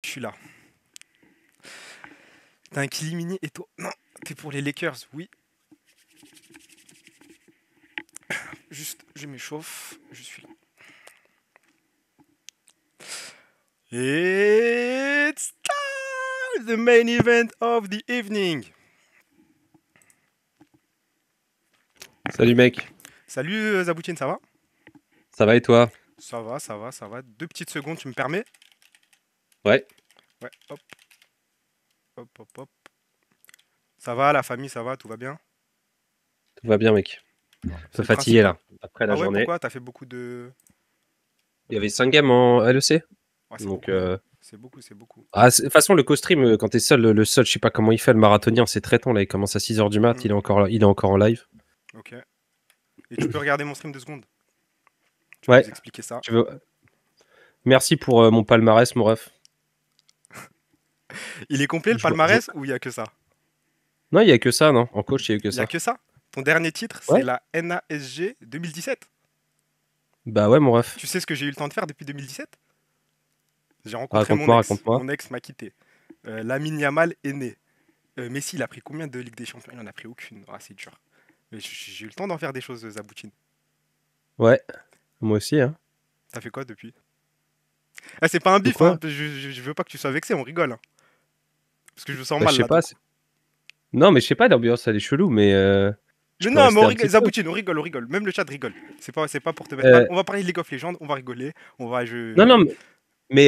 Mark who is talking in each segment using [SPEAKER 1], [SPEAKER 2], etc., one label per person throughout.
[SPEAKER 1] je suis là. T'as un Kilimini et toi. Non, t'es pour les Lakers, oui. Juste, je m'échauffe, je suis là. It's time! The main event of the evening.
[SPEAKER 2] Salut mec,
[SPEAKER 1] Salut Zaboutine, ça va?
[SPEAKER 2] ça va et toi?
[SPEAKER 1] Ça va, ça va, ça va. 2 petites secondes, tu me permets?
[SPEAKER 2] Ouais,
[SPEAKER 1] Ouais, hop, hop, hop, hop. Ça va, la famille, ça va, tout va bien?
[SPEAKER 2] tout va bien mec. Un
[SPEAKER 1] C'est
[SPEAKER 2] peu
[SPEAKER 1] le
[SPEAKER 2] fatigué
[SPEAKER 1] principal.
[SPEAKER 2] là, après la
[SPEAKER 1] Ah ouais,
[SPEAKER 2] journée.
[SPEAKER 1] pourquoi? T'as fait beaucoup de...
[SPEAKER 2] Il y avait 5 games en LEC.
[SPEAKER 1] Ouais, c'est
[SPEAKER 2] Donc,
[SPEAKER 1] beaucoup, hein. C'est beaucoup, c'est beaucoup.
[SPEAKER 2] de toute façon, le co-stream, quand t'es seul, le seul, je sais pas comment il fait, le marathonien, c'est très tôt là, il commence à 6h du mat,
[SPEAKER 1] Hmm,
[SPEAKER 2] il est encore en live.
[SPEAKER 1] ok. Et tu peux regarder mon stream 2 secondes. Je vais
[SPEAKER 2] Ouais,
[SPEAKER 1] vous expliquer ça.
[SPEAKER 2] tu veux... Merci pour mon palmarès, mon ref.
[SPEAKER 1] Il est complet le
[SPEAKER 2] Je vois- je vois-
[SPEAKER 1] palmarès ou il y a que ça?
[SPEAKER 2] Non, il y a que ça, non? En coach, il y a eu que
[SPEAKER 1] Il y a
[SPEAKER 2] ça.
[SPEAKER 1] que ça? Ton dernier titre, c'est
[SPEAKER 2] Ouais?
[SPEAKER 1] la NASG 2017.
[SPEAKER 2] Bah ouais, mon ref.
[SPEAKER 1] Tu sais ce que j'ai eu le temps de faire depuis 2017? J'ai rencontré mon
[SPEAKER 2] Raconte-moi,
[SPEAKER 1] ex.
[SPEAKER 2] raconte-moi.
[SPEAKER 1] Mon ex m'a quitté. Lamine Yamal est né. Messi, il a pris combien de Ligue des Champions? Il en a pris aucune. Ah, c'est dur. Mais j'ai eu le temps d'en faire des choses, Zaboutine.
[SPEAKER 2] Ouais, moi aussi, hein.
[SPEAKER 1] T'as fait quoi depuis? Ah, c'est pas un
[SPEAKER 2] De
[SPEAKER 1] bif, hein.
[SPEAKER 2] quoi?
[SPEAKER 1] Je veux pas que tu sois vexé, on rigole, hein. Parce que je me sens
[SPEAKER 2] Bah je
[SPEAKER 1] mal
[SPEAKER 2] sais
[SPEAKER 1] là d'un
[SPEAKER 2] pas.
[SPEAKER 1] coup.
[SPEAKER 2] Non, mais je sais pas, l'ambiance, elle est chelou, mais je
[SPEAKER 1] Mais
[SPEAKER 2] peux
[SPEAKER 1] non, mais
[SPEAKER 2] rester
[SPEAKER 1] on
[SPEAKER 2] un
[SPEAKER 1] rigole,
[SPEAKER 2] petit peu.
[SPEAKER 1] Zaboutine, on rigole, on rigole. Même le chat rigole. C'est pas pour te mettre mal.
[SPEAKER 2] Euh,
[SPEAKER 1] On va parler de League of Legends, on va rigoler. On va.
[SPEAKER 2] Non, non,
[SPEAKER 1] Je...
[SPEAKER 2] mais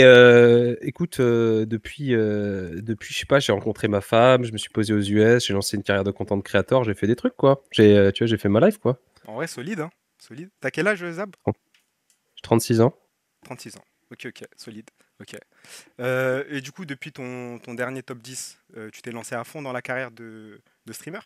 [SPEAKER 2] écoute, depuis, je sais pas, j'ai rencontré ma femme, je me suis posé aux US, j'ai lancé une carrière de content creator, j'ai fait des trucs, quoi. Tu vois, j'ai fait ma life, quoi.
[SPEAKER 1] En vrai, solide, hein. Solide. T'as quel âge, Zab?
[SPEAKER 2] J'ai 36 ans.
[SPEAKER 1] 36 ans. Ok, ok, solide. Ok. Et du coup, depuis ton dernier top 10, tu t'es lancé à fond dans la carrière de streamer?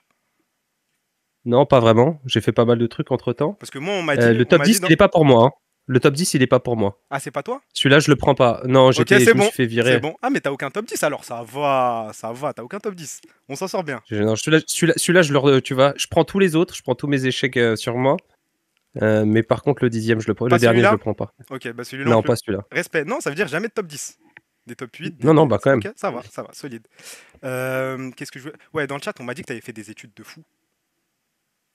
[SPEAKER 2] Non, pas vraiment. J'ai fait pas mal de trucs entre-temps.
[SPEAKER 1] Parce que moi, on m'a dit,
[SPEAKER 2] Le top 10,
[SPEAKER 1] dans...
[SPEAKER 2] il est pas pour moi, hein. Le top 10, il est pas pour moi.
[SPEAKER 1] Ah, c'est pas toi?
[SPEAKER 2] Celui-là, je le prends pas. Non,
[SPEAKER 1] Ok, c'est
[SPEAKER 2] je me
[SPEAKER 1] bon.
[SPEAKER 2] suis fait
[SPEAKER 1] C'est
[SPEAKER 2] virer.
[SPEAKER 1] bon. Ah, mais t'as aucun top 10 alors, ça va, t'as aucun top 10. On s'en sort bien.
[SPEAKER 2] Non, celui-là, tu vois, je prends tous les autres, je prends tous mes échecs sur moi. Mais par contre,
[SPEAKER 1] Pas
[SPEAKER 2] le dernier, je
[SPEAKER 1] celui-là?
[SPEAKER 2] le prends pas.
[SPEAKER 1] Ok, bah celui-là en
[SPEAKER 2] Non,
[SPEAKER 1] plus.
[SPEAKER 2] pas celui-là.
[SPEAKER 1] Respect. Non, ça veut dire jamais de top 10. Des top 8,
[SPEAKER 2] Non, non, bah quand même.
[SPEAKER 1] Ok, ça va, solide. Qu'est-ce que je veux... Ouais, dans le chat, on m'a dit que t'avais fait des études de fou.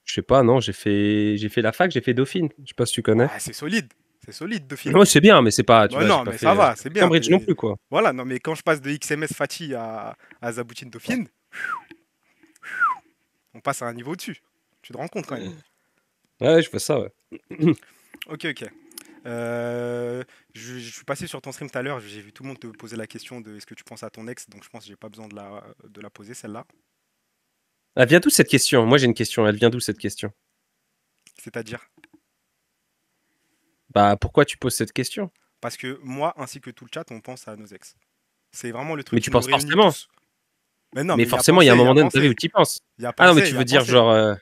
[SPEAKER 2] Je sais pas, non, j'ai fait la fac, j'ai fait Dauphine. Je sais pas si tu connais.
[SPEAKER 1] Ouais, c'est solide. C'est solide, Dauphine.
[SPEAKER 2] Moi, c'est bien, mais c'est pas, tu
[SPEAKER 1] Bah
[SPEAKER 2] vois,
[SPEAKER 1] non, mais ça va,
[SPEAKER 2] j'ai
[SPEAKER 1] c'est
[SPEAKER 2] pas fait
[SPEAKER 1] bien.
[SPEAKER 2] Cambridge non plus, quoi.
[SPEAKER 1] Voilà, non, mais quand je passe de XMS Fatih à Zaboutine Dauphine, on passe à un niveau au-dessus. Tu te rends compte quand même.
[SPEAKER 2] Ouais, je fais ça, ouais.
[SPEAKER 1] Ok, ok. Je suis passé sur ton stream tout à l'heure, j'ai vu tout le monde te poser la question de est-ce que tu penses à ton ex, donc je pense que j'ai pas besoin de la poser celle-là.
[SPEAKER 2] Elle vient d'où cette question? Moi, j'ai une question. Elle vient d'où cette question?
[SPEAKER 1] C'est-à-dire,
[SPEAKER 2] Bah, pourquoi tu poses cette question?
[SPEAKER 1] parce que moi ainsi que tout le chat, on pense à nos ex. C'est vraiment le truc
[SPEAKER 2] Mais
[SPEAKER 1] qui
[SPEAKER 2] tu
[SPEAKER 1] nous
[SPEAKER 2] penses
[SPEAKER 1] réunit
[SPEAKER 2] forcément.
[SPEAKER 1] tous. Mais non,
[SPEAKER 2] Mais
[SPEAKER 1] mais il y a
[SPEAKER 2] forcément, il y a un
[SPEAKER 1] pensé, il y
[SPEAKER 2] moment
[SPEAKER 1] a
[SPEAKER 2] donné de ta vie
[SPEAKER 1] pensé,
[SPEAKER 2] où tu y penses.
[SPEAKER 1] il y a
[SPEAKER 2] Ah non, mais
[SPEAKER 1] pensé, il
[SPEAKER 2] tu
[SPEAKER 1] y
[SPEAKER 2] veux
[SPEAKER 1] a
[SPEAKER 2] dire
[SPEAKER 1] pensé.
[SPEAKER 2] genre,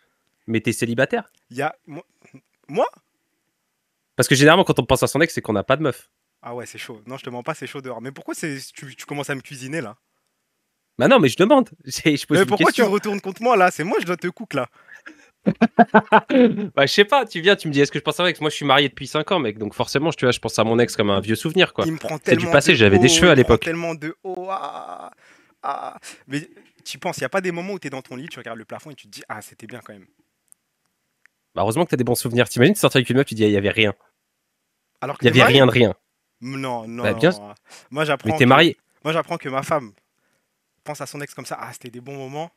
[SPEAKER 2] mais t'es célibataire?
[SPEAKER 1] Il y a... Moi?
[SPEAKER 2] Parce que généralement, quand on pense à son ex, c'est qu'on n'a pas de meuf.
[SPEAKER 1] Ah ouais, c'est chaud. Non, je te mens pas, c'est chaud dehors. Mais pourquoi tu commences à me cuisiner là?
[SPEAKER 2] Bah non, mais je demande. Je pose
[SPEAKER 1] Mais
[SPEAKER 2] une
[SPEAKER 1] pourquoi tu te
[SPEAKER 2] question.
[SPEAKER 1] retournes contre moi là? C'est moi, je dois te cook là.
[SPEAKER 2] Bah, je sais pas, tu viens, tu me dis, est-ce que je pense à mon ex? Moi, je suis marié depuis 5 ans, mec. Donc forcément, tu vois, je pense à mon ex comme un vieux souvenir, quoi.
[SPEAKER 1] Il me prend
[SPEAKER 2] C'est du
[SPEAKER 1] tellement
[SPEAKER 2] passé,
[SPEAKER 1] de
[SPEAKER 2] j'avais des
[SPEAKER 1] haut,
[SPEAKER 2] cheveux
[SPEAKER 1] il
[SPEAKER 2] à
[SPEAKER 1] me prend
[SPEAKER 2] l'époque.
[SPEAKER 1] tellement de haut. Ah, ah. Mais tu penses, il n'y a pas des moments où tu es dans ton lit, tu regardes le plafond et tu te dis, ah, c'était bien quand même.
[SPEAKER 2] Bah, heureusement que t'as des bons souvenirs. T'imagines, tu sortais avec une meuf, tu dis, il y avait rien.
[SPEAKER 1] Alors que
[SPEAKER 2] Il y
[SPEAKER 1] t'es
[SPEAKER 2] avait
[SPEAKER 1] marié?
[SPEAKER 2] rien de rien.
[SPEAKER 1] Non,
[SPEAKER 2] Bah, bien,
[SPEAKER 1] non. Moi,
[SPEAKER 2] mais
[SPEAKER 1] j'apprends
[SPEAKER 2] t'es
[SPEAKER 1] que,
[SPEAKER 2] marié.
[SPEAKER 1] moi, j'apprends que ma femme pense à son ex comme ça. Ah, c'était des bons moments.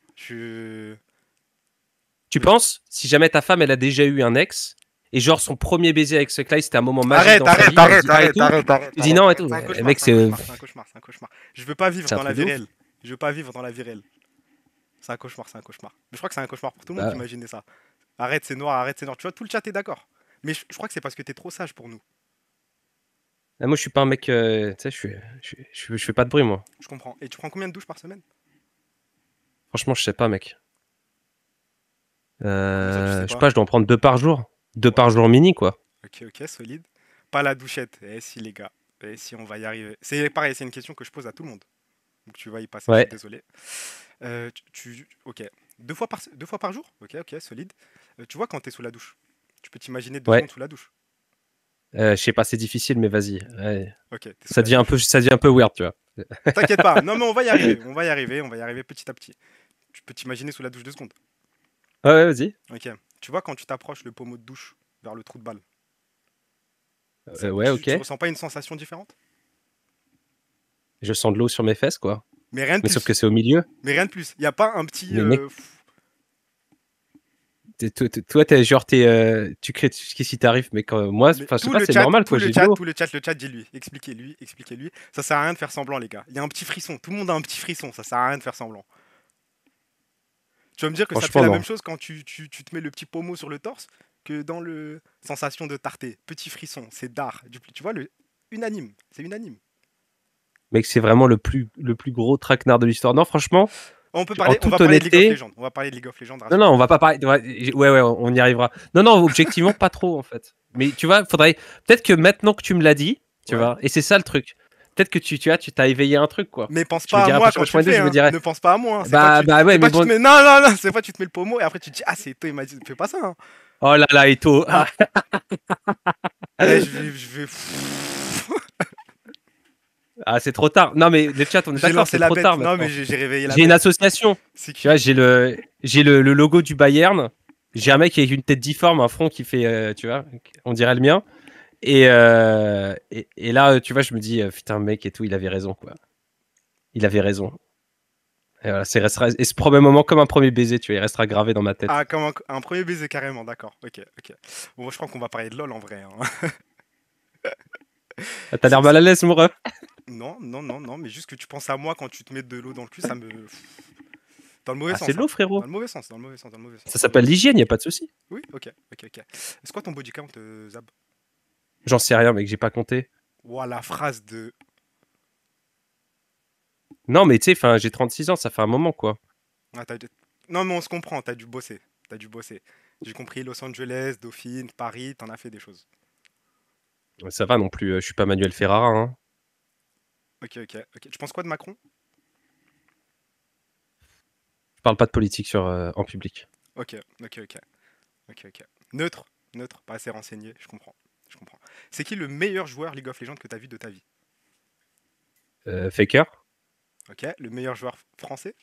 [SPEAKER 2] Tu
[SPEAKER 1] Mais je-
[SPEAKER 2] penses, si jamais ta femme, elle a déjà eu un ex, et genre son premier baiser avec ce mec-là, c'était un moment magique
[SPEAKER 1] Arrête,
[SPEAKER 2] dans sa
[SPEAKER 1] arrête,
[SPEAKER 2] vie, elle
[SPEAKER 1] arrête,
[SPEAKER 2] dit ah et
[SPEAKER 1] arrête,
[SPEAKER 2] tout,
[SPEAKER 1] arrête, arrête,
[SPEAKER 2] tu dis
[SPEAKER 1] arrête,
[SPEAKER 2] non et
[SPEAKER 1] arrête.
[SPEAKER 2] tout.
[SPEAKER 1] C'est un
[SPEAKER 2] Le
[SPEAKER 1] cauchemar,
[SPEAKER 2] mec,
[SPEAKER 1] c'est un cauchemar, c'est un cauchemar, c'est un cauchemar. Je veux pas vivre
[SPEAKER 2] c'est un
[SPEAKER 1] dans la
[SPEAKER 2] truc de
[SPEAKER 1] vie
[SPEAKER 2] ouf.
[SPEAKER 1] réelle. Je veux pas vivre dans la vie réelle. C'est un cauchemar, c'est un cauchemar. Mais je crois que c'est un cauchemar pour tout le monde
[SPEAKER 2] Bah,
[SPEAKER 1] d'imaginer ça. Arrête, c'est noir, arrête, c'est noir. Tu vois, tout le chat est d'accord. Mais je crois que c'est parce que t'es trop sage pour nous.
[SPEAKER 2] moi, je suis pas un mec, tu sais, je fais pas de bruit, moi.
[SPEAKER 1] Je comprends. Et tu prends combien de douches par semaine?
[SPEAKER 2] Franchement, je sais pas, mec.
[SPEAKER 1] Comment ça, tu sais
[SPEAKER 2] Je sais
[SPEAKER 1] pas?
[SPEAKER 2] pas, je dois en prendre 2 par jour. Deux
[SPEAKER 1] Ouais.
[SPEAKER 2] par jour mini, quoi.
[SPEAKER 1] Ok, ok, solide. Pas la douchette. Eh si, les gars. Eh si, on va y arriver. C'est pareil, c'est une question que je pose à tout le monde. Donc tu vas y passer, je suis
[SPEAKER 2] Ouais.
[SPEAKER 1] désolé. Ok. 2 fois par jour? Ok, ok, solide. Tu vois quand t'es sous la douche? Tu peux t'imaginer deux
[SPEAKER 2] Ouais.
[SPEAKER 1] secondes sous la douche.
[SPEAKER 2] Je sais pas, c'est difficile, mais vas-y. Ouais.
[SPEAKER 1] Ok, t'es
[SPEAKER 2] Ça
[SPEAKER 1] sur la touche.
[SPEAKER 2] ça devient un peu weird, tu vois.
[SPEAKER 1] T'inquiète pas, non mais on va y arriver, on va y arriver, on va y arriver petit à petit. Tu peux t'imaginer sous la douche 2 secondes.
[SPEAKER 2] Ouais, ouais, vas-y.
[SPEAKER 1] Ok, tu vois quand tu t'approches le pommeau de douche vers le trou de balle,
[SPEAKER 2] Ouais,
[SPEAKER 1] tu
[SPEAKER 2] ok.
[SPEAKER 1] ressens pas une sensation différente?
[SPEAKER 2] Je sens de l'eau sur mes fesses, quoi.
[SPEAKER 1] Mais rien de
[SPEAKER 2] Mais sauf
[SPEAKER 1] plus,
[SPEAKER 2] que c'est au milieu.
[SPEAKER 1] mais rien de plus. Y a pas un petit...
[SPEAKER 2] Mais mec, toi, t'es genre, tu crées qu'est-ce qui t'arrive, mais quand moi,
[SPEAKER 1] Mais
[SPEAKER 2] enfin, je sais pas, c'est normal, quoi. J'ai de l'eau.
[SPEAKER 1] tout le chat, dis-lui, expliquez-lui, expliquez-lui. Ça sert à rien de faire semblant, les gars. Il y a un petit frisson, tout le monde a un petit frisson, ça sert à rien de faire semblant. Tu vas me dire que ça te fait
[SPEAKER 2] Franchement,
[SPEAKER 1] la
[SPEAKER 2] non.
[SPEAKER 1] même chose quand tu te mets le petit pommeau sur le torse que dans le sensation de tarté. Petit frisson, c'est d'art. Tu vois, unanime, c'est unanime.
[SPEAKER 2] Mec, c'est vraiment le plus gros traquenard de l'histoire. Non, franchement, en
[SPEAKER 1] On va
[SPEAKER 2] toute
[SPEAKER 1] parler de League of
[SPEAKER 2] honnêteté,
[SPEAKER 1] Legends. On va parler de League of Legends,
[SPEAKER 2] non, non, on
[SPEAKER 1] rassure-toi.
[SPEAKER 2] va pas parler. Ouais, on y arrivera. Non, non, objectivement, pas trop, en fait. Mais tu vois, faudrait. Peut-être que maintenant que tu me l'as dit, tu
[SPEAKER 1] Ouais.
[SPEAKER 2] vois, et c'est ça le truc. Peut-être que tu t'as éveillé un truc, quoi.
[SPEAKER 1] Mais pense
[SPEAKER 2] Je me
[SPEAKER 1] pas à
[SPEAKER 2] dirais,
[SPEAKER 1] moi
[SPEAKER 2] après,
[SPEAKER 1] quand
[SPEAKER 2] je
[SPEAKER 1] tu le
[SPEAKER 2] prends deux,
[SPEAKER 1] fais,
[SPEAKER 2] je me
[SPEAKER 1] hein.
[SPEAKER 2] dirais,
[SPEAKER 1] Ne pense pas à moi, hein.
[SPEAKER 2] bah ouais,
[SPEAKER 1] C'est
[SPEAKER 2] mais
[SPEAKER 1] pas tu
[SPEAKER 2] bon.
[SPEAKER 1] te mets. Non, non, non, c'est pas tu te mets le pommeau et après tu te dis, ah, c'est toi, il m'a dit, fais pas ça, hein.
[SPEAKER 2] Oh là là, Eto. Ah.
[SPEAKER 1] Eh, je vais.
[SPEAKER 2] Ah, c'est trop tard. Non, mais le chat, on est
[SPEAKER 1] J'ai
[SPEAKER 2] d'accord,
[SPEAKER 1] lancé
[SPEAKER 2] c'est
[SPEAKER 1] la
[SPEAKER 2] trop
[SPEAKER 1] bête.
[SPEAKER 2] tard
[SPEAKER 1] Non, mais
[SPEAKER 2] maintenant.
[SPEAKER 1] j'ai réveillé la
[SPEAKER 2] J'ai une
[SPEAKER 1] bête.
[SPEAKER 2] association.
[SPEAKER 1] C'est
[SPEAKER 2] Tu vois,
[SPEAKER 1] qui?
[SPEAKER 2] j'ai le logo du Bayern. J'ai un mec avec une tête difforme, un front qui fait, tu vois, on dirait le mien. Et là, tu vois, je me dis, putain, mec et tout, il avait raison, quoi. Il avait raison. Et voilà, et ce premier moment, comme un premier baiser, tu vois, il restera gravé dans ma tête.
[SPEAKER 1] Ah, comme un premier baiser carrément, d'accord. Ok, ok. Bon, je crois qu'on va parler de LoL en vrai, hein.
[SPEAKER 2] Ah, t'as l'air mal à l'aise, mon ref.
[SPEAKER 1] Non, non, non, non, mais juste que tu penses à moi quand tu te mets de l'eau dans le cul, ça me. Dans le mauvais
[SPEAKER 2] Ah, c'est
[SPEAKER 1] sens,
[SPEAKER 2] de
[SPEAKER 1] hein.
[SPEAKER 2] l'eau,
[SPEAKER 1] Dans
[SPEAKER 2] frérot.
[SPEAKER 1] le mauvais sens, dans le mauvais sens, dans le mauvais
[SPEAKER 2] Ça
[SPEAKER 1] sens.
[SPEAKER 2] s'appelle l'hygiène, y a pas de souci.
[SPEAKER 1] Oui, ok, ok, ok. C'est quoi ton body count, Zab?
[SPEAKER 2] J'en sais rien, mec, j'ai pas compté.
[SPEAKER 1] Ouah, la phrase de.
[SPEAKER 2] Non, mais tu sais, enfin, j'ai 36 ans, ça fait un moment, quoi.
[SPEAKER 1] Ah, non, mais on se comprend, t'as dû bosser. T'as dû bosser. J'ai compris Los Angeles, Dauphine, Paris, t'en as fait des choses.
[SPEAKER 2] Ça va non plus, je suis pas Manuel Ferrara, hein.
[SPEAKER 1] Ok, ok, ok. Tu penses quoi de Macron?
[SPEAKER 2] Je parle pas de politique en public.
[SPEAKER 1] Ok, ok, ok. Ok, ok. Neutre, neutre, pas assez renseigné, je comprends. Je comprends. C'est qui le meilleur joueur League of Legends que t'as vu de ta vie?
[SPEAKER 2] Faker.
[SPEAKER 1] Ok, le meilleur joueur français?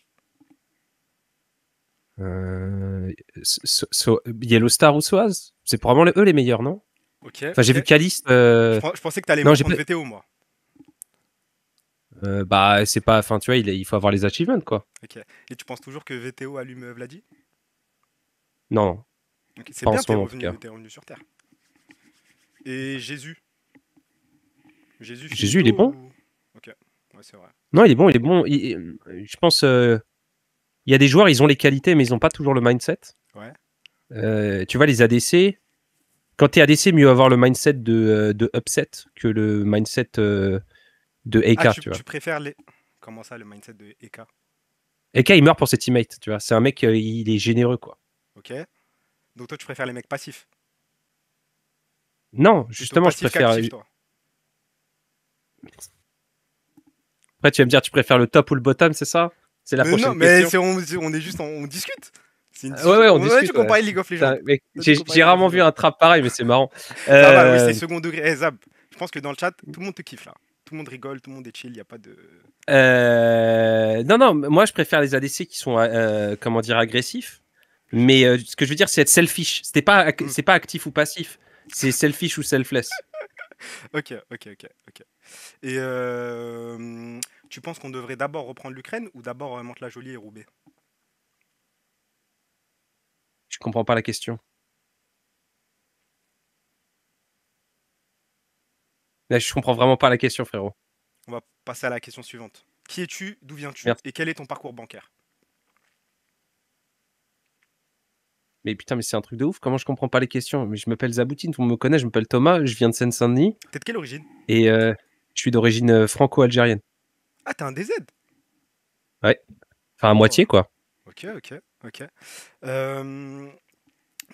[SPEAKER 2] Yellow Star ou Soaz. C'est probablement eux les meilleurs, non?
[SPEAKER 1] Ok,
[SPEAKER 2] Enfin, j'ai
[SPEAKER 1] ok.
[SPEAKER 2] vu Caliste.
[SPEAKER 1] Je pensais que t'allais me
[SPEAKER 2] Non, j'ai
[SPEAKER 1] répondre
[SPEAKER 2] pas.
[SPEAKER 1] VTO, moi.
[SPEAKER 2] Bah, c'est pas. Enfin, tu vois, il faut avoir les achievements, quoi.
[SPEAKER 1] Ok. Et tu penses toujours que VTO allume Vladi?
[SPEAKER 2] Non, non,
[SPEAKER 1] Ok, c'est
[SPEAKER 2] pas en
[SPEAKER 1] bien,
[SPEAKER 2] ce moment en tout cas.
[SPEAKER 1] t'es revenu sur Terre. Et Jésus? Jésus
[SPEAKER 2] Jésus, il est
[SPEAKER 1] finito
[SPEAKER 2] bon.
[SPEAKER 1] ou... Ok, ouais, c'est vrai.
[SPEAKER 2] Non, il est bon, il est bon. Je pense. Il y a des joueurs, ils ont les qualités, mais ils ont pas toujours le mindset.
[SPEAKER 1] Ouais.
[SPEAKER 2] Tu vois, les ADC. Quand t'es ADC, mieux avoir le mindset de upset que le mindset de
[SPEAKER 1] Ah,
[SPEAKER 2] EK, tu vois.
[SPEAKER 1] tu préfères les... Comment ça, le mindset de Eka?
[SPEAKER 2] EK, il meurt pour ses teammates, tu vois. C'est un mec, il est généreux, quoi.
[SPEAKER 1] Ok. Donc toi, tu préfères les mecs passifs?
[SPEAKER 2] Non,
[SPEAKER 1] Plutôt
[SPEAKER 2] justement, je
[SPEAKER 1] passif
[SPEAKER 2] préfère.
[SPEAKER 1] qu'actif, toi?
[SPEAKER 2] Après, tu vas me dire, tu préfères le top ou le bottom, c'est ça? C'est la
[SPEAKER 1] Mais non,
[SPEAKER 2] prochaine question.
[SPEAKER 1] on est juste, on discute. C'est une
[SPEAKER 2] Ouais,
[SPEAKER 1] discussion.
[SPEAKER 2] ouais, on
[SPEAKER 1] On a dit
[SPEAKER 2] discute.
[SPEAKER 1] qu'on
[SPEAKER 2] Ouais.
[SPEAKER 1] parlait League of Legends.
[SPEAKER 2] Putain, mec,
[SPEAKER 1] On a dit qu'on parlait
[SPEAKER 2] j'ai
[SPEAKER 1] League of
[SPEAKER 2] rarement vu
[SPEAKER 1] Legends.
[SPEAKER 2] un trap pareil, mais c'est marrant.
[SPEAKER 1] Ça va, oui, c'est second degré. Eh, Zab, je pense que dans le chat, tout le monde te kiffe là. Tout le monde rigole, tout le monde est chill, il n'y a pas de...
[SPEAKER 2] Non, non, moi, je préfère les ADC qui sont, comment dire, agressifs. Mais ce que je veux dire, c'est être selfish.
[SPEAKER 1] Hmm.
[SPEAKER 2] C'est pas actif ou passif. C'est selfish ou selfless.
[SPEAKER 1] Ok, ok, ok, ok. Et tu penses qu'on devrait d'abord reprendre l'Ukraine ou d'abord Mantes-la-Jolie et Roubaix?
[SPEAKER 2] Je comprends pas la question. Là, je comprends vraiment pas la question, frérot.
[SPEAKER 1] On va passer à la question suivante. Qui es-tu? D'où viens-tu?
[SPEAKER 2] Merci.
[SPEAKER 1] Et quel est ton parcours bancaire?
[SPEAKER 2] Mais putain, mais c'est un truc de ouf. Comment je comprends pas les questions? Mais je m'appelle Zaboutine, tout le monde me connaît. Je m'appelle Thomas. Je viens de Seine-Saint-Denis
[SPEAKER 1] T'es de quelle origine?
[SPEAKER 2] et je suis d'origine franco-algérienne.
[SPEAKER 1] Ah, t'es un DZ?
[SPEAKER 2] Ouais. Enfin, à
[SPEAKER 1] Oh,
[SPEAKER 2] moitié, quoi.
[SPEAKER 1] ok, ok, ok. Euh,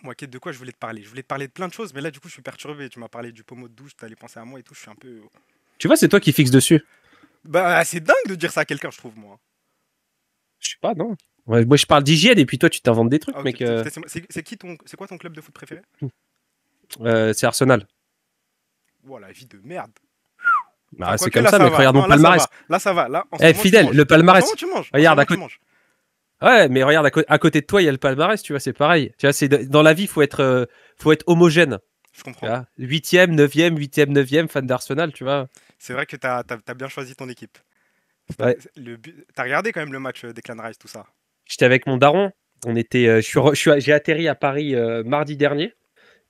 [SPEAKER 1] Moi, de quoi je voulais te parler? Je voulais te parler de plein de choses, mais là, du coup, je suis perturbé. Tu m'as parlé du pommeau de douche, t'allais penser à moi et tout, je suis un peu...
[SPEAKER 2] Tu vois, c'est toi qui fixes dessus.
[SPEAKER 1] Bah, c'est dingue de dire ça à quelqu'un, je trouve, moi.
[SPEAKER 2] Je sais pas, non. Ouais, moi, je parle d'hygiène et puis toi, tu t'inventes des trucs,
[SPEAKER 1] Ah, ok,
[SPEAKER 2] mec.
[SPEAKER 1] putain, c'est quoi ton club de foot préféré?
[SPEAKER 2] C'est Arsenal.
[SPEAKER 1] Oh, la vie de merde.
[SPEAKER 2] Bah,
[SPEAKER 1] Enfin,
[SPEAKER 2] c'est
[SPEAKER 1] quoique,
[SPEAKER 2] comme
[SPEAKER 1] là,
[SPEAKER 2] ça,
[SPEAKER 1] ça
[SPEAKER 2] mec.
[SPEAKER 1] va.
[SPEAKER 2] Regarde mon
[SPEAKER 1] Non, là, ça
[SPEAKER 2] palmarès.
[SPEAKER 1] va. Là, ça va. Là, en ce
[SPEAKER 2] Eh,
[SPEAKER 1] moment, tu
[SPEAKER 2] fidèle,
[SPEAKER 1] manges.
[SPEAKER 2] le
[SPEAKER 1] En ce
[SPEAKER 2] palmarès.
[SPEAKER 1] moment, tu manges. En ce
[SPEAKER 2] Regarde,
[SPEAKER 1] moment, tu manges.
[SPEAKER 2] ouais, mais regarde, à côté de toi, il y a le palmarès, tu vois, c'est pareil. Tu vois, dans la vie, faut être homogène.
[SPEAKER 1] Je
[SPEAKER 2] Tu
[SPEAKER 1] comprends.
[SPEAKER 2] vois, 8e, 9e, 8e, 9e, fan d'Arsenal, tu vois.
[SPEAKER 1] C'est vrai que t'as bien choisi ton équipe.
[SPEAKER 2] Ouais.
[SPEAKER 1] T'as regardé quand même le match Declan Rice, tout ça.
[SPEAKER 2] J'étais avec mon daron. On était, j'ai atterri à Paris mardi dernier.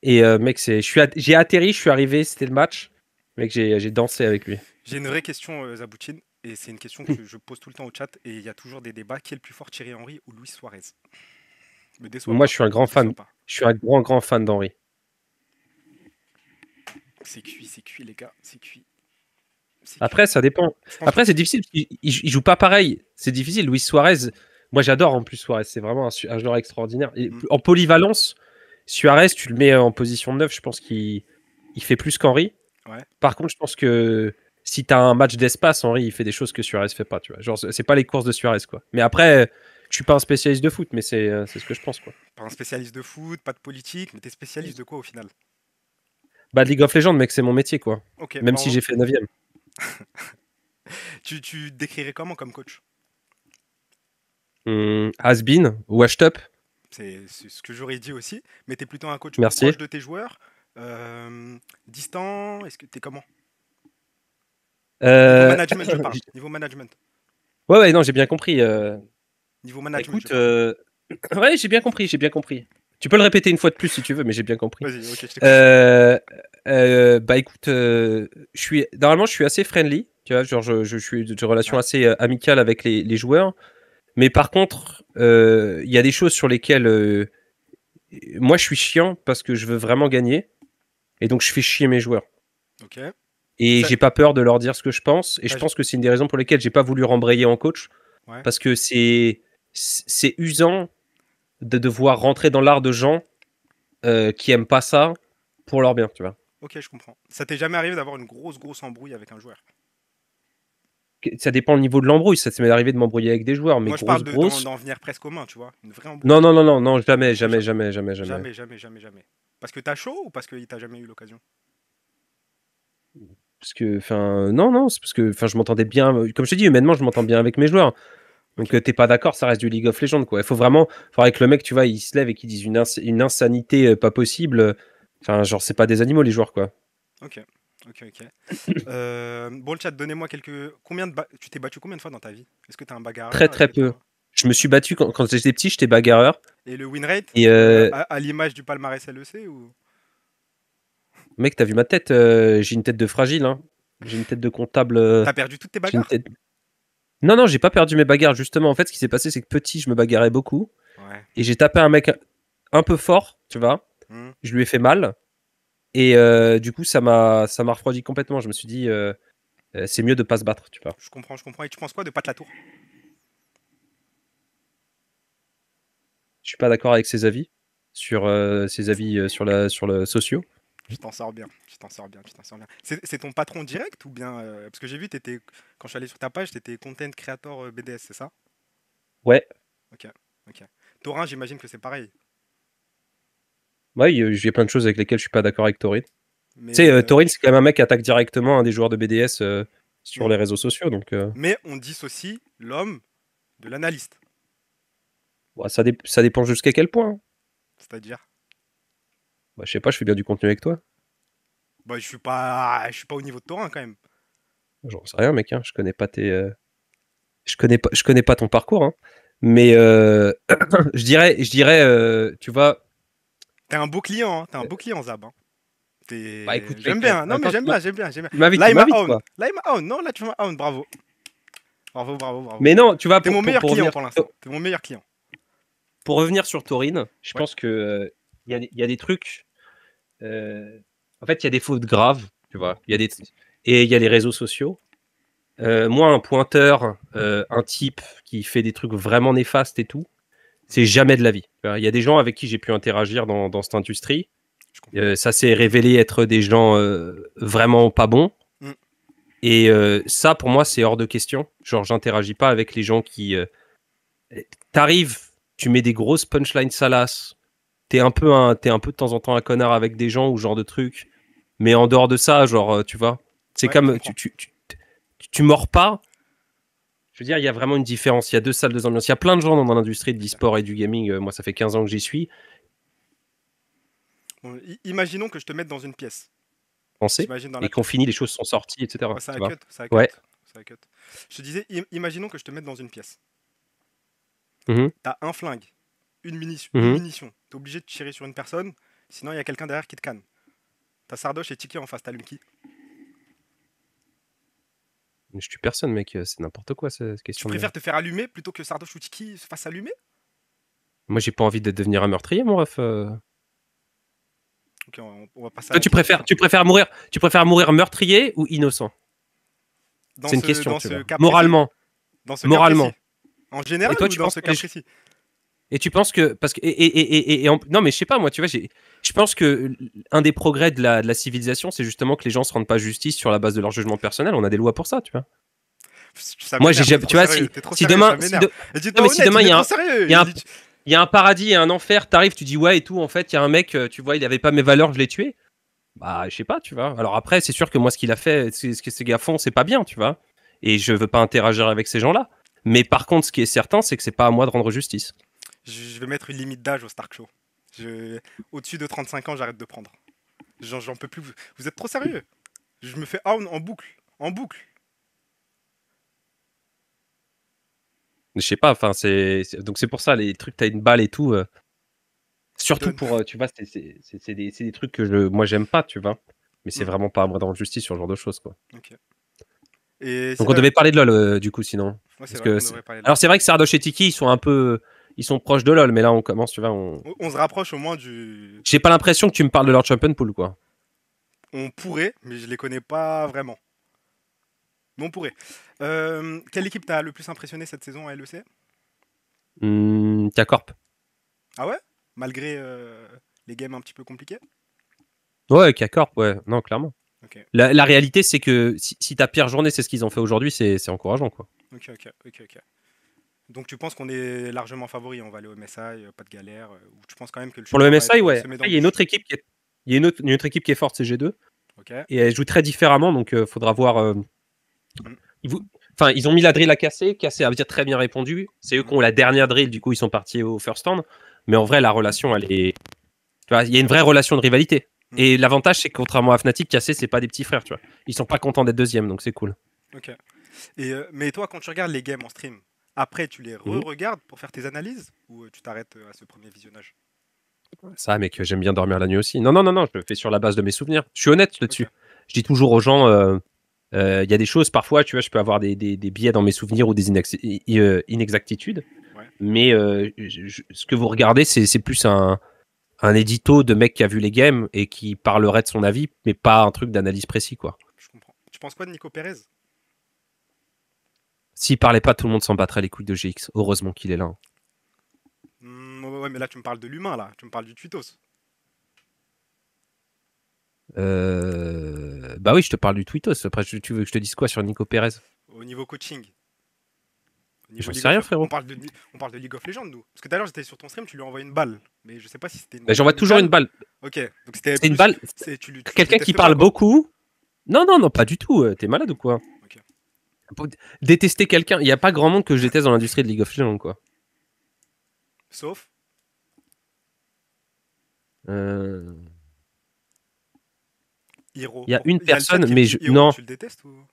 [SPEAKER 2] Et mec, j'ai atterri, je suis arrivé, c'était le match. Mec, j'ai dansé avec lui.
[SPEAKER 1] J'ai une vraie question, Zaboutine, et c'est une question que je pose tout le temps au chat, et il y a toujours des débats. Qui est le plus fort, Thierry Henry ou Luis Suarez? Me déçois
[SPEAKER 2] Moi,
[SPEAKER 1] pas,
[SPEAKER 2] je suis un
[SPEAKER 1] me
[SPEAKER 2] grand fan.
[SPEAKER 1] déçois pas.
[SPEAKER 2] Je suis un grand fan d'Henri.
[SPEAKER 1] C'est cuit, les gars, c'est cuit. C'est cuit.
[SPEAKER 2] Après, ça dépend.
[SPEAKER 1] Franchement,
[SPEAKER 2] Après, c'est difficile. Il joue pas pareil. C'est difficile. Luis Suarez, moi, j'adore en plus Suarez. C'est vraiment un joueur extraordinaire. Et
[SPEAKER 1] Mm.
[SPEAKER 2] en polyvalence, Suarez, tu le mets en position de 9, je pense qu'il fait plus qu'Henri.
[SPEAKER 1] Ouais.
[SPEAKER 2] Par contre, je pense que si tu as un match d'espace, Henry, il fait des choses que Suarez fait pas. Tu vois. Genre, c'est pas les courses de Suarez, quoi. Mais après, je suis pas un spécialiste de foot, mais c'est ce que je pense, quoi.
[SPEAKER 1] Pas un spécialiste de foot, pas de politique, mais t'es spécialiste de quoi au final?
[SPEAKER 2] Bah, League of Legends, mec, c'est mon métier, quoi.
[SPEAKER 1] Ok,
[SPEAKER 2] Même
[SPEAKER 1] bah,
[SPEAKER 2] si j'ai fait 9e.
[SPEAKER 1] tu te décrirais comment comme coach?
[SPEAKER 2] Has-been, washed up,
[SPEAKER 1] C'est ce que j'aurais dit aussi, mais t'es plutôt un coach
[SPEAKER 2] merci.
[SPEAKER 1] proche de tes joueurs, distant, est-ce que t'es comment? Niveau
[SPEAKER 2] Euh...
[SPEAKER 1] management, je parle. Niveau management.
[SPEAKER 2] ouais, non, j'ai bien compris.
[SPEAKER 1] Niveau
[SPEAKER 2] Bah,
[SPEAKER 1] management, je
[SPEAKER 2] écoute,
[SPEAKER 1] parle.
[SPEAKER 2] ouais, j'ai bien compris, j'ai bien compris. Tu peux le répéter une fois de plus si tu veux, mais j'ai bien compris.
[SPEAKER 1] Vas-y, ok, je t'écoute.
[SPEAKER 2] Bah écoute, normalement je suis assez friendly, tu vois, genre je suis de relation
[SPEAKER 1] Ouais.
[SPEAKER 2] assez amicale avec les joueurs, mais par contre, il y a des choses sur lesquelles moi je suis chiant parce que je veux vraiment gagner, et donc je fais chier mes joueurs.
[SPEAKER 1] Ok.
[SPEAKER 2] Et
[SPEAKER 1] Ça,
[SPEAKER 2] j'ai pas peur de leur dire ce que je pense, et je
[SPEAKER 1] t'as-
[SPEAKER 2] pense que c'est une des raisons pour lesquelles j'ai pas voulu rembrayer en coach,
[SPEAKER 1] ouais.
[SPEAKER 2] parce que c'est usant de devoir rentrer dans l'art de gens qui aiment pas ça pour leur bien, tu vois.
[SPEAKER 1] Ok, je comprends. Ça t'est jamais arrivé d'avoir une grosse embrouille avec un joueur?
[SPEAKER 2] Ça dépend le niveau de l'embrouille. Ça m'est arrivé de m'embrouiller avec des joueurs, mais
[SPEAKER 1] Moi, je parle
[SPEAKER 2] grosse.
[SPEAKER 1] d'en venir presque aux mains, tu vois. Une vraie embrouille.
[SPEAKER 2] Non, jamais,
[SPEAKER 1] Jamais.
[SPEAKER 2] jamais, jamais, jamais, jamais.
[SPEAKER 1] Jamais. Parce que t'as chaud ou parce qu'il t'a jamais eu l'occasion?
[SPEAKER 2] Parce que, enfin, non, c'est parce que, enfin, je m'entendais bien. Comme je te dis, humainement, je m'entends bien avec mes joueurs. Donc,
[SPEAKER 1] Ok.
[SPEAKER 2] t'es pas d'accord, ça reste du League of Legends, quoi. Il faut vraiment, faudrait que le mec, tu vois, il se lève et qu'il dise une insanité pas possible. Enfin, genre, c'est pas des animaux, les joueurs, quoi.
[SPEAKER 1] Ok. Bon, le chat, donnez-moi quelques. Tu t'es battu combien de fois dans ta vie? Est-ce que t'es un
[SPEAKER 2] Très,
[SPEAKER 1] bagarreur? Est-ce
[SPEAKER 2] très
[SPEAKER 1] que t'es
[SPEAKER 2] peu.
[SPEAKER 1] un-
[SPEAKER 2] Je me suis battu quand j'étais petit, j'étais bagarreur.
[SPEAKER 1] Et le win rate?
[SPEAKER 2] Et,
[SPEAKER 1] À l'image du palmarès LEC ou?
[SPEAKER 2] mec, t'as vu ma tête? J'ai une tête de fragile, hein. J'ai une tête de comptable.
[SPEAKER 1] T'as perdu toutes tes
[SPEAKER 2] J'ai une
[SPEAKER 1] bagarres?
[SPEAKER 2] tête. Non, j'ai pas perdu mes bagarres. Justement, en fait, ce qui s'est passé, c'est que petit, je me bagarrais beaucoup.
[SPEAKER 1] Ouais.
[SPEAKER 2] Et j'ai tapé un mec un peu fort, tu vois.
[SPEAKER 1] Hmm.
[SPEAKER 2] Je lui ai fait mal. Et du coup, ça m'a refroidi complètement. Je me suis dit, c'est mieux de pas se battre, tu vois.
[SPEAKER 1] Je comprends. Et tu penses quoi de Pat Latour?
[SPEAKER 2] Je suis pas d'accord avec ses avis sur le sociaux.
[SPEAKER 1] Tu t'en sors bien. C'est ton patron direct ou bien. Parce que j'ai vu, quand je suis allé sur ta page, t'étais content creator BDS, c'est ça?
[SPEAKER 2] Ouais.
[SPEAKER 1] Ok. Thorin, j'imagine que c'est pareil.
[SPEAKER 2] Ouais, j'ai plein de choses avec lesquelles je suis pas d'accord avec Taurine. Tu
[SPEAKER 1] Mais,
[SPEAKER 2] sais, Taurine, c'est quand même un mec qui attaque directement un des joueurs de BDS sur
[SPEAKER 1] hmm.
[SPEAKER 2] les réseaux sociaux. Donc,
[SPEAKER 1] Mais on dissocie l'homme de l'analyste.
[SPEAKER 2] ouais, ça dépend jusqu'à quel point, hein.
[SPEAKER 1] C'est-à-dire.
[SPEAKER 2] Bah, je sais pas, je fais bien du contenu avec toi.
[SPEAKER 1] Bah, je suis pas au niveau de Thorin quand même.
[SPEAKER 2] J'en sais rien, mec, hein. Je connais pas je connais pas ton parcours, hein. Mais je dirais, tu vois.
[SPEAKER 1] T'es un beau client, hein. T'es un beau client, Zab, hein.
[SPEAKER 2] Bah écoute,
[SPEAKER 1] J'aime
[SPEAKER 2] mec,
[SPEAKER 1] bien. Non, mais
[SPEAKER 2] attends,
[SPEAKER 1] j'aime bien.
[SPEAKER 2] tu m'invites,
[SPEAKER 1] Là,
[SPEAKER 2] tu
[SPEAKER 1] il m'a
[SPEAKER 2] m'invites,
[SPEAKER 1] own.
[SPEAKER 2] quoi.
[SPEAKER 1] Non, là, tu m'as own. Bravo.
[SPEAKER 2] Mais non, tu vois,
[SPEAKER 1] T'es mon meilleur
[SPEAKER 2] pour
[SPEAKER 1] client
[SPEAKER 2] revenir,
[SPEAKER 1] pour l'instant. T'es mon meilleur client.
[SPEAKER 2] pour revenir sur Taurine, je
[SPEAKER 1] Ouais.
[SPEAKER 2] pense que il y a des trucs. En fait, il y a des fautes graves, tu vois. Et il y a les réseaux sociaux. Moi, un pointeur, un type qui fait des trucs vraiment néfastes et tout, c'est jamais de la vie. Tu vois. Il y a des gens avec qui j'ai pu interagir dans cette industrie.
[SPEAKER 1] Je comprends.
[SPEAKER 2] Ça s'est révélé être des gens vraiment pas bons.
[SPEAKER 1] Mm.
[SPEAKER 2] Et ça, pour moi, c'est hors de question. Genre, j'interagis pas avec les gens qui. T'arrives, tu mets des grosses punchlines salaces. T'es un peu de temps en temps un connard avec des gens ou ce genre de trucs. Mais en dehors de ça, genre, tu vois, c'est
[SPEAKER 1] Ouais, je
[SPEAKER 2] comme
[SPEAKER 1] comprends.
[SPEAKER 2] tu mords pas. Je veux dire, il y a vraiment une différence. Il y a deux salles, deux ambiances. Il y a plein de gens dans l'industrie de l'e-sport et du gaming. Moi, ça fait 15 ans que j'y suis.
[SPEAKER 1] Bon, imaginons que je te mette dans une pièce.
[SPEAKER 2] Pensez.
[SPEAKER 1] T'imagines dans
[SPEAKER 2] Et
[SPEAKER 1] la
[SPEAKER 2] qu'on
[SPEAKER 1] pièce.
[SPEAKER 2] finit, les choses sont sorties, etc.
[SPEAKER 1] Ouais, ça
[SPEAKER 2] Tu
[SPEAKER 1] a
[SPEAKER 2] vois.
[SPEAKER 1] cut, ça a cut,
[SPEAKER 2] Ouais.
[SPEAKER 1] ça a cut. Je te disais, imaginons que je te mette dans une pièce.
[SPEAKER 2] Mhm,
[SPEAKER 1] T'as un flingue, une
[SPEAKER 2] mhm.
[SPEAKER 1] munition. T'es obligé de tirer sur une personne, sinon il y a quelqu'un derrière qui te canne. T'as Sardoche et Tiki en face, t'allumes qui?
[SPEAKER 2] Je tue personne, mec. C'est n'importe quoi, cette
[SPEAKER 1] Tu
[SPEAKER 2] question de.
[SPEAKER 1] préfères te faire allumer plutôt que Sardoche ou Tiki se fassent allumer?
[SPEAKER 2] Moi, j'ai pas envie de devenir un meurtrier, mon ref.
[SPEAKER 1] Ok, on va passer à
[SPEAKER 2] Toi,
[SPEAKER 1] la question.
[SPEAKER 2] tu préfères mourir meurtrier ou innocent? C'est une question,
[SPEAKER 1] Dans
[SPEAKER 2] tu
[SPEAKER 1] ce
[SPEAKER 2] vois.
[SPEAKER 1] cas précis?
[SPEAKER 2] Moralement.
[SPEAKER 1] Dans ce cas précis?
[SPEAKER 2] Moralement.
[SPEAKER 1] En
[SPEAKER 2] Et
[SPEAKER 1] général
[SPEAKER 2] toi,
[SPEAKER 1] ou
[SPEAKER 2] tu
[SPEAKER 1] dans
[SPEAKER 2] penses
[SPEAKER 1] ce
[SPEAKER 2] que
[SPEAKER 1] cas précis?
[SPEAKER 2] et tu penses que parce que non, mais je sais pas, moi, tu vois, je pense que un des progrès de la civilisation, c'est justement que les gens se rendent pas justice sur la base de leur jugement personnel. On a des lois pour ça, tu vois.
[SPEAKER 1] Ça
[SPEAKER 2] Moi,
[SPEAKER 1] m'énerve, t'es trop
[SPEAKER 2] tu vois,
[SPEAKER 1] sérieux, t'es trop
[SPEAKER 2] si
[SPEAKER 1] sérieux,
[SPEAKER 2] demain,
[SPEAKER 1] ça m'énerve. Et
[SPEAKER 2] non,
[SPEAKER 1] dis-toi
[SPEAKER 2] mais si
[SPEAKER 1] honnête,
[SPEAKER 2] demain
[SPEAKER 1] il
[SPEAKER 2] il
[SPEAKER 1] est
[SPEAKER 2] y a
[SPEAKER 1] trop
[SPEAKER 2] un,
[SPEAKER 1] sérieux.
[SPEAKER 2] il y a un, il y a un paradis et un enfer, t'arrives, tu dis ouais et tout, en fait, il y a un mec, tu vois, il avait pas mes valeurs, je l'ai tué. Bah, je sais pas, tu vois. Alors après, c'est sûr que moi, ce qu'il a fait, ce que ces gars font, c'est pas bien, tu vois. Et je veux pas interagir avec ces gens-là. Mais par contre, ce qui est certain, c'est que c'est pas à moi de rendre justice.
[SPEAKER 1] Je vais mettre une limite d'âge au Stark Show. Au-dessus de 35 ans, j'arrête de prendre. J'en peux plus. Vous êtes trop sérieux. Je me fais own en boucle. En boucle.
[SPEAKER 2] Je sais pas, enfin, donc c'est pour ça, les trucs, t'as une balle et tout. Surtout
[SPEAKER 1] Donne.
[SPEAKER 2] pour, tu vois, c'est des trucs que moi, j'aime pas, tu vois. Mais c'est
[SPEAKER 1] Hmm,
[SPEAKER 2] vraiment pas à moi de rendre justice sur ce genre de choses, quoi.
[SPEAKER 1] ok. Et si
[SPEAKER 2] Donc on
[SPEAKER 1] t'as.
[SPEAKER 2] devait parler de LoL, du coup, sinon.
[SPEAKER 1] Ouais, c'est
[SPEAKER 2] Parce
[SPEAKER 1] vrai
[SPEAKER 2] que
[SPEAKER 1] qu'on devrait parler de
[SPEAKER 2] alors
[SPEAKER 1] LoL.
[SPEAKER 2] c'est vrai que Sardoche et Tiki, ils sont proches de LoL, mais là on commence, tu vois,
[SPEAKER 1] On se rapproche au moins du.
[SPEAKER 2] j'ai pas l'impression que tu me parles de leur champion pool, quoi.
[SPEAKER 1] On pourrait, mais je les connais pas vraiment. Mais on pourrait. Quelle équipe t'a le plus impressionné cette saison à LEC?
[SPEAKER 2] K-Corp.
[SPEAKER 1] Ah ouais? Malgré les games un petit peu compliqués?
[SPEAKER 2] Ouais, K-Corp, ouais, non, clairement.
[SPEAKER 1] Ok,
[SPEAKER 2] La réalité, c'est que si ta pire journée, c'est ce qu'ils ont fait aujourd'hui, c'est encourageant, quoi.
[SPEAKER 1] ok. Donc tu penses qu'on est largement favori, on va aller au MSI, pas de galère, ou tu penses quand même que le
[SPEAKER 2] Pour le
[SPEAKER 1] chemin va
[SPEAKER 2] MSI,
[SPEAKER 1] être
[SPEAKER 2] ouais.
[SPEAKER 1] semé
[SPEAKER 2] Après, il y a une
[SPEAKER 1] d'embûches?
[SPEAKER 2] autre équipe qui est, il y a une autre équipe qui est forte, c'est G2.
[SPEAKER 1] Ok.
[SPEAKER 2] Et elle joue très différemment, donc faudra voir.
[SPEAKER 1] Mm,
[SPEAKER 2] Ils, enfin, ils ont mis la drill à casser. Casser a dire très bien répondu. C'est eux
[SPEAKER 1] mm,
[SPEAKER 2] qui ont la dernière drill, du coup, ils sont partis au first stand. Mais en vrai, la relation, elle est. Tu vois, il y a une vraie relation de rivalité.
[SPEAKER 1] mm.
[SPEAKER 2] Et l'avantage, c'est que contrairement à Fnatic, Cassé, c'est pas des petits frères, tu vois. Ils sont pas contents d'être deuxième, donc c'est cool.
[SPEAKER 1] Ok. Mais toi, quand tu regardes les games en stream, après tu les
[SPEAKER 2] Mhm.
[SPEAKER 1] re-regardes pour faire tes analyses ou tu t'arrêtes à ce premier visionnage?
[SPEAKER 2] Ça, mec, j'aime bien dormir la nuit aussi. Non, non, non, non, je le fais sur la base de mes souvenirs. Je suis honnête
[SPEAKER 1] Ok.
[SPEAKER 2] là-dessus. Je dis toujours aux gens, il y a des choses, parfois, tu vois, je peux avoir des biais dans mes souvenirs ou des inexactitudes.
[SPEAKER 1] Ouais.
[SPEAKER 2] Mais ce que vous regardez, c'est plus un édito de mec qui a vu les games et qui parlerait de son avis, mais pas un truc d'analyse précis, quoi.
[SPEAKER 1] Je comprends. Tu penses quoi de Nico Pérez?
[SPEAKER 2] S'il parlait pas, tout le monde s'en battrait les couilles de GX. Heureusement qu'il est là, hein.
[SPEAKER 1] Ouais, mais là tu me parles de l'humain là, tu me parles du Twitos.
[SPEAKER 2] Bah oui, je te parle du tweetos. Après, tu veux que je te dise quoi sur Nico Pérez?
[SPEAKER 1] Au niveau coaching, au niveau
[SPEAKER 2] J'en
[SPEAKER 1] League
[SPEAKER 2] sais
[SPEAKER 1] of
[SPEAKER 2] rien,
[SPEAKER 1] Legends. On
[SPEAKER 2] frérot.
[SPEAKER 1] parle on parle de League of Legends nous. Parce que tout à l'heure j'étais sur ton stream, tu lui as envoyé une balle. Mais je sais pas si c'était une
[SPEAKER 2] Bah,
[SPEAKER 1] balle
[SPEAKER 2] j'envoie toujours une
[SPEAKER 1] amicale.
[SPEAKER 2] balle.
[SPEAKER 1] Ok, donc c'était
[SPEAKER 2] C'est une
[SPEAKER 1] plus.
[SPEAKER 2] balle.
[SPEAKER 1] Tu le
[SPEAKER 2] Quelqu'un qui
[SPEAKER 1] détestes pas
[SPEAKER 2] parle
[SPEAKER 1] quoi.
[SPEAKER 2] beaucoup. Non, non, non, pas du tout. T'es malade ou quoi?
[SPEAKER 1] Ok.
[SPEAKER 2] Pour détester quelqu'un, il n'y a pas grand monde que je déteste dans l'industrie de League of Legends, quoi.
[SPEAKER 1] Sauf.
[SPEAKER 2] Euh,
[SPEAKER 1] Hiro.
[SPEAKER 2] Il y a une
[SPEAKER 1] Il y a le chat
[SPEAKER 2] personne,
[SPEAKER 1] qui me
[SPEAKER 2] mais
[SPEAKER 1] dit Hiro,
[SPEAKER 2] non.
[SPEAKER 1] tu le détestes ou.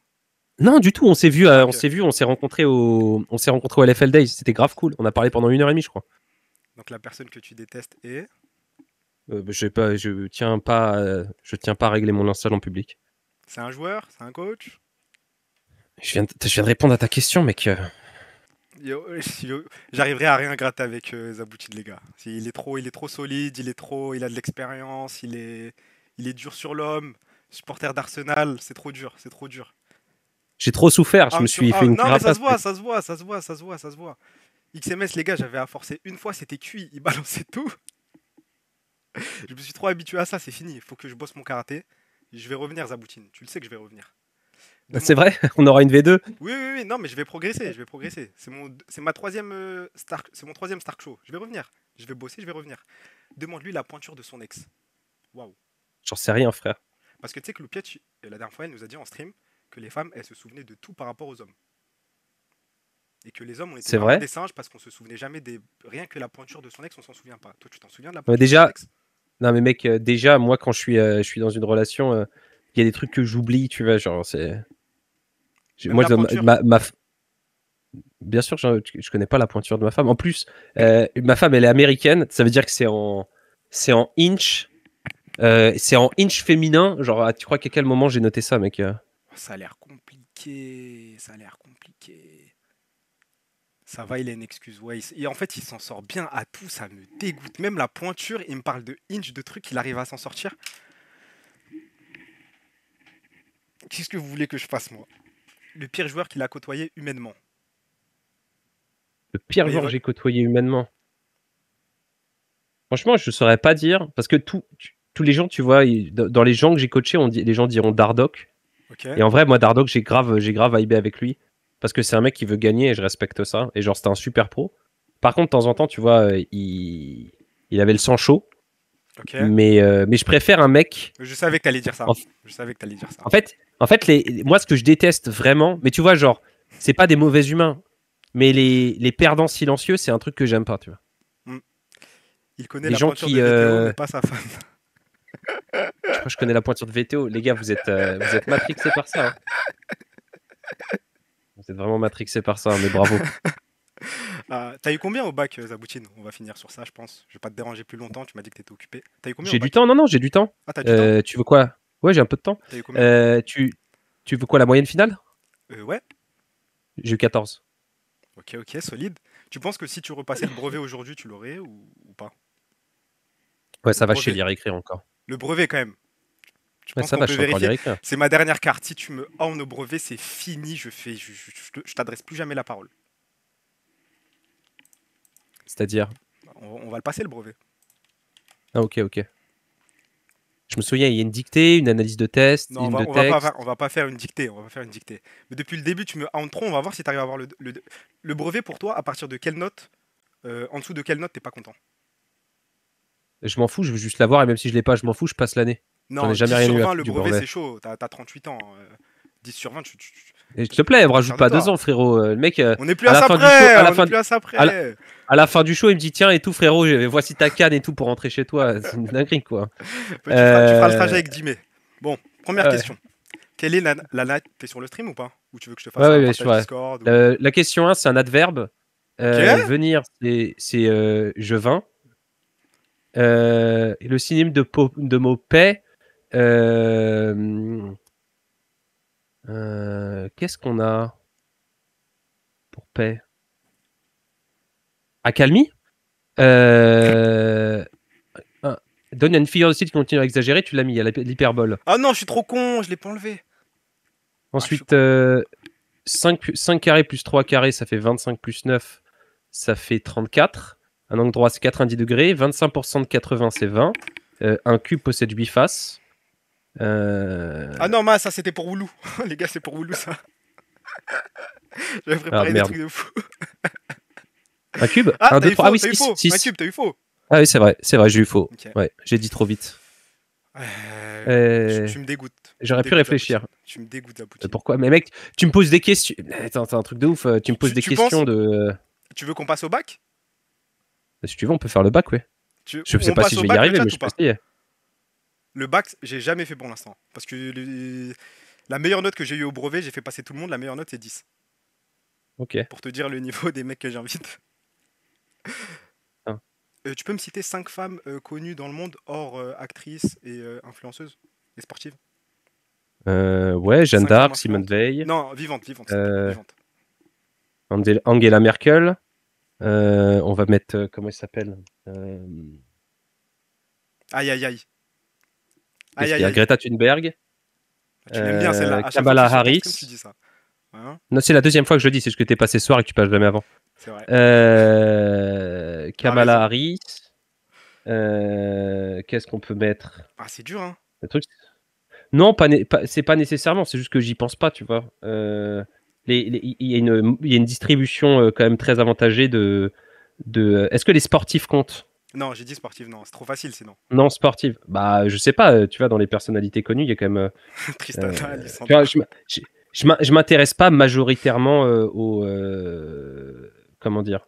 [SPEAKER 2] Non, du tout.
[SPEAKER 1] Ah,
[SPEAKER 2] On
[SPEAKER 1] ok.
[SPEAKER 2] s'est vu, on s'est rencontré au LFL Days. C'était grave cool. On a parlé pendant 1 heure et demie, je crois.
[SPEAKER 1] Donc la personne que tu détestes est.
[SPEAKER 2] Je tiens pas à régler mon linceul en public.
[SPEAKER 1] C'est un joueur? C'est un coach?
[SPEAKER 2] Je viens de répondre à ta question, mec.
[SPEAKER 1] J'arriverai à rien gratter avec Zaboutine, les gars. Il est trop solide, il a de l'expérience, il est dur sur l'homme. Supporter d'Arsenal, c'est trop dur, c'est trop dur.
[SPEAKER 2] J'ai trop souffert. Je me suis fait une
[SPEAKER 1] Non, mais ça
[SPEAKER 2] carapace,
[SPEAKER 1] se voit,
[SPEAKER 2] mec.
[SPEAKER 1] ça se voit, ça se voit, ça se voit, ça se voit. XMS, les gars, j'avais à forcer une fois, c'était cuit, il balançait tout. Je me suis trop habitué à ça, c'est fini. Il faut que je bosse mon karaté. Je vais revenir, Zaboutine. Tu le sais que je vais revenir.
[SPEAKER 2] C'est
[SPEAKER 1] Demande.
[SPEAKER 2] vrai. On aura une V2.
[SPEAKER 1] Oui, non, mais je vais progresser, je vais progresser. C'est ma troisième c'est mon troisième Stark Show. Je vais revenir. Je vais bosser, je vais revenir. Demande-lui la pointure de son ex. Waouh.
[SPEAKER 2] J'en sais rien, frère.
[SPEAKER 1] Parce que tu sais que Loupiette, la dernière fois, elle nous a dit en stream que les femmes, elles se souvenaient de tout par rapport aux hommes. Et que les hommes, on était
[SPEAKER 2] C'est
[SPEAKER 1] vraiment
[SPEAKER 2] vrai.
[SPEAKER 1] des singes parce qu'on se souvenait jamais des. Rien que la pointure de son ex, on s'en souvient pas. Toi, tu t'en souviens de la pointure de ton
[SPEAKER 2] Déjà,
[SPEAKER 1] ex?
[SPEAKER 2] non mais mec, déjà, moi quand je suis dans une relation, il y a des trucs que j'oublie, tu vois, genre c'est.
[SPEAKER 1] Même
[SPEAKER 2] Moi,
[SPEAKER 1] la pointure?
[SPEAKER 2] bien sûr, je connais pas la pointure de ma femme. En plus, ma femme, elle est américaine, ça veut dire que c'est en inch. C'est en inch féminin. Genre, tu crois qu'à quel moment j'ai noté ça, mec?
[SPEAKER 1] Ça a l'air compliqué. Ça a l'air compliqué. Ça va, il a une excuse. Ouais, et en fait, il s'en sort bien à tout. Ça me dégoûte. Même la pointure, il me parle de inch, de trucs, il arrive à s'en sortir. Qu'est-ce que vous voulez que je fasse, moi? Le pire joueur qu'il a côtoyé humainement.
[SPEAKER 2] Le pire
[SPEAKER 1] Mais
[SPEAKER 2] joueur que j'ai côtoyé humainement. Franchement, je saurais pas dire parce que tous les gens, tu vois, dans les gens que j'ai coachés, les gens diront Dardoc.
[SPEAKER 1] ok.
[SPEAKER 2] Et en vrai, moi, Dardoc, j'ai grave vibé avec lui parce que c'est un mec qui veut gagner et je respecte ça. Et genre, c'était un super pro. Par contre, de temps en temps, tu vois, il avait le sang chaud.
[SPEAKER 1] Ok.
[SPEAKER 2] Mais je préfère un mec.
[SPEAKER 1] Je savais que t'allais dire ça.
[SPEAKER 2] En,
[SPEAKER 1] Je savais que t'allais dire ça.
[SPEAKER 2] en fait moi, ce que je déteste vraiment, mais tu vois, genre, c'est pas des mauvais humains, mais les perdants silencieux, c'est un truc que j'aime pas, tu vois.
[SPEAKER 1] Hmm. Il connaît
[SPEAKER 2] Les
[SPEAKER 1] la
[SPEAKER 2] gens
[SPEAKER 1] pointure
[SPEAKER 2] qui.
[SPEAKER 1] de VTO, mais pas sa femme.
[SPEAKER 2] Je crois que je connais la pointure de VTO. Les gars, vous êtes matrixés par ça. Hein. Vous êtes vraiment matrixés par ça, mais bravo.
[SPEAKER 1] T'as eu combien au bac, Zaboutine? On va finir sur ça, je pense. Je vais pas te déranger plus longtemps, tu m'as dit que t'étais occupé. T'as eu combien au
[SPEAKER 2] J'ai du
[SPEAKER 1] bac?
[SPEAKER 2] temps, non, j'ai du temps.
[SPEAKER 1] Ah, t'as du temps?
[SPEAKER 2] Tu veux quoi? Ouais, j'ai un peu de temps.
[SPEAKER 1] T'as eu combien?
[SPEAKER 2] Tu veux quoi, la moyenne finale?
[SPEAKER 1] Ouais.
[SPEAKER 2] J'ai eu 14.
[SPEAKER 1] Ok, ok, solide. Tu penses que si tu repassais le brevet aujourd'hui, tu l'aurais ou pas?
[SPEAKER 2] Ouais,
[SPEAKER 1] Le
[SPEAKER 2] ça va, je sais
[SPEAKER 1] brevet.
[SPEAKER 2] lire et écrire encore.
[SPEAKER 1] Le brevet, quand même. Je
[SPEAKER 2] Ouais,
[SPEAKER 1] pense
[SPEAKER 2] ça
[SPEAKER 1] qu'on
[SPEAKER 2] va,
[SPEAKER 1] peut
[SPEAKER 2] je sais encore lire
[SPEAKER 1] vérifier.
[SPEAKER 2] et écrire.
[SPEAKER 1] C'est ma dernière carte. Si tu me hornes au brevet, c'est fini. Je t'adresse plus jamais la parole.
[SPEAKER 2] C'est-à-dire.
[SPEAKER 1] On va le passer, le brevet.
[SPEAKER 2] Ah, ok, ok. Je me souviens, il y a une dictée, une analyse de test,
[SPEAKER 1] Non,
[SPEAKER 2] une de texte.
[SPEAKER 1] on va pas faire une dictée. On va pas faire une dictée. Mais depuis le début, tu me hornes trop. On va voir si tu arrives à avoir le brevet pour toi. À partir de quelle note, en dessous de quelle note t'es pas content?
[SPEAKER 2] Je m'en fous, je veux juste l'avoir, et même si je l'ai pas, je m'en fous, je passe l'année. J'en ai
[SPEAKER 1] Non,
[SPEAKER 2] jamais
[SPEAKER 1] 10
[SPEAKER 2] rien
[SPEAKER 1] sur
[SPEAKER 2] eu à
[SPEAKER 1] 20, le
[SPEAKER 2] foutre du
[SPEAKER 1] brevet,
[SPEAKER 2] brevet.
[SPEAKER 1] c'est chaud. T'as 38 ans. 10 sur 20,
[SPEAKER 2] Et s'il te plaît, me
[SPEAKER 1] on est
[SPEAKER 2] rajoute
[SPEAKER 1] fier de
[SPEAKER 2] pas 2
[SPEAKER 1] toi.
[SPEAKER 2] ans, frérot. Le mec,
[SPEAKER 1] On n'est plus
[SPEAKER 2] à
[SPEAKER 1] à
[SPEAKER 2] la
[SPEAKER 1] ça
[SPEAKER 2] fin du show,
[SPEAKER 1] près. On n'est plus à ça
[SPEAKER 2] à la,
[SPEAKER 1] près.
[SPEAKER 2] à la fin du show, il me dit tiens et tout, frérot, voici ta canne et tout pour rentrer chez toi. C'est une dinguerie, quoi.
[SPEAKER 1] Tu feras le trajet
[SPEAKER 2] Euh,
[SPEAKER 1] avec 10 mai. Bon, première
[SPEAKER 2] ouais,
[SPEAKER 1] question. Quelle est la night? T'es sur le stream ou pas? Ou tu veux que je te fasse
[SPEAKER 2] ouais,
[SPEAKER 1] un
[SPEAKER 2] ouais,
[SPEAKER 1] partage
[SPEAKER 2] ouais.
[SPEAKER 1] Discord
[SPEAKER 2] La question 1, c'est un adverbe.
[SPEAKER 1] Ok.
[SPEAKER 2] Venir, c'est je vins. Le synonyme de mot paix. Qu'est-ce qu'on a pour paix? Accalmie. Euh, donne une figure de style qui continue à exagérer, tu l'as mis, il y a l'hyperbole.
[SPEAKER 1] Ah non, je suis trop con, je l'ai pas enlevé. Ah, je suis
[SPEAKER 2] Ensuite,
[SPEAKER 1] con.
[SPEAKER 2] 5 carrés plus 3 carrés, ça fait 25 plus 9, ça fait 34. Un angle droit, c'est 90 degrés. 25% de 80, c'est 20. Un cube possède 8 faces.
[SPEAKER 1] Ah non, ça c'était pour Woulou. Les gars, c'est pour Woulou ça. J'avais
[SPEAKER 2] Ah,
[SPEAKER 1] préparé des
[SPEAKER 2] merde.
[SPEAKER 1] trucs de fou.
[SPEAKER 2] Un cube
[SPEAKER 1] Ah,
[SPEAKER 2] 1,
[SPEAKER 1] t'as
[SPEAKER 2] 2,
[SPEAKER 1] eu
[SPEAKER 2] 3. Ah
[SPEAKER 1] faux,
[SPEAKER 2] oui,
[SPEAKER 1] t'as eu
[SPEAKER 2] 6.
[SPEAKER 1] faux. Un
[SPEAKER 2] 6.
[SPEAKER 1] cube, t'as eu faux.
[SPEAKER 2] Ah oui, c'est vrai, j'ai eu faux.
[SPEAKER 1] Ok.
[SPEAKER 2] Ouais, j'ai dit trop vite.
[SPEAKER 1] Tu me dégoûtes.
[SPEAKER 2] J'aurais pu réfléchir.
[SPEAKER 1] Zapoutine. Tu me dégoûtes, Zapoutine.
[SPEAKER 2] Pourquoi? Mais mec, tu me poses des questions. Attends, c'est un truc de ouf. Tu me poses des
[SPEAKER 1] Tu penses
[SPEAKER 2] questions de.
[SPEAKER 1] Tu veux qu'on passe au bac?
[SPEAKER 2] Si tu veux, on peut faire le bac, ouais. Je sais
[SPEAKER 1] On
[SPEAKER 2] pas
[SPEAKER 1] passe
[SPEAKER 2] si je
[SPEAKER 1] au
[SPEAKER 2] vais y
[SPEAKER 1] bac le
[SPEAKER 2] arriver,
[SPEAKER 1] chat
[SPEAKER 2] mais
[SPEAKER 1] ou
[SPEAKER 2] je peux
[SPEAKER 1] pas?
[SPEAKER 2] essayer.
[SPEAKER 1] Le bac, j'ai jamais fait pour l'instant. Parce que la meilleure note que j'ai eu au brevet, j'ai fait passer tout le monde. La meilleure note, c'est 10.
[SPEAKER 2] Ok.
[SPEAKER 1] Pour te dire le niveau des mecs que j'invite.
[SPEAKER 2] Ah.
[SPEAKER 1] Tu peux me citer 5 femmes connues dans le monde, hors actrices et influenceuses et sportives?
[SPEAKER 2] Ouais, Jeanne
[SPEAKER 1] 5 femmes
[SPEAKER 2] d'Arc, Simone
[SPEAKER 1] influentes?
[SPEAKER 2] Veil,
[SPEAKER 1] Non, vivantes, s'il te plaît,
[SPEAKER 2] euh,
[SPEAKER 1] vivantes.
[SPEAKER 2] Angela Merkel. On va mettre. Comment elle s'appelle?
[SPEAKER 1] Aïe, aïe, aïe. Aïe,
[SPEAKER 2] Qu'est-ce qu'il
[SPEAKER 1] aïe,
[SPEAKER 2] y a?
[SPEAKER 1] aïe.
[SPEAKER 2] Greta Thunberg.
[SPEAKER 1] Tu l'aimes bien celle-là. À chaque fois que
[SPEAKER 2] Kamala
[SPEAKER 1] je suis sur ton stream, tu
[SPEAKER 2] Harris.
[SPEAKER 1] dis ça. Hein?
[SPEAKER 2] Non, c'est la deuxième fois que je le dis, c'est ce que t'es passé ce soir et que tu passes jamais avant.
[SPEAKER 1] C'est vrai. T'as
[SPEAKER 2] Kamala
[SPEAKER 1] raison.
[SPEAKER 2] Harris. Qu'est-ce qu'on peut mettre?
[SPEAKER 1] Ah, c'est dur, hein.
[SPEAKER 2] Le truc. Non, c'est pas nécessairement, c'est juste que j'y pense pas, tu vois. Il y a une distribution quand même très avantagée de. Est-ce que les sportifs comptent?
[SPEAKER 1] Non, j'ai dit sportive, non, c'est trop facile sinon.
[SPEAKER 2] Non, sportive. Bah, je sais pas, tu vois, dans les personnalités connues, il y a quand même.
[SPEAKER 1] Tristana,
[SPEAKER 2] Tu vois,
[SPEAKER 1] Alessandra.
[SPEAKER 2] je m'intéresse pas majoritairement aux. Comment dire?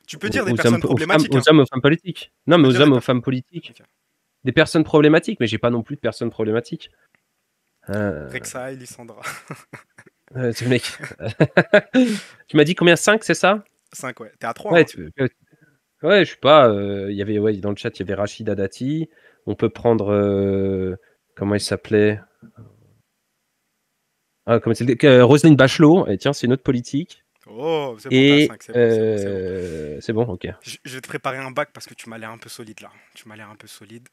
[SPEAKER 1] Tu peux dire des
[SPEAKER 2] Aux hommes,
[SPEAKER 1] personnes problématiques, hein.
[SPEAKER 2] aux femmes politiques. Non,
[SPEAKER 1] Tu
[SPEAKER 2] mais
[SPEAKER 1] peux
[SPEAKER 2] aux
[SPEAKER 1] dire des
[SPEAKER 2] hommes, aux
[SPEAKER 1] personnes.
[SPEAKER 2] femmes politiques.
[SPEAKER 1] Ok.
[SPEAKER 2] Des personnes problématiques, mais j'ai pas non plus de personnes problématiques. Euh,
[SPEAKER 1] Rexa, Elisandra.
[SPEAKER 2] ce mec. Tu m'as dit combien? 5, c'est ça?
[SPEAKER 1] 5, ouais. T'es à 3,
[SPEAKER 2] Ouais,
[SPEAKER 1] hein.
[SPEAKER 2] ouais, je sais pas. Il y avait, ouais, dans le chat, il y avait Rachida Dati. On peut prendre. Comment il s'appelait? Ah, comment c'est Roselyne Bachelot. Et tiens, c'est une autre politique.
[SPEAKER 1] Oh, c'est bon, t'es à
[SPEAKER 2] Et
[SPEAKER 1] 5, c'est bon, c'est bon, c'est bon.
[SPEAKER 2] c'est bon, ok.
[SPEAKER 1] Je vais te préparer un bac parce que tu m'as l'air un peu solide là. Tu m'as l'air un peu solide.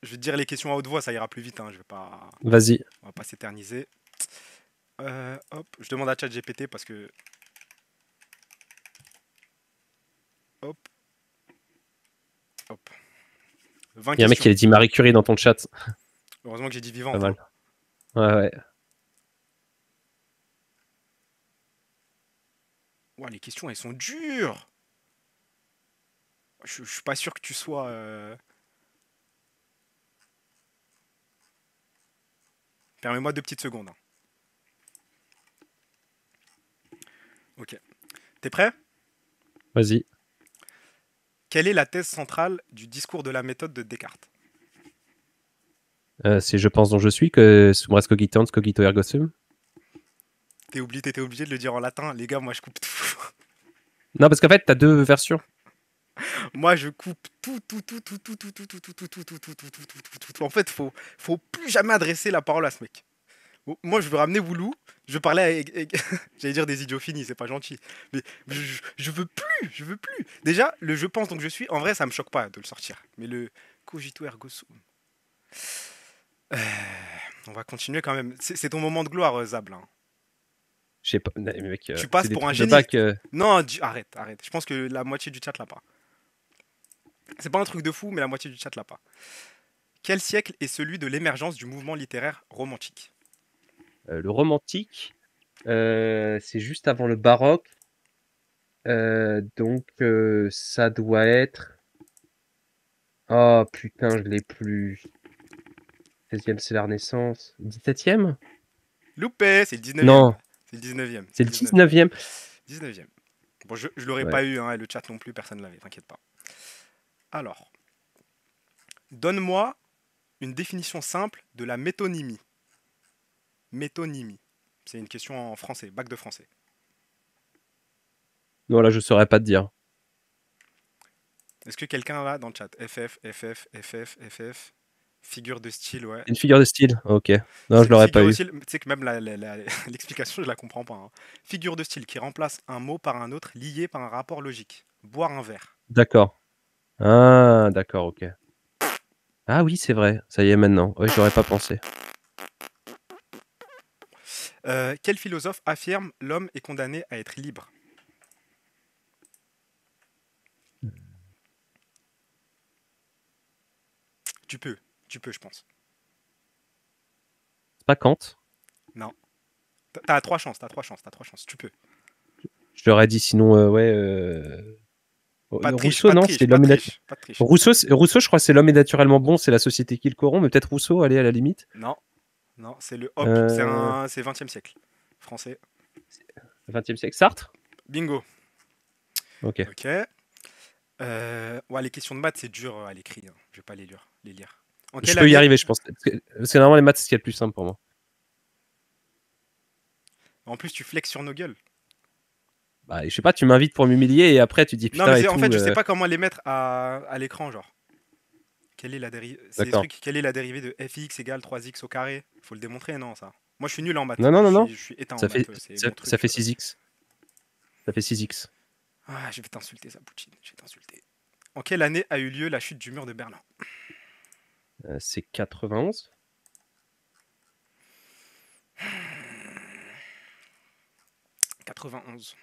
[SPEAKER 1] Je vais te dire les questions à haute voix, ça ira plus vite, hein. Je vais pas.
[SPEAKER 2] Vas-y.
[SPEAKER 1] On va pas s'éterniser. Hop, je demande à ChatGPT parce que. Hop, hop. 20
[SPEAKER 2] Il y a un mec qui
[SPEAKER 1] questions.
[SPEAKER 2] a dit Marie Curie dans ton chat.
[SPEAKER 1] Heureusement que j'ai dit
[SPEAKER 2] Pas
[SPEAKER 1] vivante, hein.
[SPEAKER 2] mal. Ouais, ouais.
[SPEAKER 1] Ouah, les questions, elles sont dures. Je suis pas sûr que tu sois. Permets-moi 2 petites secondes, hein. Ok. T'es prêt?
[SPEAKER 2] Vas-y.
[SPEAKER 1] Quelle est la thèse centrale du discours de la méthode de Descartes?
[SPEAKER 2] C'est Je pense dont je suis que sum res cogitans cogito ergo sum.
[SPEAKER 1] T'es obligé de le dire en latin. Les gars, moi je coupe tout.
[SPEAKER 2] Non, parce qu'en fait, t'as deux versions.
[SPEAKER 1] Moi je coupe tout, tout, tout, tout, tout, tout, tout, tout, tout, tout, tout, tout, tout, tout, tout, tout, tout, tout. En fait, faut plus jamais adresser la parole à ce mec. Moi, je veux ramener Woulou. Je veux parler j'allais dire des idiots finis, c'est pas gentil. Mais je veux plus, je veux plus. Déjà, le je pense donc je suis, en vrai, ça me choque pas de le sortir. Mais le cogito ergo sum. Euh, on va continuer quand même. C'est ton moment de gloire, Zab, là, hein.
[SPEAKER 2] Je sais pas. Mais mec,
[SPEAKER 1] Tu passes
[SPEAKER 2] c'est des
[SPEAKER 1] pour un
[SPEAKER 2] trucs de
[SPEAKER 1] génie.
[SPEAKER 2] bac.
[SPEAKER 1] Non, arrête, arrête. Je pense que la moitié du chat l'a pas. C'est pas un truc de fou, mais la moitié du chat l'a pas. Quel siècle est celui de l'émergence du mouvement littéraire romantique?
[SPEAKER 2] Le romantique, c'est juste avant le baroque. Donc, ça doit être. Oh putain, je l'ai plus. 16e, c'est la Renaissance. 17e?
[SPEAKER 1] Loupé, c'est le 19e.
[SPEAKER 2] Non,
[SPEAKER 1] C'est le 19e.
[SPEAKER 2] c'est
[SPEAKER 1] C'est
[SPEAKER 2] le
[SPEAKER 1] le 19e.
[SPEAKER 2] 19e.
[SPEAKER 1] 19e. Bon, je l'aurais
[SPEAKER 2] Ouais.
[SPEAKER 1] pas eu, hein, et le chat non plus, personne ne l'avait, t'inquiète pas. Alors, donne-moi une définition simple de la métonymie. Métonymie. C'est une question en français, bac de français.
[SPEAKER 2] Non, là, je saurais pas te dire.
[SPEAKER 1] Est-ce que quelqu'un là dans le chat FF, FF, FF, FF, figure de style, ouais.
[SPEAKER 2] Une figure de style? Ok. Non, je l'aurais pas
[SPEAKER 1] Figure de
[SPEAKER 2] eu.
[SPEAKER 1] style, tu sais que même l'explication, je la comprends pas, hein. Figure de style qui remplace un mot par un autre lié par un rapport logique. Boire un verre.
[SPEAKER 2] D'accord. Ah, d'accord, ok. Ah oui, c'est vrai. Ça y est maintenant. Ouais, j'aurais pas pensé.
[SPEAKER 1] Quel philosophe affirme l'homme est condamné à être libre? Tu peux, tu peux, je pense.
[SPEAKER 2] C'est pas Kant.
[SPEAKER 1] Non. T'as 3 chances, t'as 3 chances, t'as 3 chances. Tu peux.
[SPEAKER 2] Je l'aurais dit sinon, ouais.
[SPEAKER 1] Pas de triche,
[SPEAKER 2] Rousseau,
[SPEAKER 1] pas de
[SPEAKER 2] non,
[SPEAKER 1] triche,
[SPEAKER 2] c'est
[SPEAKER 1] pas de
[SPEAKER 2] l'homme est
[SPEAKER 1] triche, pas de triche.
[SPEAKER 2] Rousseau, je crois que c'est l'homme est naturellement bon, c'est la société qui le corrompt, mais peut-être Rousseau, allez, à la limite.
[SPEAKER 1] Non, non, c'est le hop,
[SPEAKER 2] Euh,
[SPEAKER 1] c'est 20e siècle. Français.
[SPEAKER 2] 20e siècle. Sartre?
[SPEAKER 1] Bingo.
[SPEAKER 2] Ok.
[SPEAKER 1] Ok. Ouais, les questions de maths, c'est dur à l'écrit, hein. Je vais pas les lire. En
[SPEAKER 2] Je
[SPEAKER 1] quelle
[SPEAKER 2] peux y
[SPEAKER 1] année?
[SPEAKER 2] arriver, je pense. Parce que normalement, les maths, c'est ce qui est le plus simple pour moi.
[SPEAKER 1] En plus, tu flexes sur nos gueules.
[SPEAKER 2] Bah, je sais pas, tu m'invites pour m'humilier et après tu dis
[SPEAKER 1] Non, mais
[SPEAKER 2] putain et
[SPEAKER 1] en
[SPEAKER 2] tout.
[SPEAKER 1] fait, je sais pas comment les mettre à l'écran, genre. Quelle est la dérivée? C'est des
[SPEAKER 2] D'accord.
[SPEAKER 1] trucs. Quelle est la dérivée de fx égale 3x au carré? Faut le démontrer, non, ça. Moi, je suis nul en maths.
[SPEAKER 2] Non, non, non, non.
[SPEAKER 1] Je suis éteint en
[SPEAKER 2] Ça
[SPEAKER 1] maths.
[SPEAKER 2] fait,
[SPEAKER 1] C'est
[SPEAKER 2] ça,
[SPEAKER 1] mon
[SPEAKER 2] ça fait
[SPEAKER 1] truc.
[SPEAKER 2] 6x. Ça fait 6x.
[SPEAKER 1] Ah, je vais t'insulter, Zapoutine. Je vais t'insulter. En quelle année a eu lieu la chute du mur de Berlin?
[SPEAKER 2] C'est 91.
[SPEAKER 1] 91.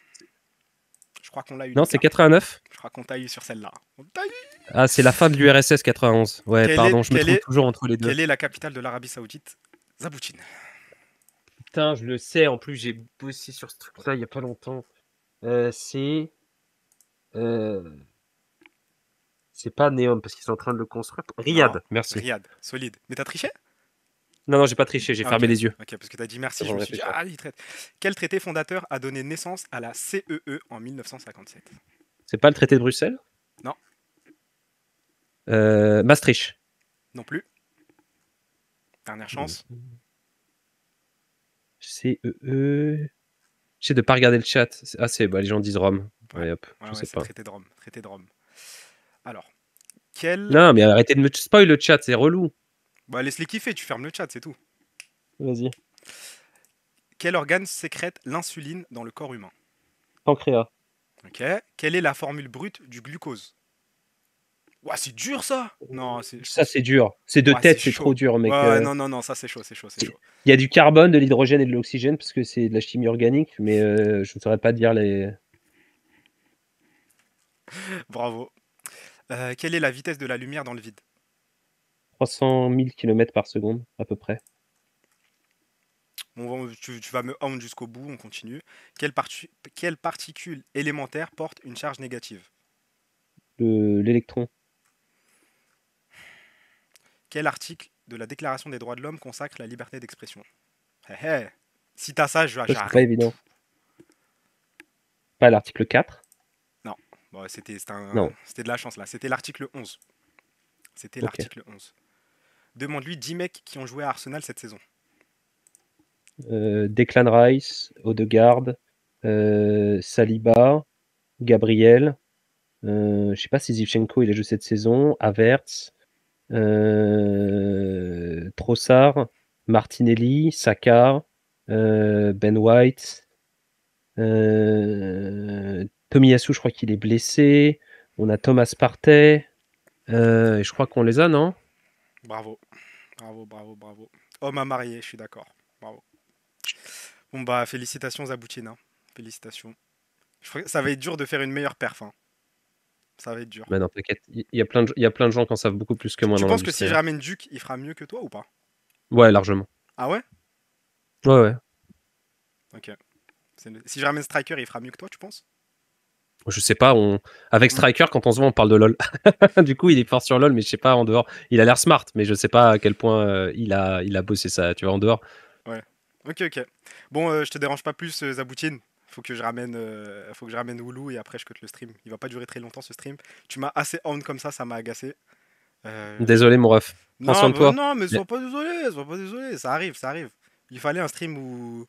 [SPEAKER 1] Je crois qu'on l'a eu,
[SPEAKER 2] Non,
[SPEAKER 1] les
[SPEAKER 2] c'est
[SPEAKER 1] gars.
[SPEAKER 2] 89.
[SPEAKER 1] Je crois qu'on t'a eu sur celle-là. On t'a eu.
[SPEAKER 2] Ah, c'est la fin de l'URSS 91. Ouais, pardon, je me trompe toujours entre les deux.
[SPEAKER 1] Quelle est la capitale de l'Arabie Saoudite? Zaboutine.
[SPEAKER 2] Putain, je le sais, en plus j'ai bossé sur ce truc-là il y a pas longtemps. C'est. C'est pas Neom parce qu'ils sont en train de le construire.
[SPEAKER 1] Non.
[SPEAKER 2] Riyad, merci.
[SPEAKER 1] Riyad, solide. Mais t'as triché?
[SPEAKER 2] Non, non, j'ai pas triché, j'ai
[SPEAKER 1] Ah,
[SPEAKER 2] fermé
[SPEAKER 1] ok.
[SPEAKER 2] les yeux.
[SPEAKER 1] Ok, parce que t'as dit merci,
[SPEAKER 2] Avant
[SPEAKER 1] je
[SPEAKER 2] de
[SPEAKER 1] me suis dit,
[SPEAKER 2] réfléchir.
[SPEAKER 1] ah, il traite. Quel traité fondateur a donné naissance à la CEE en 1957?
[SPEAKER 2] C'est pas le traité de Bruxelles?
[SPEAKER 1] Non,
[SPEAKER 2] Maastricht.
[SPEAKER 1] non plus. Dernière chance.
[SPEAKER 2] CEE. J'essaie de pas regarder le chat. Ah, c'est bah, les gens disent Rome.
[SPEAKER 1] Ouais,
[SPEAKER 2] Ouais, hop,
[SPEAKER 1] ouais,
[SPEAKER 2] je
[SPEAKER 1] ouais,
[SPEAKER 2] sais
[SPEAKER 1] c'est
[SPEAKER 2] pas.
[SPEAKER 1] traité de Rome. Traité de Rome. Alors, quel.
[SPEAKER 2] Non, mais arrêtez de me spoil le chat, c'est relou.
[SPEAKER 1] Bah, laisse-les kiffer, tu fermes le chat, c'est tout.
[SPEAKER 2] Vas-y.
[SPEAKER 1] Quel organe sécrète l'insuline dans le corps humain?
[SPEAKER 2] Pancréas.
[SPEAKER 1] Ok. Quelle est la formule brute du glucose? Ouah, c'est dur ça! Non, je
[SPEAKER 2] Ça,
[SPEAKER 1] pense.
[SPEAKER 2] c'est dur. C'est de
[SPEAKER 1] Ouais, c'est
[SPEAKER 2] tête, c'est
[SPEAKER 1] chaud.
[SPEAKER 2] trop dur,
[SPEAKER 1] Ouais,
[SPEAKER 2] mec.
[SPEAKER 1] ouais, non, non, non, ça c'est chaud, c'est chaud, c'est chaud.
[SPEAKER 2] Il y a du carbone, de l'hydrogène et de l'oxygène parce que c'est de la chimie organique, mais je ne saurais pas dire les.
[SPEAKER 1] Bravo. Quelle est la vitesse de la lumière dans le vide?
[SPEAKER 2] 300 000 km par seconde, à peu près.
[SPEAKER 1] Tu vas me hound jusqu'au bout, on continue. Quelle particule élémentaire porte une charge négative?
[SPEAKER 2] L'électron.
[SPEAKER 1] Quel article de la Déclaration des droits de l'homme consacre la liberté d'expression? Hé hé. Si t'as ça,
[SPEAKER 2] Ça, c'est pas
[SPEAKER 1] j'arrête tout.
[SPEAKER 2] évident. Pas l'article 4.
[SPEAKER 1] Non, bon,
[SPEAKER 2] Non,
[SPEAKER 1] c'était de la chance là. C'était l'article 11. C'était
[SPEAKER 2] ok.
[SPEAKER 1] l'article 11. Demande-lui 10 mecs qui ont joué à Arsenal cette saison.
[SPEAKER 2] Declan Rice, Odegaard, Saliba, Gabriel. Je sais pas si Zivchenko il a joué cette saison. Havertz, Trossard, Martinelli, Saka, Ben White, Tomiyasu, je crois qu'il est blessé. On a Thomas Partey. Et je crois qu'on les a, non?
[SPEAKER 1] Bravo. Bravo, bravo, bravo. Homme à marier, je suis d'accord. Bravo. Bon bah félicitations Zaboutine, hein. Félicitations. Je crois que ça va être dur de faire une meilleure perf, hein. Ça va être dur.
[SPEAKER 2] Mais non, t'inquiète. Il y a plein de gens qui en savent beaucoup plus que moi
[SPEAKER 1] Tu
[SPEAKER 2] dans
[SPEAKER 1] penses que si
[SPEAKER 2] l'industrie,
[SPEAKER 1] je
[SPEAKER 2] hein.
[SPEAKER 1] ramène Duke, il fera mieux que toi ou pas?
[SPEAKER 2] Ouais, largement.
[SPEAKER 1] Ah ouais?
[SPEAKER 2] Ouais, ouais.
[SPEAKER 1] Ok. Si je ramène Striker, il fera mieux que toi, tu penses?
[SPEAKER 2] Je sais pas, avec
[SPEAKER 1] Hmm.
[SPEAKER 2] Striker, quand on se voit, on parle de LoL. Du coup, il est fort sur LoL, mais je sais pas en dehors. Il a l'air smart, mais je sais pas à quel point il a bossé ça, tu vois, en dehors.
[SPEAKER 1] Ouais. Ok, ok. Bon, je te dérange pas plus, Zaboutine. Faut que je ramène Woulou et après je cut le stream. Il va pas durer très longtemps ce stream. Tu m'as assez on comme ça m'a agacé. Euh,
[SPEAKER 2] Désolé, mon ref. Prends soin
[SPEAKER 1] Non,
[SPEAKER 2] de toi.
[SPEAKER 1] non, mais
[SPEAKER 2] Mais
[SPEAKER 1] sois pas désolé, sois pas désolé. Ça arrive, ça arrive. Il fallait un stream où.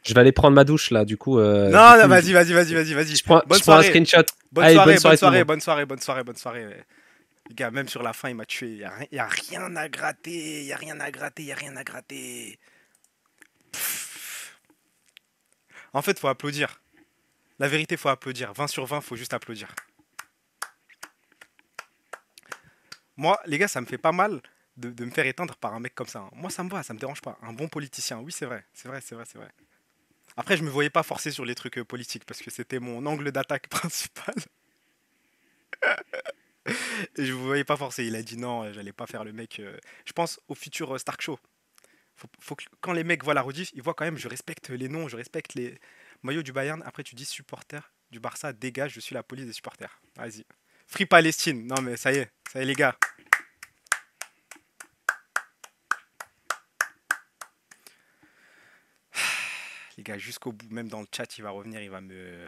[SPEAKER 2] je vais aller prendre ma douche là,
[SPEAKER 1] Non, non, vas-y, vas-y, vas-y, vas-y, vas-y. Bonne
[SPEAKER 2] je prends un
[SPEAKER 1] soirée.
[SPEAKER 2] screenshot.
[SPEAKER 1] Bonne
[SPEAKER 2] Allez, bonne
[SPEAKER 1] soirée, bonne
[SPEAKER 2] soirée tout le
[SPEAKER 1] soirée,
[SPEAKER 2] monde.
[SPEAKER 1] bonne soirée, bonne soirée, bonne soirée. Ouais. Les gars, même sur la fin, il m'a tué. Y a rien à gratter, y a rien à gratter, y a rien à gratter. Pff. En fait, faut applaudir. La vérité, faut applaudir. 20 sur 20, faut juste applaudir. Moi, les gars, ça me fait pas mal de me faire éteindre par un mec comme ça, hein. Moi, ça me va, ça me dérange pas. Un bon politicien, oui, c'est vrai, c'est vrai, c'est vrai, c'est vrai. Après, je me voyais pas forcer sur les trucs politiques parce que c'était mon angle d'attaque principal. Et je me voyais pas forcer. Il a dit non, j'allais pas faire le mec. Je pense au futur Stark Show. Faut que, quand les mecs voient la rediff, ils voient quand même, je respecte les noms, je respecte les maillots du Bayern. Après, tu dis supporter du Barça, dégage, je suis la police des supporters. Vas-y. Free Palestine. Non, mais ça y est, les gars. Les gars, jusqu'au bout, même dans le chat, il va revenir, il va me.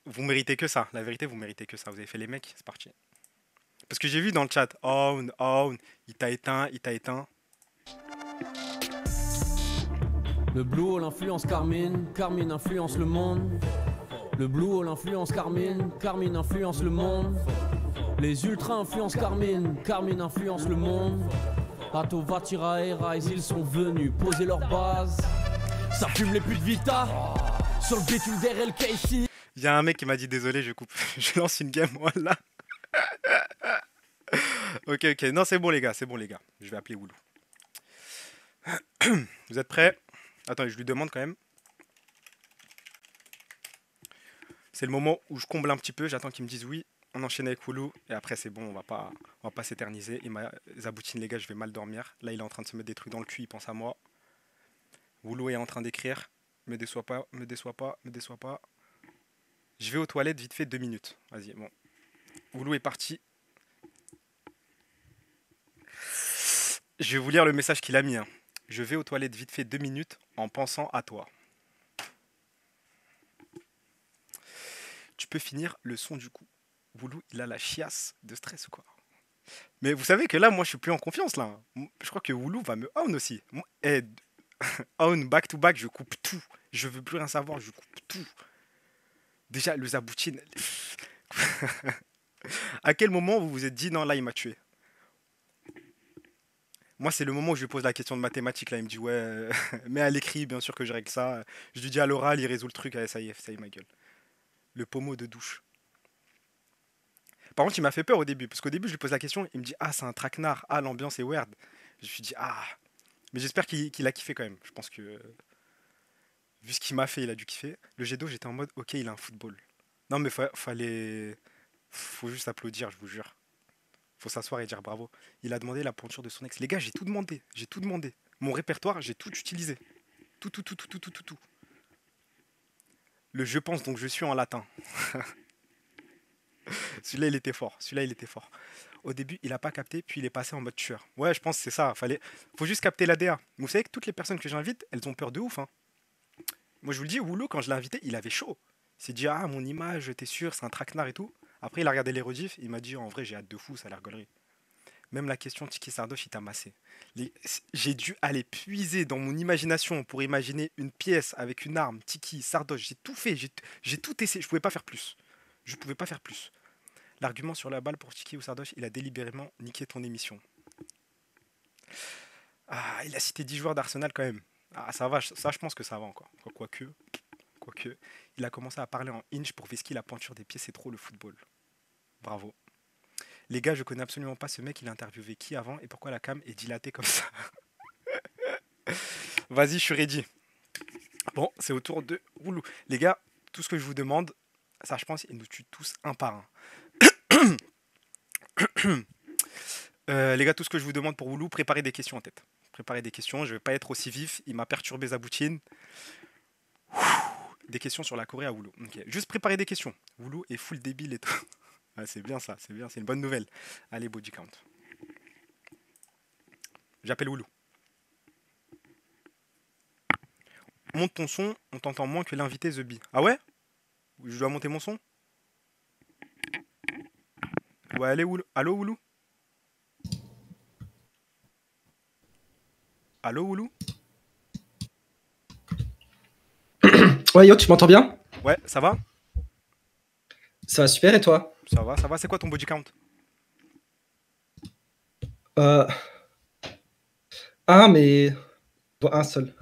[SPEAKER 1] Vous méritez que ça. La vérité, vous méritez que ça. Vous avez fait les mecs, c'est parti. Parce que j'ai vu dans le chat, own, own, il t'a éteint, il t'a éteint.
[SPEAKER 3] Le Blue Hole influence Carmine, Carmine influence le monde. Le Blue Hole influence Carmine, Carmine influence le monde. Les ultras influencent Carmine, Carmine influence le monde. Ato, Vatira et Rise, ils sont venus poser leur base. Ça fume les putes Vita, sur le bitume d'RL Casey.
[SPEAKER 1] Il y a un mec qui m'a dit désolé, je coupe. Je lance une game, voilà. Ok, ok. Non, c'est bon, les gars, c'est bon, les gars. Je vais appeler Woulou. Vous êtes prêts? Attends, je lui demande quand même. C'est le moment où je comble un petit peu. J'attends qu'il me dise oui. On enchaîne avec Woulou. Et après, c'est bon, on va pas s'éterniser. Il m'a Zaboutine, les gars, je vais mal dormir. Là, il est en train de se mettre des trucs dans le cul. Il pense à moi. Woulou est en train d'écrire. Me déçois pas, me déçois pas, me déçois pas. Je vais aux toilettes vite fait 2 minutes. Vas-y, bon. Woulou est parti. Je vais vous lire le message qu'il a mis. Hein. Je vais aux toilettes vite fait 2 minutes en pensant à toi. Tu peux finir le son du coup. Woulou, il a la chiasse de stress ou quoi. Mais vous savez que là, moi, je suis plus en confiance là. Je crois que Woulou va me own aussi. Own back to back, je coupe tout. Je veux plus rien savoir, je coupe tout. Déjà, le Zaboutine. À quel moment vous vous êtes dit non, là, il m'a tué? Moi, c'est le moment où je lui pose la question de mathématiques. Là, il me dit ouais, mais à l'écrit, bien sûr que je règle ça. Je lui dis à l'oral, il résout le truc. Allez, ça y est, ma gueule. Le pommeau de douche. Par contre, il m'a fait peur au début, parce qu'au début, je lui pose la question, il me dit ah, c'est un traquenard, ah, l'ambiance est weird. Je me suis dit ah, mais j'espère qu'il a kiffé quand même. Je pense que vu ce qu'il m'a fait, il a dû kiffer. Le jet d'eau, j'étais en mode ok, il a un football. Non, mais faut juste applaudir, je vous jure. Faut s'asseoir et dire bravo. Il a demandé la pointure de son ex. Les gars, j'ai tout demandé. J'ai tout demandé. Mon répertoire, j'ai tout utilisé. Tout, tout, tout, tout, tout, tout, tout, tout. Le je pense donc je suis en latin. Celui-là, il était fort. Celui-là, il était fort. Au début, il a pas capté, puis il est passé en mode tueur. Ouais, je pense que c'est ça. Faut juste capter l'ADA. Vous savez que toutes les personnes que j'invite, elles ont peur de ouf. Hein. Moi, je vous le dis, Woulou, quand je l'ai invité, il avait chaud. Il s'est dit, ah, mon image, t'es sûr, c'est un traquenard et tout. Après, il a regardé les rediffs, il m'a dit, en vrai, j'ai hâte de fou, ça a l'air gaulerie. Même la question Tiki Sardoche, il t'a massé. J'ai dû aller puiser dans mon imagination pour imaginer une pièce avec une arme, Tiki, Sardoche. J'ai tout fait, j'ai tout essayé. Je pouvais pas faire plus. Je pouvais pas faire plus. L'argument sur la balle pour Tiki ou Sardoche, il a délibérément niqué ton émission. Ah, il a cité 10 joueurs d'Arsenal quand même. Ah, ça va, ça je pense que ça va encore. Quoique, il a commencé à parler en inch pour Veski, la pointure des pieds, c'est trop le football. Bravo. Les gars, je connais absolument pas ce mec, il a interviewé qui avant et pourquoi la cam est dilatée comme ça. Vas-y, je suis ready. Bon, c'est au tour de Woulou. Les gars, tout ce que je vous demande, ça je pense, ils nous tuent tous un par un. Les gars, tout ce que je vous demande pour Woulou, préparez des questions en tête. Préparez des questions, je vais pas être aussi vif, il m'a perturbé Zaboutine. Des questions sur la Corée à Woulou. Okay. Juste préparez des questions. Woulou est full débile et tout. Ah, c'est bien ça, c'est bien, c'est une bonne nouvelle. Allez, body count. J'appelle Woulou. Monte ton son, on t'entend moins que l'invité The Bee. Ah ouais? Je dois monter mon son? Ouais, allez, Woulou. Allô, Woulou? Allô, Woulou?
[SPEAKER 4] Ouais, yo, tu m'entends bien?
[SPEAKER 1] Ouais, ça va?
[SPEAKER 4] Ça va super et toi?
[SPEAKER 1] Ça va, ça va. C'est quoi ton body count?
[SPEAKER 4] Un, mais bon, un seul.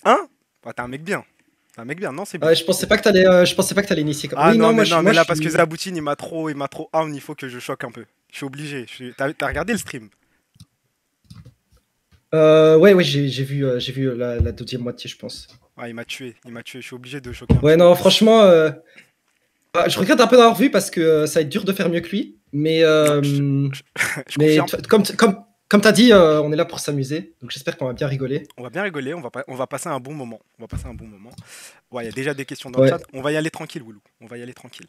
[SPEAKER 1] Un? Bah, t'es un mec bien. T'es un mec bien, non? C'est bien.
[SPEAKER 4] Ouais, je pensais pas que t'allais initier comme.
[SPEAKER 1] Ah
[SPEAKER 4] oui,
[SPEAKER 1] non,
[SPEAKER 4] moi,
[SPEAKER 1] mais là,
[SPEAKER 4] je
[SPEAKER 1] parce que
[SPEAKER 4] suis.
[SPEAKER 1] Zaboutine, il m'a trop on, il faut que je choque un peu. Je suis obligé. T'as regardé le stream?
[SPEAKER 4] Ouais, j'ai vu la deuxième moitié, je pense.
[SPEAKER 1] Ah, il m'a tué. Je suis obligé de choquer un
[SPEAKER 4] Ouais,
[SPEAKER 1] petit
[SPEAKER 4] non,
[SPEAKER 1] peu.
[SPEAKER 4] franchement, je regrette un peu d'avoir vu parce que ça va être dur de faire mieux que lui. Mais,
[SPEAKER 1] Non, je confirme.
[SPEAKER 4] comme t'as dit, on est là pour s'amuser. Donc j'espère qu'on va bien rigoler.
[SPEAKER 1] On va bien rigoler, on va passer un bon moment. Ouais, il y a déjà des questions dans le
[SPEAKER 4] Ouais.
[SPEAKER 1] chat. On va y aller tranquille, Woulou. On va y aller tranquille.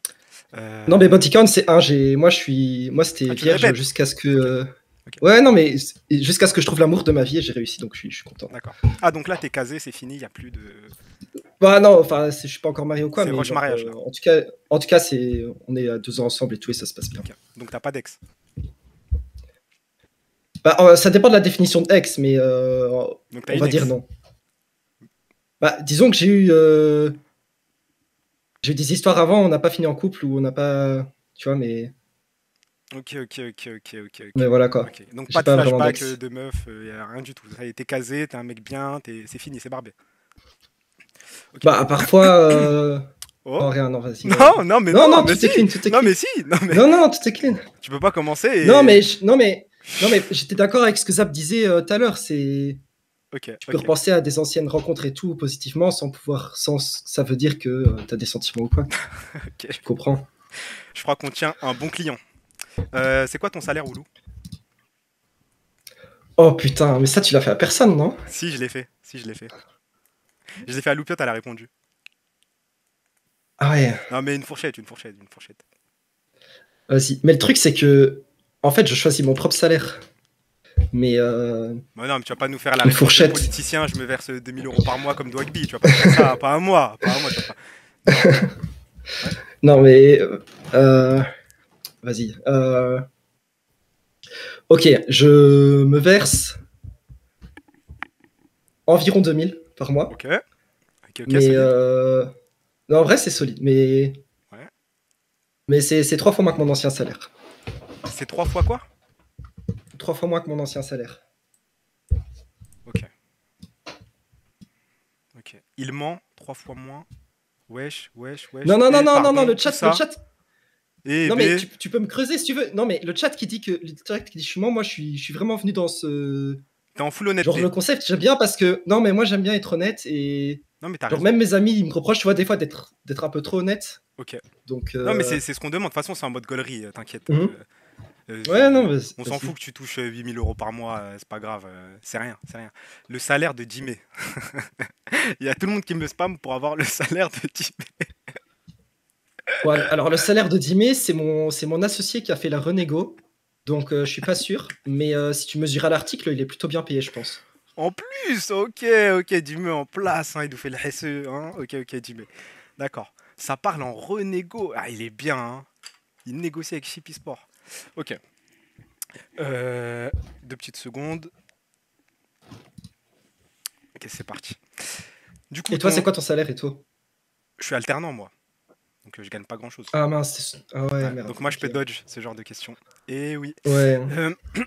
[SPEAKER 4] Non, mais body count, c'est un. Moi, c'était
[SPEAKER 1] Ah, tu
[SPEAKER 4] vierge
[SPEAKER 1] répètes?
[SPEAKER 4] jusqu'à ce que.
[SPEAKER 1] Ok.
[SPEAKER 4] Ouais, non, mais jusqu'à ce que je trouve l'amour de ma vie et j'ai réussi, donc je suis content.
[SPEAKER 1] D'accord. Ah, donc là, t'es casé, c'est fini, il n'y a plus de.
[SPEAKER 4] Bah non, enfin, je suis pas encore marié ou quoi,
[SPEAKER 1] C'est
[SPEAKER 4] mais
[SPEAKER 1] rush
[SPEAKER 4] genre,
[SPEAKER 1] mariage, là.
[SPEAKER 4] en tout cas, on est à 2 ans ensemble et tout et ça se passe bien.
[SPEAKER 1] Ok. Donc t'as pas d'ex.
[SPEAKER 4] Bah, ça dépend de la définition de ex, mais
[SPEAKER 1] Donc t'as
[SPEAKER 4] on
[SPEAKER 1] une
[SPEAKER 4] va
[SPEAKER 1] ex.
[SPEAKER 4] dire non. Bah, disons que j'ai eu des histoires avant, on n'a pas fini en couple ou on n'a pas, tu vois, mais
[SPEAKER 1] Ok.
[SPEAKER 4] voilà quoi.
[SPEAKER 1] Ok. Donc
[SPEAKER 4] J'ai
[SPEAKER 1] pas de
[SPEAKER 4] pas vraiment
[SPEAKER 1] flashback
[SPEAKER 4] d'ex.
[SPEAKER 1] de meuf, rien du tout. T'es casé, t'es un mec bien, c'est fini, c'est barbé. Ok.
[SPEAKER 4] Bah, parfois.
[SPEAKER 1] Oh.
[SPEAKER 4] Non, rien, non, vas-y.
[SPEAKER 1] Non, mais
[SPEAKER 4] non,
[SPEAKER 1] mais
[SPEAKER 4] tout est
[SPEAKER 1] si.
[SPEAKER 4] clean, tout est
[SPEAKER 1] Non,
[SPEAKER 4] clean.
[SPEAKER 1] mais si.
[SPEAKER 4] Non, tout est clean.
[SPEAKER 1] Tu peux pas commencer et.
[SPEAKER 4] Non, mais j'étais d'accord avec ce que Zap disait tout à l'heure. C'est.
[SPEAKER 1] Ok.
[SPEAKER 4] Tu peux repenser à des anciennes rencontres et tout positivement ça veut dire que t'as des sentiments ou quoi.
[SPEAKER 1] Ok.
[SPEAKER 4] Tu comprends.
[SPEAKER 1] Je crois qu'on tient un bon client. C'est quoi ton salaire, Woulou?
[SPEAKER 4] Oh putain, mais ça tu l'as fait à personne, non?
[SPEAKER 1] Si, je l'ai fait. Je l'ai fait à Loupiote, elle a répondu.
[SPEAKER 4] Ah ouais,
[SPEAKER 1] Non, mais une fourchette, une fourchette, une fourchette.
[SPEAKER 4] vas-y. Mais le truc, c'est que, en fait, je choisis mon propre salaire. Mais
[SPEAKER 1] Bah non, mais tu vas pas nous faire la
[SPEAKER 4] une
[SPEAKER 1] réponse de
[SPEAKER 4] fourchette.
[SPEAKER 1] politicien, je me verse 2000 € par mois comme Dwagby, tu vas pas me faire ça, pas à moi, pas à moi, tu vas pas. Non. Ouais.
[SPEAKER 4] Non, mais vas-y. Ok, je me verse environ 2000 par mois.
[SPEAKER 1] Ok. Ok, ok,
[SPEAKER 4] Mais
[SPEAKER 1] solide.
[SPEAKER 4] non, en vrai, c'est solide. Mais,
[SPEAKER 1] Ouais.
[SPEAKER 4] mais c'est 3 fois moins que mon ancien salaire.
[SPEAKER 1] C'est 3 fois quoi?
[SPEAKER 4] 3 fois moins que mon ancien salaire.
[SPEAKER 1] Ok. Ok. Il ment 3 fois moins. Wesh, wesh, wesh.
[SPEAKER 4] Non, non, non,
[SPEAKER 1] Et,
[SPEAKER 4] non, non, non,
[SPEAKER 1] pardon,
[SPEAKER 4] le
[SPEAKER 1] tout
[SPEAKER 4] chat,
[SPEAKER 1] ça.
[SPEAKER 4] le chat.
[SPEAKER 1] Et
[SPEAKER 4] Non, mais
[SPEAKER 1] B.
[SPEAKER 4] tu peux me creuser si tu veux. Non, mais le chat qui dit que je suis moi, je suis vraiment venu dans ce
[SPEAKER 1] T'es en full
[SPEAKER 4] genre
[SPEAKER 1] honnêteté.
[SPEAKER 4] le concept. J'aime bien parce que non, mais moi j'aime bien être honnête et
[SPEAKER 1] Non, mais t'as
[SPEAKER 4] genre
[SPEAKER 1] raison.
[SPEAKER 4] même mes amis ils me reprochent, tu vois, des fois d'être un peu trop honnête.
[SPEAKER 1] Ok.
[SPEAKER 4] Donc
[SPEAKER 1] Non, mais c'est ce qu'on demande. De toute façon, c'est en mode gaulerie, t'inquiète.
[SPEAKER 4] mhm. Ouais, non,
[SPEAKER 1] On s'en
[SPEAKER 4] vas-y.
[SPEAKER 1] fout que tu touches 8000 € par mois, c'est pas grave, c'est rien, c'est rien. Le salaire de Jimmy. Il y a tout le monde qui me spam pour avoir le salaire de Jimmy.
[SPEAKER 4] Ouais, alors le salaire de Dimé, c'est mon associé qui a fait la renégo. Donc je suis pas sûr, mais si tu mesures à l'article, il est plutôt bien payé, je pense.
[SPEAKER 1] En plus, ok, ok, Jimmy en place, hein, il nous fait le SE, hein, ok, ok, Jimmy. D'accord. Ça parle en renégo. Ah, il est bien, hein. Il négocie avec Chippy Sport. Ok. 2 petites secondes. Ok, c'est parti. Du coup,
[SPEAKER 4] Et toi, c'est quoi ton salaire et toi?
[SPEAKER 1] je suis alternant, moi. Donc, je gagne pas grand-chose.
[SPEAKER 4] Ah mince, ah ouais,
[SPEAKER 1] Ouais,
[SPEAKER 4] merde.
[SPEAKER 1] donc, moi, je peux
[SPEAKER 4] Ok.
[SPEAKER 1] dodge ce genre de questions. Et oui.
[SPEAKER 4] Ouais.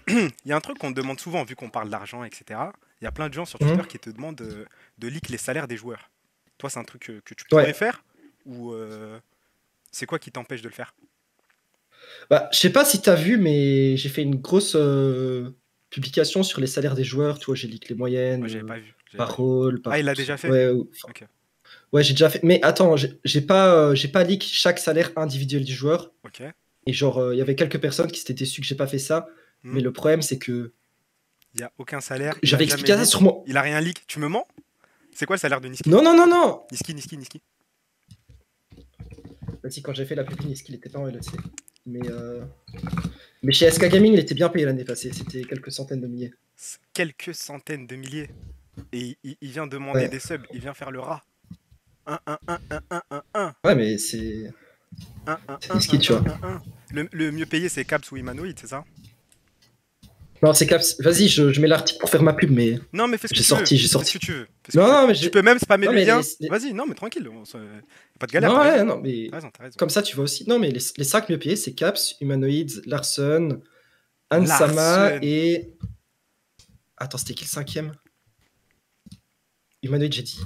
[SPEAKER 1] Il y a un truc qu'on te demande souvent, vu qu'on parle d'argent, etc. Il y a plein de gens sur
[SPEAKER 4] Mhm.
[SPEAKER 1] Twitter qui te demandent de leak les salaires des joueurs. Toi, c'est un truc que tu pourrais
[SPEAKER 4] Ouais.
[SPEAKER 1] faire? Ou c'est quoi qui t'empêche de le faire?
[SPEAKER 4] Bah, je sais pas si t'as vu, mais j'ai fait une grosse publication sur les salaires des joueurs. Tu vois, j'ai leak les moyennes
[SPEAKER 1] Moi, j'avais pas vu. J'avais
[SPEAKER 4] par
[SPEAKER 1] pas vu.
[SPEAKER 4] rôle,
[SPEAKER 1] Ah,
[SPEAKER 4] par.
[SPEAKER 1] il l'a déjà fait?
[SPEAKER 4] Ouais,
[SPEAKER 1] Ok.
[SPEAKER 4] ouais, j'ai déjà fait. Mais attends, j'ai pas leak chaque salaire individuel du joueur.
[SPEAKER 1] Ok.
[SPEAKER 4] Et genre, il y avait quelques personnes qui s'étaient déçues que j'ai pas fait ça.
[SPEAKER 1] Hmm.
[SPEAKER 4] Mais le problème, c'est que
[SPEAKER 1] Il y a aucun salaire. Il a
[SPEAKER 4] j'avais
[SPEAKER 1] jamais
[SPEAKER 4] expliqué ça
[SPEAKER 1] leak.
[SPEAKER 4] sur mon.
[SPEAKER 1] Il a rien leak. Tu me mens? C'est quoi le salaire de Niski?
[SPEAKER 4] Non, non, non, non.
[SPEAKER 1] Niski, Niski, Niski.
[SPEAKER 4] Vas-y, quand j'ai fait la pub, est-ce qu'il était pas en LEC. Mais, mais chez SK Gaming, il était bien payé l'année passée. C'était quelques centaines de milliers.
[SPEAKER 1] Quelques centaines de milliers. Et il vient demander
[SPEAKER 4] Ouais.
[SPEAKER 1] des subs. Il vient faire le rat. 1, 1, 1, 1, 1, 1, 1.
[SPEAKER 4] Ouais, mais c'est.
[SPEAKER 1] 1, 1,
[SPEAKER 4] C'est
[SPEAKER 1] 1,
[SPEAKER 4] Niski,
[SPEAKER 1] 1,
[SPEAKER 4] tu vois.
[SPEAKER 1] 1, 1. Le mieux payé, c'est Caps ou Humanoid, c'est ça?
[SPEAKER 4] Non, c'est Caps. Vas-y, je mets l'article pour faire ma pub, mais.
[SPEAKER 1] Non, mais fais ce que
[SPEAKER 4] J'ai
[SPEAKER 1] tu veux.
[SPEAKER 4] sorti, j'ai
[SPEAKER 1] Fais
[SPEAKER 4] sorti.
[SPEAKER 1] ce que tu veux. Fais ce que
[SPEAKER 4] Non,
[SPEAKER 1] tu veux.
[SPEAKER 4] non, mais
[SPEAKER 1] Tu peux même spammer
[SPEAKER 4] non,
[SPEAKER 1] le
[SPEAKER 4] mais
[SPEAKER 1] lien.
[SPEAKER 4] les-
[SPEAKER 1] Vas-y, non, mais tranquille. Pas de galère.
[SPEAKER 4] Non,
[SPEAKER 1] T'as
[SPEAKER 4] ouais,
[SPEAKER 1] raison.
[SPEAKER 4] non, mais.
[SPEAKER 1] T'as raison, t'as raison.
[SPEAKER 4] Comme ça, tu vois aussi. Non, mais les 5 mieux payés, c'est Caps, Humanoid, Larson, Ansama
[SPEAKER 1] Larsen.
[SPEAKER 4] et. Attends, c'était qui le 5e? Humanoid, j'ai dit.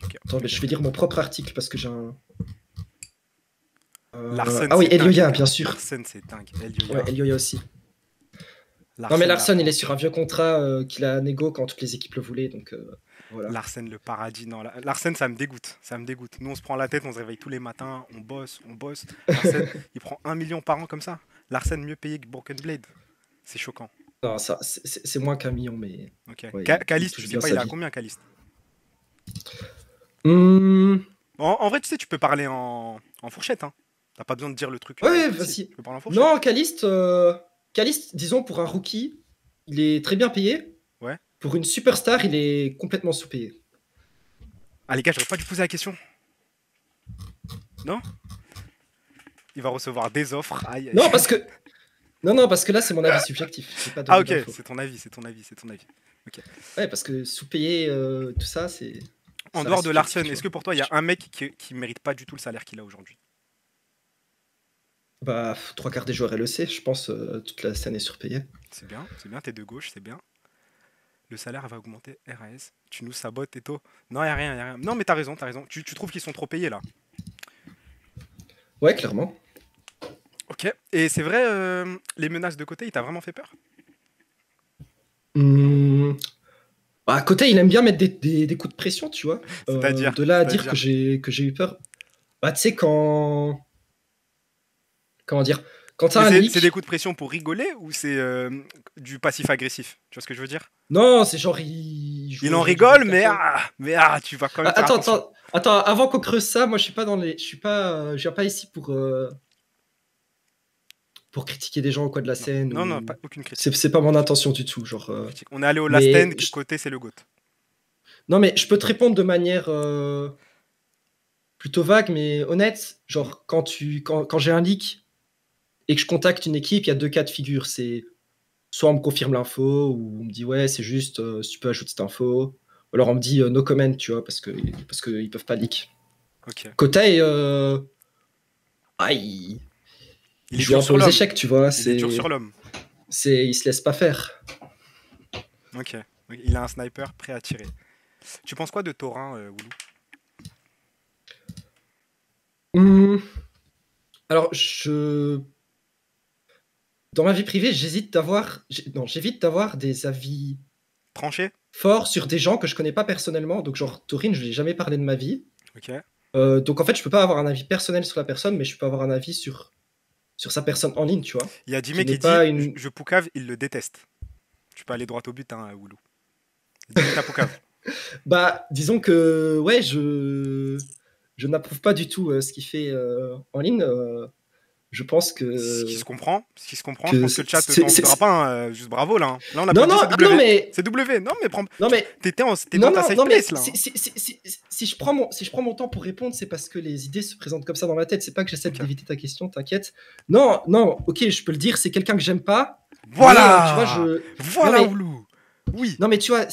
[SPEAKER 1] Ok.
[SPEAKER 4] Attends, mais je vais lire mon propre article parce que j'ai un.
[SPEAKER 1] Larsen,
[SPEAKER 4] Ah oui,
[SPEAKER 1] c'est dingue.
[SPEAKER 4] Elioya, bien sûr.
[SPEAKER 1] Larsen, c'est dingue. Elioya.
[SPEAKER 4] Ouais, Elioya aussi.
[SPEAKER 1] Larsen,
[SPEAKER 4] Non, mais Larson, il est sur un vieux contrat qu'il a négo quand toutes les équipes le voulaient, donc voilà.
[SPEAKER 1] Larsen, le paradis. Non, Larsen, ça me dégoûte. Ça me dégoûte. Nous, on se prend la tête, on se réveille tous les matins, on bosse, on bosse. Larsen, il prend 1 million par an comme ça. Larsen, mieux payé que Broken Blade. C'est choquant.
[SPEAKER 4] Non, ça, c'est moins qu'un million, mais.
[SPEAKER 1] Ok.
[SPEAKER 4] Ouais,
[SPEAKER 1] Caliste,
[SPEAKER 4] il touche
[SPEAKER 1] je sais
[SPEAKER 4] bien
[SPEAKER 1] pas,
[SPEAKER 4] sa
[SPEAKER 1] il a
[SPEAKER 4] vie.
[SPEAKER 1] combien Caliste?
[SPEAKER 4] Hum,
[SPEAKER 1] En vrai, tu sais, tu peux parler en fourchette. Hein. T'as pas besoin de dire le truc.
[SPEAKER 4] Ouais,
[SPEAKER 1] précis.
[SPEAKER 4] vas-y.
[SPEAKER 1] Tu peux parler en fourchette.
[SPEAKER 4] Non, Caliste, disons, pour un rookie, il est très bien payé.
[SPEAKER 1] Ouais.
[SPEAKER 4] Pour une superstar, il est complètement sous-payé.
[SPEAKER 1] Ah, les gars, j'aurais pas dû poser la question. Non? Il va recevoir des offres. Aïe, aïe.
[SPEAKER 4] Non, parce que. Non, parce que là, c'est mon avis subjectif. J'ai pas donné
[SPEAKER 1] Ah, ok,
[SPEAKER 4] d'infos.
[SPEAKER 1] c'est ton avis, c'est ton avis, c'est ton avis.
[SPEAKER 4] Ouais, parce que sous-payé, tout ça, c'est.
[SPEAKER 1] En
[SPEAKER 4] ça
[SPEAKER 1] dehors
[SPEAKER 4] reste
[SPEAKER 1] de
[SPEAKER 4] subjectif,
[SPEAKER 1] Larsen,
[SPEAKER 4] tu
[SPEAKER 1] est-ce
[SPEAKER 4] vois.
[SPEAKER 1] que pour toi, il y a un mec qui mérite pas du tout le salaire qu'il a aujourd'hui?
[SPEAKER 4] Bah, 3 quarts des joueurs LEC, je pense, toute la scène est surpayée.
[SPEAKER 1] C'est bien, t'es de gauche, c'est bien. Le salaire va augmenter, RAS. Tu nous sabotes, Eto. Non, y a rien, y a rien. Non, mais t'as raison, t'as raison. Tu trouves qu'ils sont trop payés là?
[SPEAKER 4] Ouais, clairement.
[SPEAKER 1] Ok. Et c'est vrai, les menaces de côté, il t'a vraiment fait peur?
[SPEAKER 4] Bah, à côté, il aime bien mettre des coups de pression, tu vois.
[SPEAKER 1] C'est-à-dire
[SPEAKER 4] De là à dire
[SPEAKER 1] c'est-à-dire
[SPEAKER 4] que j'ai eu peur. Bah, tu sais, quand. Comment dire? Quand t'as
[SPEAKER 1] Mais
[SPEAKER 4] un
[SPEAKER 1] c'est
[SPEAKER 4] leak.
[SPEAKER 1] c'est des coups de pression pour rigoler ou c'est du passif agressif? Tu vois ce que je veux dire?
[SPEAKER 4] Non, c'est genre il joue
[SPEAKER 1] Il
[SPEAKER 4] au
[SPEAKER 1] en
[SPEAKER 4] jeu du
[SPEAKER 1] rigole, mais
[SPEAKER 4] café.
[SPEAKER 1] tu vas quand
[SPEAKER 4] Ah,
[SPEAKER 1] même faire
[SPEAKER 4] attends,
[SPEAKER 1] attention.
[SPEAKER 4] avant qu'on creuse ça, moi je suis pas dans les. Je suis pas. Je viens pas ici pour critiquer des gens ou quoi de la scène.
[SPEAKER 1] Non, non,
[SPEAKER 4] ou...
[SPEAKER 1] aucune critique.
[SPEAKER 4] C'est pas mon intention du tout. Genre,
[SPEAKER 1] On est allé au Last
[SPEAKER 4] mais
[SPEAKER 1] End, côté c'est le GOAT.
[SPEAKER 4] non, mais je peux te répondre de manière plutôt vague, mais honnête. Genre, quand j'ai un leak et que je contacte une équipe, il y a deux cas de figure. C'est soit on me confirme l'info, ou on me dit ouais, c'est juste, si tu peux ajouter cette info. Ou alors on me dit no comment, tu vois, parce qu'ils peuvent pas leak.
[SPEAKER 1] Ok.
[SPEAKER 4] Kotei, il
[SPEAKER 1] Il est
[SPEAKER 4] joue un
[SPEAKER 1] toujours
[SPEAKER 4] peu
[SPEAKER 1] sur
[SPEAKER 4] aux
[SPEAKER 1] l'homme.
[SPEAKER 4] échecs, tu vois.
[SPEAKER 1] Il est toujours sur l'homme.
[SPEAKER 4] Il se laisse pas faire.
[SPEAKER 1] Ok. Il a un sniper prêt à tirer. Tu penses quoi de Thorin, Woulou?
[SPEAKER 4] Alors, dans ma vie privée, j'évite d'avoir des avis
[SPEAKER 1] Tranché?
[SPEAKER 4] forts sur des gens que je connais pas personnellement. Donc, genre, Taurine, je lui ai jamais parlé de ma vie.
[SPEAKER 1] Ok.
[SPEAKER 4] Donc, en fait, je peux pas avoir un avis personnel sur la personne, mais je peux avoir un avis sur sa personne en ligne, tu vois.
[SPEAKER 1] Il y a Jimmy
[SPEAKER 4] Qui
[SPEAKER 1] qui
[SPEAKER 4] n'est
[SPEAKER 1] dit
[SPEAKER 4] pas une-
[SPEAKER 1] je poucave, il le déteste. Tu peux aller droit au but, hein, Woulou. Dis ta poucave.
[SPEAKER 4] Bah, disons que, ouais, je n'approuve pas du tout ce qu'il fait en ligne. Je pense que.
[SPEAKER 1] Ce qui se comprend. Je pense
[SPEAKER 4] que
[SPEAKER 1] que le chat
[SPEAKER 4] c'est-
[SPEAKER 1] t'en
[SPEAKER 4] c'est-
[SPEAKER 1] fera pas un, juste bravo là. Là on a
[SPEAKER 4] Non,
[SPEAKER 1] pas dit
[SPEAKER 4] non,
[SPEAKER 1] c'est
[SPEAKER 4] ah,
[SPEAKER 1] W.
[SPEAKER 4] non, mais.
[SPEAKER 1] C'est W. Non mais prends.
[SPEAKER 4] Non, mais.
[SPEAKER 1] T'es
[SPEAKER 4] Non,
[SPEAKER 1] dans ta
[SPEAKER 4] non,
[SPEAKER 1] safe
[SPEAKER 4] non, mais
[SPEAKER 1] place là.
[SPEAKER 4] si je prends mon temps pour répondre, c'est parce que les idées se présentent comme ça dans ma tête. C'est pas que j'essaie
[SPEAKER 1] Ok.
[SPEAKER 4] d'éviter ta question, t'inquiète. Non, non, ok, je peux le dire, c'est quelqu'un que j'aime pas.
[SPEAKER 1] Voilà.
[SPEAKER 4] Mais, tu vois,
[SPEAKER 1] Voilà
[SPEAKER 4] Non, mais-
[SPEAKER 1] Woulou. Oui.
[SPEAKER 4] Non, mais tu vois,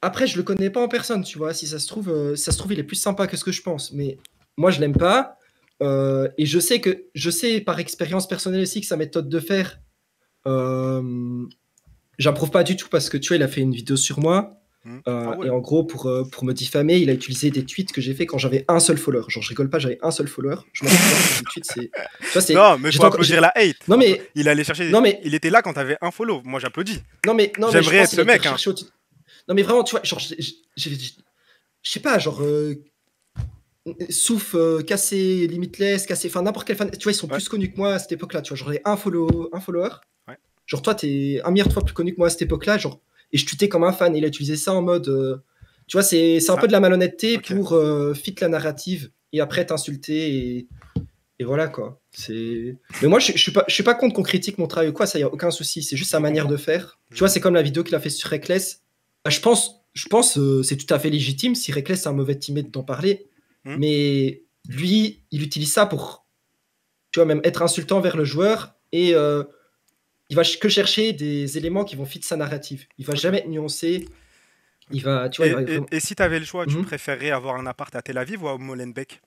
[SPEAKER 4] après, je le connais pas en personne, tu vois. Si ça se trouve, il est plus sympa que ce que je pense. Mais moi, je l'aime pas. Et je sais par expérience personnelle aussi que sa méthode de faire, j'approuve pas du tout parce que tu vois, il a fait une vidéo sur moi.
[SPEAKER 1] Ah ouais.
[SPEAKER 4] Et en gros, pour me diffamer, il a utilisé des tweets que j'ai fait quand j'avais un seul follower. Genre, je rigole pas, j'avais un seul follower. Je m'en souviens, des tweets, c'est. Tu vois, c'est.
[SPEAKER 1] Non mais faut
[SPEAKER 4] j'étais encore-
[SPEAKER 1] applaudir la hate.
[SPEAKER 4] Non, mais.
[SPEAKER 1] Il allait chercher.
[SPEAKER 4] Non, mais.
[SPEAKER 1] Il était là quand t'avais un follow. Moi j'applaudis.
[SPEAKER 4] Non, mais. Non, mais
[SPEAKER 1] J'aimerais
[SPEAKER 4] je pense
[SPEAKER 1] être ce
[SPEAKER 4] qu'il a été
[SPEAKER 1] mec, hein.
[SPEAKER 4] recherché Non, mais vraiment, tu vois, genre, je sais pas, genre. Souf, Cassé, Limitless, Cassé, enfin n'importe quel fan. Tu vois, ils sont
[SPEAKER 1] Ouais.
[SPEAKER 4] plus connus que moi à cette époque-là. Tu vois, j'aurais un follower.
[SPEAKER 1] Ouais.
[SPEAKER 4] Genre, toi, t'es un milliard de fois plus connu que moi à cette époque-là. Genre, et je tutais comme un fan. Et il a utilisé ça en mode. Tu vois, c'est un
[SPEAKER 1] Ça.
[SPEAKER 4] peu de la malhonnêteté
[SPEAKER 1] Ok.
[SPEAKER 4] pour fit la narrative et après t'insulter et voilà quoi. Mais moi, je suis pas contre qu'on critique mon travail ou quoi. Ça y a aucun souci. C'est juste sa
[SPEAKER 1] Je
[SPEAKER 4] manière
[SPEAKER 1] comprends.
[SPEAKER 4] de faire.
[SPEAKER 1] Je
[SPEAKER 4] Tu vois, c'est comme la vidéo qu'il a fait sur Reckless. Bah, je pense c'est tout à fait légitime si Reckless est un mauvais teammate d'en parler. Mais lui, il utilise ça pour, tu vois, même être insultant vers le joueur et il va que chercher des éléments qui vont fit sa narrative. Il va jamais être nuancé. Il va, tu vois, il va vraiment-
[SPEAKER 1] Et si t'avais le choix, tu
[SPEAKER 4] Mhm.
[SPEAKER 1] préférerais avoir un appart à Tel Aviv ou à Molenbeek?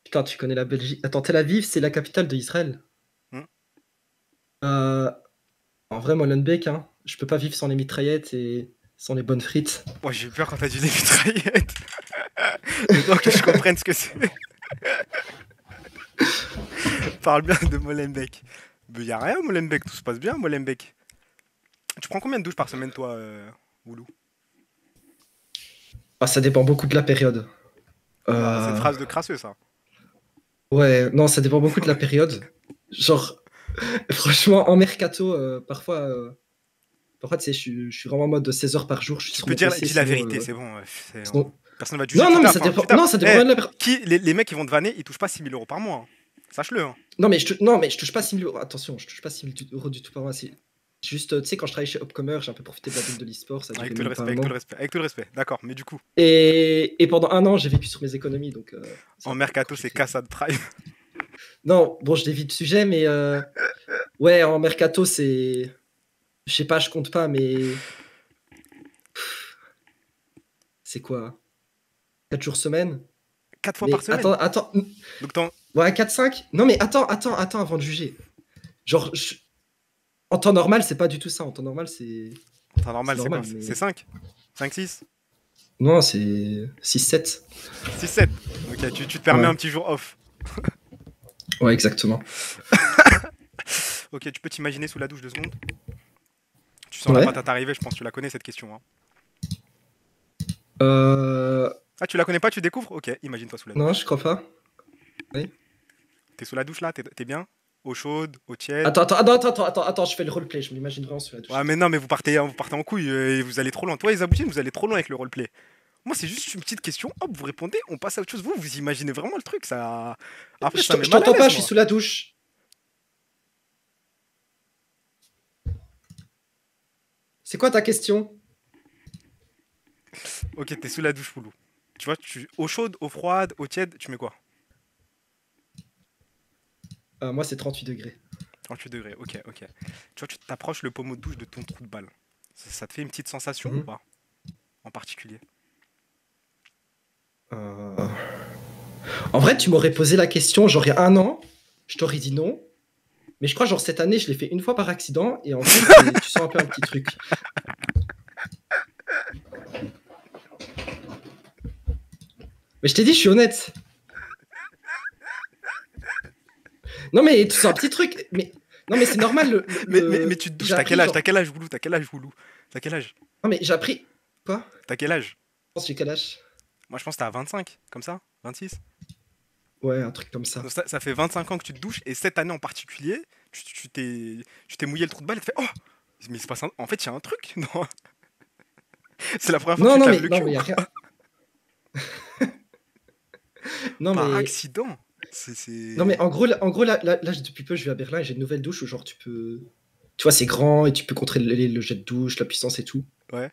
[SPEAKER 4] Putain, tu connais la Belgique. Attends, Tel Aviv, c'est la capitale d'Israël.
[SPEAKER 1] Hmm.
[SPEAKER 4] En vrai, Molenbeek, hein, je peux pas vivre sans les mitraillettes et sans les bonnes frites.
[SPEAKER 1] Moi j'ai eu peur quand t'as dit les mitraillettes. Le temps que je comprenne ce que c'est. Parle bien de Molenbeek. Mais y a rien Molenbeek, tout se passe bien Molenbeek. Tu prends combien de douches par semaine toi, Woulou?
[SPEAKER 4] Ah, ça dépend beaucoup de la période.
[SPEAKER 1] C'est une phrase de crasseux ça.
[SPEAKER 4] Ouais, non, ça dépend beaucoup de la période. Genre, franchement, en mercato, parfois, tu sais, je suis vraiment en mode de 16 heures par jour. Je suis
[SPEAKER 1] Tu
[SPEAKER 4] sur
[SPEAKER 1] peux
[SPEAKER 4] mon
[SPEAKER 1] dire
[SPEAKER 4] PC,
[SPEAKER 1] dis la
[SPEAKER 4] sinon,
[SPEAKER 1] vérité, c'est bon.
[SPEAKER 4] sinon-
[SPEAKER 1] Personne va te juger.
[SPEAKER 4] Non, non,
[SPEAKER 1] tu
[SPEAKER 4] mais
[SPEAKER 1] taffes,
[SPEAKER 4] ça
[SPEAKER 1] hein,
[SPEAKER 4] dépend.
[SPEAKER 1] tu taffes.
[SPEAKER 4] Non, ça dépend
[SPEAKER 1] Eh,
[SPEAKER 4] vraiment de la période.
[SPEAKER 1] les mecs qui vont te vanner, ils touchent pas 6 000 euros par mois. Hein. Sache-le. Hein.
[SPEAKER 4] Non, mais je touche pas 6 000 euros. Attention, je touche pas 6 000 euros du tout par mois. C'est juste, tu sais, quand je travaillais chez Upcomer, j'ai un peu profité de la bulle de l'e-sport. Ça a duré
[SPEAKER 1] Avec tout le
[SPEAKER 4] même pas
[SPEAKER 1] respect,
[SPEAKER 4] un
[SPEAKER 1] avec tout
[SPEAKER 4] an.
[SPEAKER 1] le respect, avec tout le respect. D'accord, mais du coup,
[SPEAKER 4] Et pendant un an, j'ai vécu sur mes économies. Donc,
[SPEAKER 1] en mercato, c'est Cassad Drive.
[SPEAKER 4] Non, bon, je dévie le sujet, mais ouais, en mercato, c'est. Je sais pas, je compte pas, mais. C'est quoi 4 jours semaine
[SPEAKER 1] 4 fois
[SPEAKER 4] Mais
[SPEAKER 1] par semaine.
[SPEAKER 4] attends.
[SPEAKER 1] Donc t'en-
[SPEAKER 4] Ouais, 4-5 Non, mais attends avant de juger. Genre, en temps normal, c'est pas du tout ça. En temps normal, c'est.
[SPEAKER 1] temps normal,
[SPEAKER 4] C'est
[SPEAKER 1] c'est quoi?
[SPEAKER 4] normal, mais-
[SPEAKER 1] C'est 5 5, 6
[SPEAKER 4] Non, c'est 6-7.
[SPEAKER 1] 6, 7. Ok, tu te permets
[SPEAKER 4] Ouais.
[SPEAKER 1] un petit jour off.
[SPEAKER 4] Ouais, exactement.
[SPEAKER 1] Ok, tu peux t'imaginer sous la douche 2 secondes. Tu sens la
[SPEAKER 4] Ouais.
[SPEAKER 1] patate arriver, je pense que tu la connais cette question. Hein.
[SPEAKER 4] Euh...
[SPEAKER 1] Ah, tu la connais pas, tu découvres? Ok, imagine-toi sous la douche.
[SPEAKER 4] Non, je crois pas.
[SPEAKER 1] T'es sous la douche là? T'es bien? Eau chaude, eau tiède?
[SPEAKER 4] Attends, je fais le roleplay, je m'imagine vraiment sous la douche.
[SPEAKER 1] Ouais, mais non, mais vous partez en couille et vous allez trop loin. Toi, les aboutines, vous allez trop loin avec le roleplay. Moi, c'est juste une petite question, hop, vous répondez, on passe à autre chose. Vous imaginez vraiment le truc, ça. Après, ça me met
[SPEAKER 4] Je
[SPEAKER 1] mal à
[SPEAKER 4] t'entends pas,
[SPEAKER 1] l'aise,
[SPEAKER 4] je suis
[SPEAKER 1] moi.
[SPEAKER 4] sous la douche. C'est quoi ta question?
[SPEAKER 1] Ok, t'es sous la douche, Poulou. Tu vois, eau chaude, eau froide, eau tiède, tu mets quoi?
[SPEAKER 4] Moi, c'est 38 degrés.
[SPEAKER 1] 38 degrés, ok, ok. Tu vois, tu t'approches le pommeau de douche de ton trou de balle. Ça te fait une petite sensation ou
[SPEAKER 4] Mhm.
[SPEAKER 1] pas? En particulier.
[SPEAKER 4] Euh, En vrai, tu m'aurais posé la question, genre il y a un an, je t'aurais dit non. Mais je crois, genre cette année, je l'ai fait une fois par accident. Et en vrai, tu sens un peu un petit truc. Mais je t'ai dit, je suis honnête. Non, mais tu sens un petit truc. Mais non, mais c'est normal.
[SPEAKER 1] Mais tu te douches,
[SPEAKER 4] J'ai
[SPEAKER 1] t'as
[SPEAKER 4] appris,
[SPEAKER 1] quel âge?
[SPEAKER 4] genre.
[SPEAKER 1] T'as quel âge, Poulou? T'as quel âge, Poulou? T'as quel âge?
[SPEAKER 4] Non, mais j'ai appris. Quoi?
[SPEAKER 1] T'as quel âge?
[SPEAKER 4] Je pense que j'ai quel âge?
[SPEAKER 1] Moi, je pense que t'as 25, comme ça? 26?
[SPEAKER 4] Ouais, un truc comme ça.
[SPEAKER 1] Donc ça fait 25 ans que tu te douches, et cette année en particulier, tu t'es mouillé le trou de balle et tu fais Oh! Mais il se passe un... En fait, il y a un truc, non? C'est la première fois que
[SPEAKER 4] Non,
[SPEAKER 1] tu te
[SPEAKER 4] non,
[SPEAKER 1] laves
[SPEAKER 4] mais
[SPEAKER 1] le
[SPEAKER 4] non,
[SPEAKER 1] cul
[SPEAKER 4] mais
[SPEAKER 1] ou
[SPEAKER 4] y a
[SPEAKER 1] quoi?
[SPEAKER 4] rien. Non,
[SPEAKER 1] Par
[SPEAKER 4] mais
[SPEAKER 1] accident?
[SPEAKER 4] non, mais en gros là, depuis peu, je vais à Berlin et j'ai une nouvelle douche où genre tu peux. Tu vois, c'est grand et tu peux contrôler le jet de douche, la puissance et tout.
[SPEAKER 1] Ouais.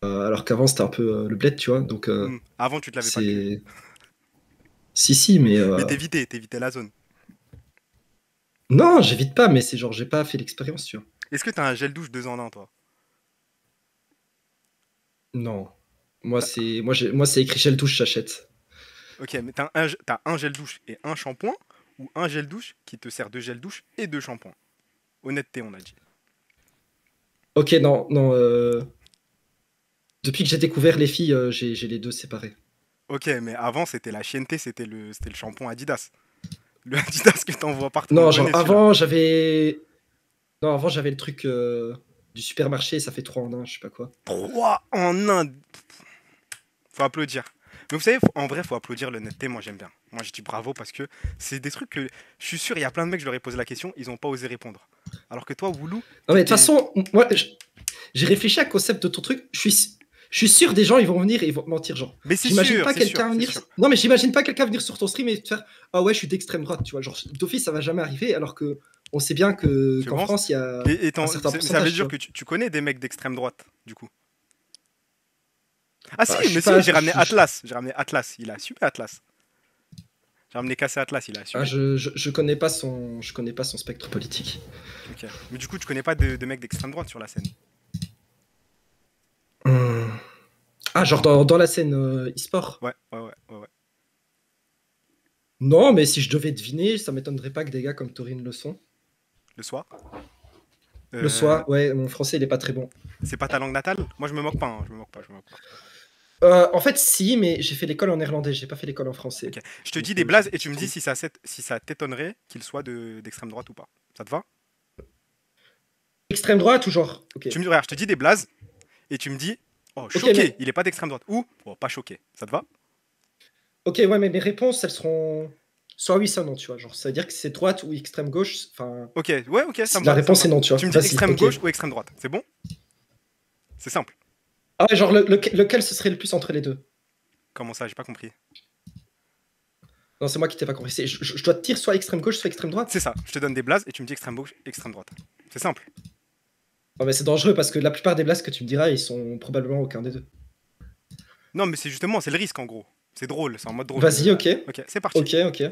[SPEAKER 4] Alors qu'avant, c'était un peu le bled, tu vois. Donc,
[SPEAKER 1] Avant, tu te lavais pas le cul.
[SPEAKER 4] c'est. Si, mais.
[SPEAKER 1] Mais t'évitais la zone.
[SPEAKER 4] Non, j'évite pas, mais c'est genre, j'ai pas fait l'expérience, tu vois.
[SPEAKER 1] Est-ce que t'as un gel douche 2 en 1, toi?
[SPEAKER 4] Non. Moi,
[SPEAKER 1] T'as-
[SPEAKER 4] c'est écrit gel douche, j'achète.
[SPEAKER 1] Ok, mais t'as un gel douche et un shampoing, ou un gel douche qui te sert de gel douche et de shampoing? Honnêteté, on a dit.
[SPEAKER 4] Ok, non, non. Depuis que j'ai découvert les filles, j'ai les deux séparés.
[SPEAKER 1] Ok, mais avant, c'était la chienneté, c'était le shampoing Adidas. Le Adidas que t'envoies partout. On le
[SPEAKER 4] Non, genre,
[SPEAKER 1] connaît, celui-là.
[SPEAKER 4] avant, j'avais. Non, avant, j'avais le truc du supermarché, ça fait 3 en 1, je sais pas quoi.
[SPEAKER 1] 3 en 1. Faut applaudir. Mais vous savez, en vrai, faut applaudir l'honnêteté. Moi, j'aime bien. Moi, je dis bravo parce que c'est des trucs que je suis sûr, il y a plein de mecs, je leur ai posé la question, ils ont pas osé répondre. Alors que toi, Woulou,
[SPEAKER 4] Non, mais de toute
[SPEAKER 1] t'es-
[SPEAKER 4] façon, moi, j'ai réfléchi au concept de ton truc. Je suis sûr des gens, ils vont venir et ils vont te mentir, genre.
[SPEAKER 1] Mais c'est
[SPEAKER 4] J'imagine
[SPEAKER 1] sûr,
[SPEAKER 4] pas
[SPEAKER 1] c'est sûr,
[SPEAKER 4] quelqu'un
[SPEAKER 1] c'est
[SPEAKER 4] venir.
[SPEAKER 1] sûr.
[SPEAKER 4] Non, mais j'imagine pas quelqu'un venir sur ton stream et te faire Ah ouais, je suis d'extrême droite, tu vois. Genre, d'office, ça va jamais arriver, alors que on sait bien que
[SPEAKER 1] Tu
[SPEAKER 4] qu'en
[SPEAKER 1] penses?
[SPEAKER 4] France, il y a
[SPEAKER 1] Et
[SPEAKER 4] un certain
[SPEAKER 1] ça veut
[SPEAKER 4] pourcentage.
[SPEAKER 1] dire
[SPEAKER 4] Tu
[SPEAKER 1] que
[SPEAKER 4] vois.
[SPEAKER 1] tu connais des mecs d'extrême droite, du coup. Ah si,
[SPEAKER 4] Bah, je
[SPEAKER 1] mais
[SPEAKER 4] suis
[SPEAKER 1] si,
[SPEAKER 4] pas.
[SPEAKER 1] j'ai ramené Atlas. J'ai ramené Atlas. Il a assumé Atlas. J'ai ramené Cassé Atlas, il a assumé.
[SPEAKER 4] Je connais pas son spectre politique.
[SPEAKER 1] Ok. Mais du coup, tu connais pas de mecs d'extrême droite sur la scène.
[SPEAKER 4] Hum. Ah, genre dans la scène e-sport.
[SPEAKER 1] Ouais.
[SPEAKER 4] Non, mais si je devais deviner, ça m'étonnerait pas que des gars comme Taurine le sont.
[SPEAKER 1] Le soir.
[SPEAKER 4] Le
[SPEAKER 1] Euh,
[SPEAKER 4] soir, ouais, mon français, il est pas très bon.
[SPEAKER 1] c'est pas ta langue natale? Moi, je me moque pas, hein, je me moque pas, je me moque pas.
[SPEAKER 4] En fait, si, mais j'ai fait l'école en néerlandais, j'ai pas fait l'école en français.
[SPEAKER 1] Ok. Je te
[SPEAKER 4] Donc,
[SPEAKER 1] dis des blazes et
[SPEAKER 4] c'est
[SPEAKER 1] tu me dis
[SPEAKER 4] cool.
[SPEAKER 1] si ça t'étonnerait qu'il soit d'extrême droite ou pas. Ça te va?
[SPEAKER 4] Extrême droite ou genre Ok.
[SPEAKER 1] Regarde, je te dis des blazes et tu me dis oh,
[SPEAKER 4] Ok,
[SPEAKER 1] choqué,
[SPEAKER 4] mais,
[SPEAKER 1] il est pas d'extrême droite. Ou oh, pas choqué. Ça te va?
[SPEAKER 4] ok, ouais, mais mes réponses, elles seront soit oui, soit non, tu vois. Genre, ça veut dire que c'est droite ou extrême gauche. Enfin,
[SPEAKER 1] Ok, ouais, ok, ça me
[SPEAKER 4] la
[SPEAKER 1] va, ça me
[SPEAKER 4] réponse
[SPEAKER 1] va.
[SPEAKER 4] est non, tu vois.
[SPEAKER 1] Tu me dis
[SPEAKER 4] Vas-y,
[SPEAKER 1] extrême
[SPEAKER 4] ok.
[SPEAKER 1] gauche ou extrême droite. C'est bon? C'est simple.
[SPEAKER 4] Ah ouais, genre, lequel ce serait le plus entre les deux?
[SPEAKER 1] Comment ça? J'ai pas compris.
[SPEAKER 4] Non, c'est moi qui t'ai pas compris. Je dois te dire soit extrême gauche, soit extrême droite?
[SPEAKER 1] C'est ça. Je te donne des blazes et tu me dis extrême gauche, extrême droite. C'est simple.
[SPEAKER 4] Non, mais c'est dangereux parce que la plupart des blasts que tu me diras, ils sont probablement aucun des deux.
[SPEAKER 1] Non, mais c'est justement, c'est le risque en gros. C'est drôle, c'est en mode drôle.
[SPEAKER 4] Vas-y, ok.
[SPEAKER 1] Ok, c'est parti.
[SPEAKER 4] Ok.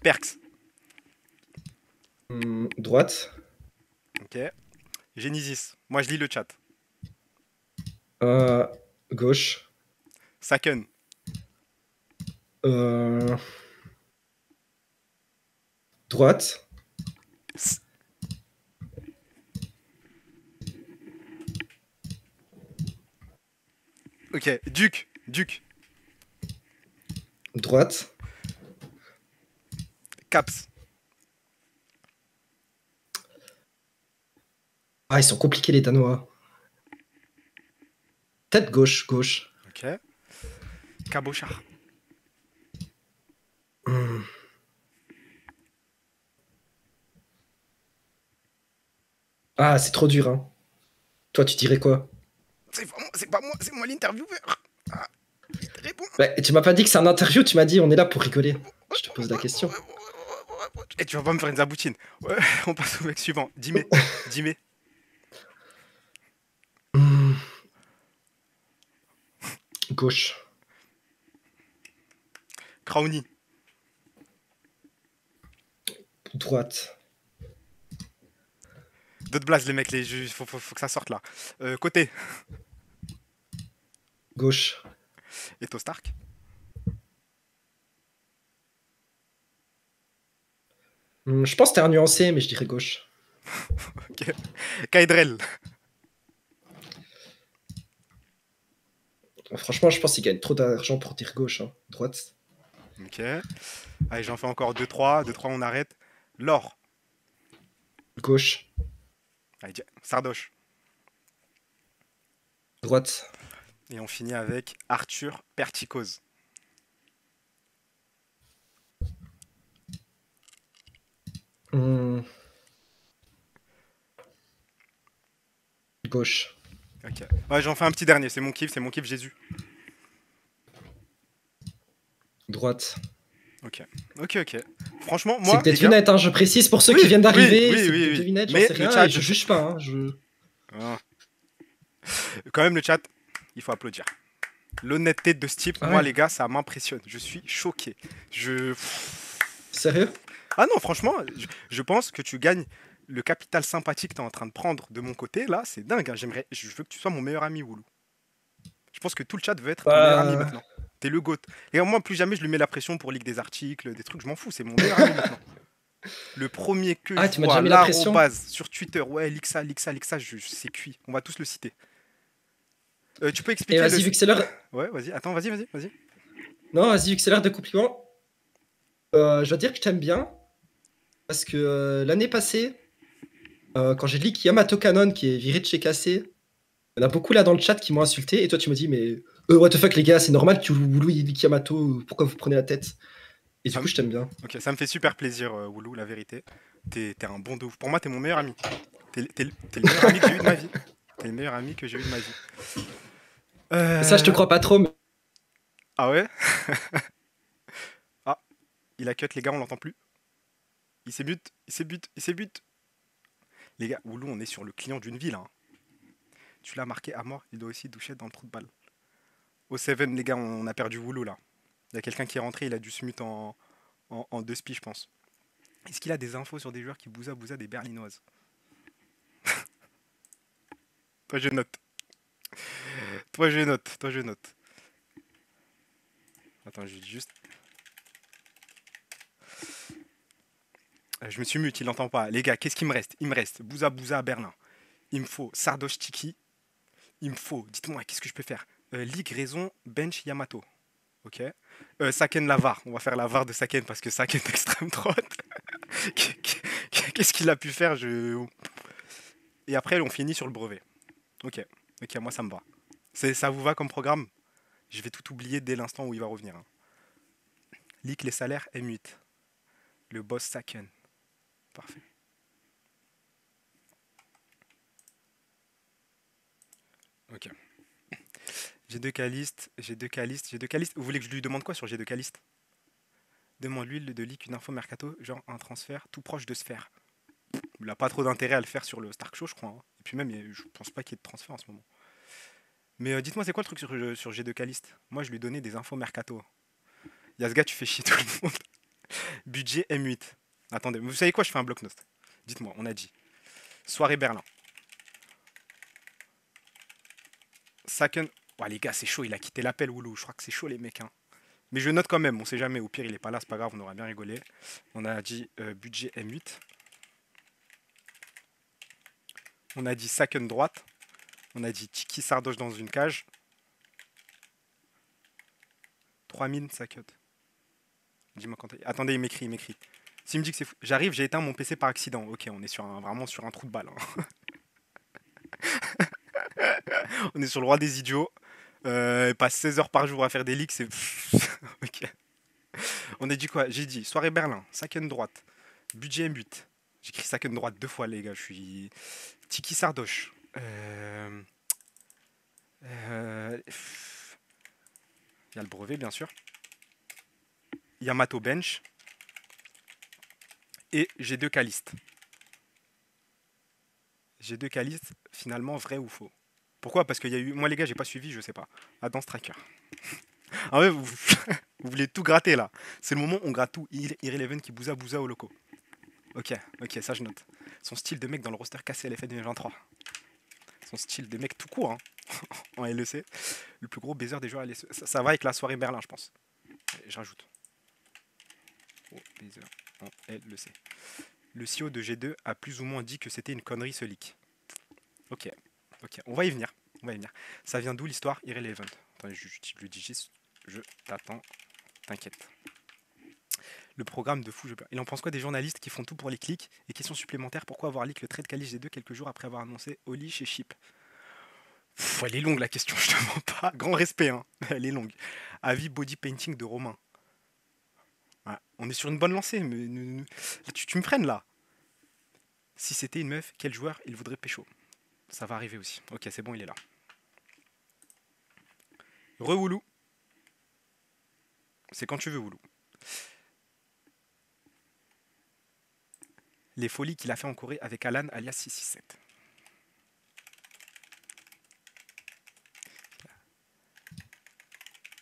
[SPEAKER 1] Perks.
[SPEAKER 4] Droite.
[SPEAKER 1] Ok. Genesis. Moi, je lis le chat.
[SPEAKER 4] Gauche.
[SPEAKER 1] Saken.
[SPEAKER 4] Droite.
[SPEAKER 1] Ok. Duke.
[SPEAKER 4] Droite.
[SPEAKER 1] Caps.
[SPEAKER 4] Ah, ils sont compliqués les Danois. Peut-être gauche.
[SPEAKER 1] Ok. Cabochard.
[SPEAKER 4] Ah, c'est trop dur, hein. Toi, tu dirais quoi?
[SPEAKER 1] C'est moi l'intervieweur. Ah, réponds.
[SPEAKER 4] Bah, tu m'as pas dit que c'est un interview, tu m'as dit on est là pour rigoler. Je te pose la question.
[SPEAKER 1] Et tu vas pas me faire une zaboutine. Ouais, on passe au mec suivant. Dimé. Dimé.
[SPEAKER 4] Hmm. Gauche.
[SPEAKER 1] Crowny.
[SPEAKER 4] Droite.
[SPEAKER 1] D'autres blases, les mecs. Faut que ça sorte là. Côté.
[SPEAKER 4] Gauche.
[SPEAKER 1] Eto Stark.
[SPEAKER 4] Je pense que t'es un nuancé, mais je dirais gauche.
[SPEAKER 1] Ok. Kaedrel.
[SPEAKER 4] Franchement, je pense qu'il gagne trop d'argent pour dire gauche. Hein. Droite.
[SPEAKER 1] Ok. Allez, j'en fais encore 2-3. 2-3, on arrête. Laure.
[SPEAKER 4] Gauche.
[SPEAKER 1] Allez, Sardoche.
[SPEAKER 4] Droite.
[SPEAKER 1] Et on finit avec Arthur Perticose.
[SPEAKER 4] Gauche.
[SPEAKER 1] Ok. Ouais, j'en fais un petit dernier. C'est mon kiff Jésus.
[SPEAKER 4] Droite.
[SPEAKER 1] Ok. Franchement,
[SPEAKER 4] C'est
[SPEAKER 1] moi.
[SPEAKER 4] que des
[SPEAKER 1] les gars-
[SPEAKER 4] devinettes, hein, je précise pour ceux
[SPEAKER 1] Oui,
[SPEAKER 4] qui viennent d'arriver.
[SPEAKER 1] oui,
[SPEAKER 4] c'est
[SPEAKER 1] oui,
[SPEAKER 4] des
[SPEAKER 1] oui.
[SPEAKER 4] devinettes, j'en
[SPEAKER 1] Mais
[SPEAKER 4] sais
[SPEAKER 1] le
[SPEAKER 4] rien,
[SPEAKER 1] chat-
[SPEAKER 4] et je juge pas. Hein,
[SPEAKER 1] Ah. Quand même, le chat, il faut applaudir. L'honnêteté de ce type,
[SPEAKER 4] Ah
[SPEAKER 1] moi,
[SPEAKER 4] ouais.
[SPEAKER 1] les gars, ça m'impressionne. Je suis choqué.
[SPEAKER 4] Sérieux?
[SPEAKER 1] Ah non, franchement, je pense que tu gagnes le capital sympathique que tu es en train de prendre de mon côté. Là, c'est dingue. Hein. Je veux que tu sois mon meilleur ami, Woulou. Je pense que tout le chat veut être ton meilleur ami maintenant. T'es le GOAT. Et moi, plus jamais, je lui mets la pression pour lire des articles, des trucs, je m'en fous. C'est mon meilleur ami maintenant. Le premier que
[SPEAKER 4] Ah,
[SPEAKER 1] je
[SPEAKER 4] tu m'as
[SPEAKER 1] vois,
[SPEAKER 4] déjà mis la pression?
[SPEAKER 1] l'arrobase sur Twitter, ouais, Lixa, c'est cuit. On va tous le citer. Tu peux
[SPEAKER 4] Et
[SPEAKER 1] expliquer
[SPEAKER 4] vas-y, vu que c'est l'heure.
[SPEAKER 1] Ouais, vas-y, attends, vas-y.
[SPEAKER 4] Non, vas-y, vu que c'est l'heure des compliments. Je dois dire que je t'aime bien. Parce que l'année passée, quand j'ai leak Yamato Canon qui est viré de chez KC, il y en a beaucoup là dans le chat qui m'ont insulté. Et toi, tu me dis, mais what the fuck, les gars, c'est normal que Woulou il leak Yamato. Pourquoi vous prenez la tête? Et du coup, je t'aime bien.
[SPEAKER 1] Ok, ça me fait super plaisir, Woulou, la vérité. T'es un bon de ouf. Pour moi, t'es mon meilleur ami. T'es le meilleur ami que j'ai eu de ma vie. T'es le meilleur ami que j'ai eu de ma vie.
[SPEAKER 4] Ça, je te crois pas trop. Mais...
[SPEAKER 1] Ah ouais. Ah, il a cut, les gars, on l'entend plus. Il s'ébute. Les gars, Woulou, on est sur le client d'une ville. Hein. Tu l'as marqué à mort, il doit aussi doucher dans le trou de balle. Au 7, les gars, on a perdu Woulou là. Il y a quelqu'un qui est rentré, il a dû se mute en 2 spies, je pense. Est-ce qu'il a des infos sur des joueurs qui bousa des berlinoises? Toi, je note. Toi, je note. Attends, je dis juste. Je me suis mute, il n'entend pas. Les gars, qu'est-ce qu'il me reste? Il me reste Bouza à Berlin. Il me faut Sardoche Tiki. Il me faut, dites-moi, qu'est-ce que je peux faire? Ligue, Raison, Bench, Yamato. Ok. Saken Lavar. On va faire la VAR de Saken parce que Saken est extrême droite. Qu'est-ce qu'il a pu faire Et après, on finit sur le brevet. Ok, moi ça me va. Ça vous va comme programme? Je vais tout oublier dès l'instant où il va revenir. Hein. Leak les salaires M8. Le boss Saken. Parfait. Ok. J'ai deux calistes. Vous voulez que je lui demande quoi sur G2 Caliste? Demande-lui de leak une info mercato, genre un transfert tout proche de Sphère. Il n'a pas trop d'intérêt à le faire sur le Stark Show, je crois. Hein. Et puis même, je pense pas qu'il y ait de transfert en ce moment. Mais dites-moi, c'est quoi le truc sur G2 Caliste? Moi, je lui donnais des infos mercato. Yasga, tu fais chier tout le monde. Budget M8. Attendez, vous savez quoi? Je fais un bloc-notes. Dites-moi, on a dit. Soirée Berlin. Saken. Oh, les gars, c'est chaud, il a quitté l'appel, Woulou. Je crois que c'est chaud, les mecs. Hein. Mais je note quand même, on sait jamais. Au pire, il est pas là, c'est pas grave, on aura bien rigolé. On a dit budget M8. On a dit Saken droite. On a dit Tiki Sardoche dans une cage. 3000, ça cut. Dis-moi quand. Attendez, il m'écrit. S'il me dit que c'est fou. J'arrive, j'ai éteint mon PC par accident. Ok, on est vraiment sur un trou de balle. Hein. On est sur le roi des idiots. Il passe 16 heures par jour à faire des leaks. C'est. Ok. On a dit quoi? J'ai dit soirée Berlin, Saken droite. Budget M8. J'écris Saken droite 2 fois, les gars. Je suis. Tiki Sardoche. Il y a le brevet, bien sûr. Yamato Bench. Et G2 Caliste. G2 Caliste, finalement, vrai ou faux? Pourquoi? Parce qu'il y a eu... Moi, les gars, j'ai pas suivi, je sais pas. Advance Tracker. Ah ouais, vous... vous voulez tout gratter, là. C'est le moment où on gratte tout. Irreleven qui bousa au loco. Ok, ça je note. Son style de mec dans le roster cassé LFA 2023. Son style de mec tout court, hein. En LEC. Le plus gros baiser des joueurs LEC. Ça va avec la soirée Berlin, je pense. Et je rajoute. Oh, baiser en LEC. Le CEO de G2 a plus ou moins dit que c'était une connerie ce leak. Ok, on va y venir. Ça vient d'où l'histoire Irrelevant? Attends, je le dis juste. Je t'attends. T'inquiète. Le programme de fou, il en pense quoi des journalistes qui font tout pour les clics? Et question supplémentaire, pourquoi avoir leak le trade Kali G2 quelques jours après avoir annoncé Oli chez Chip? Elle est longue la question, je te mens pas. Grand respect, hein. Elle est longue. Avis body painting de Romain. Ouais, on est sur une bonne lancée, mais tu me freines là. Si c'était une meuf, quel joueur il voudrait pécho? Ça va arriver aussi. Ok, c'est bon, il est là. Re-Woulou. C'est quand tu veux, Woulou. Les folies qu'il a fait en Corée avec Alan alias 667.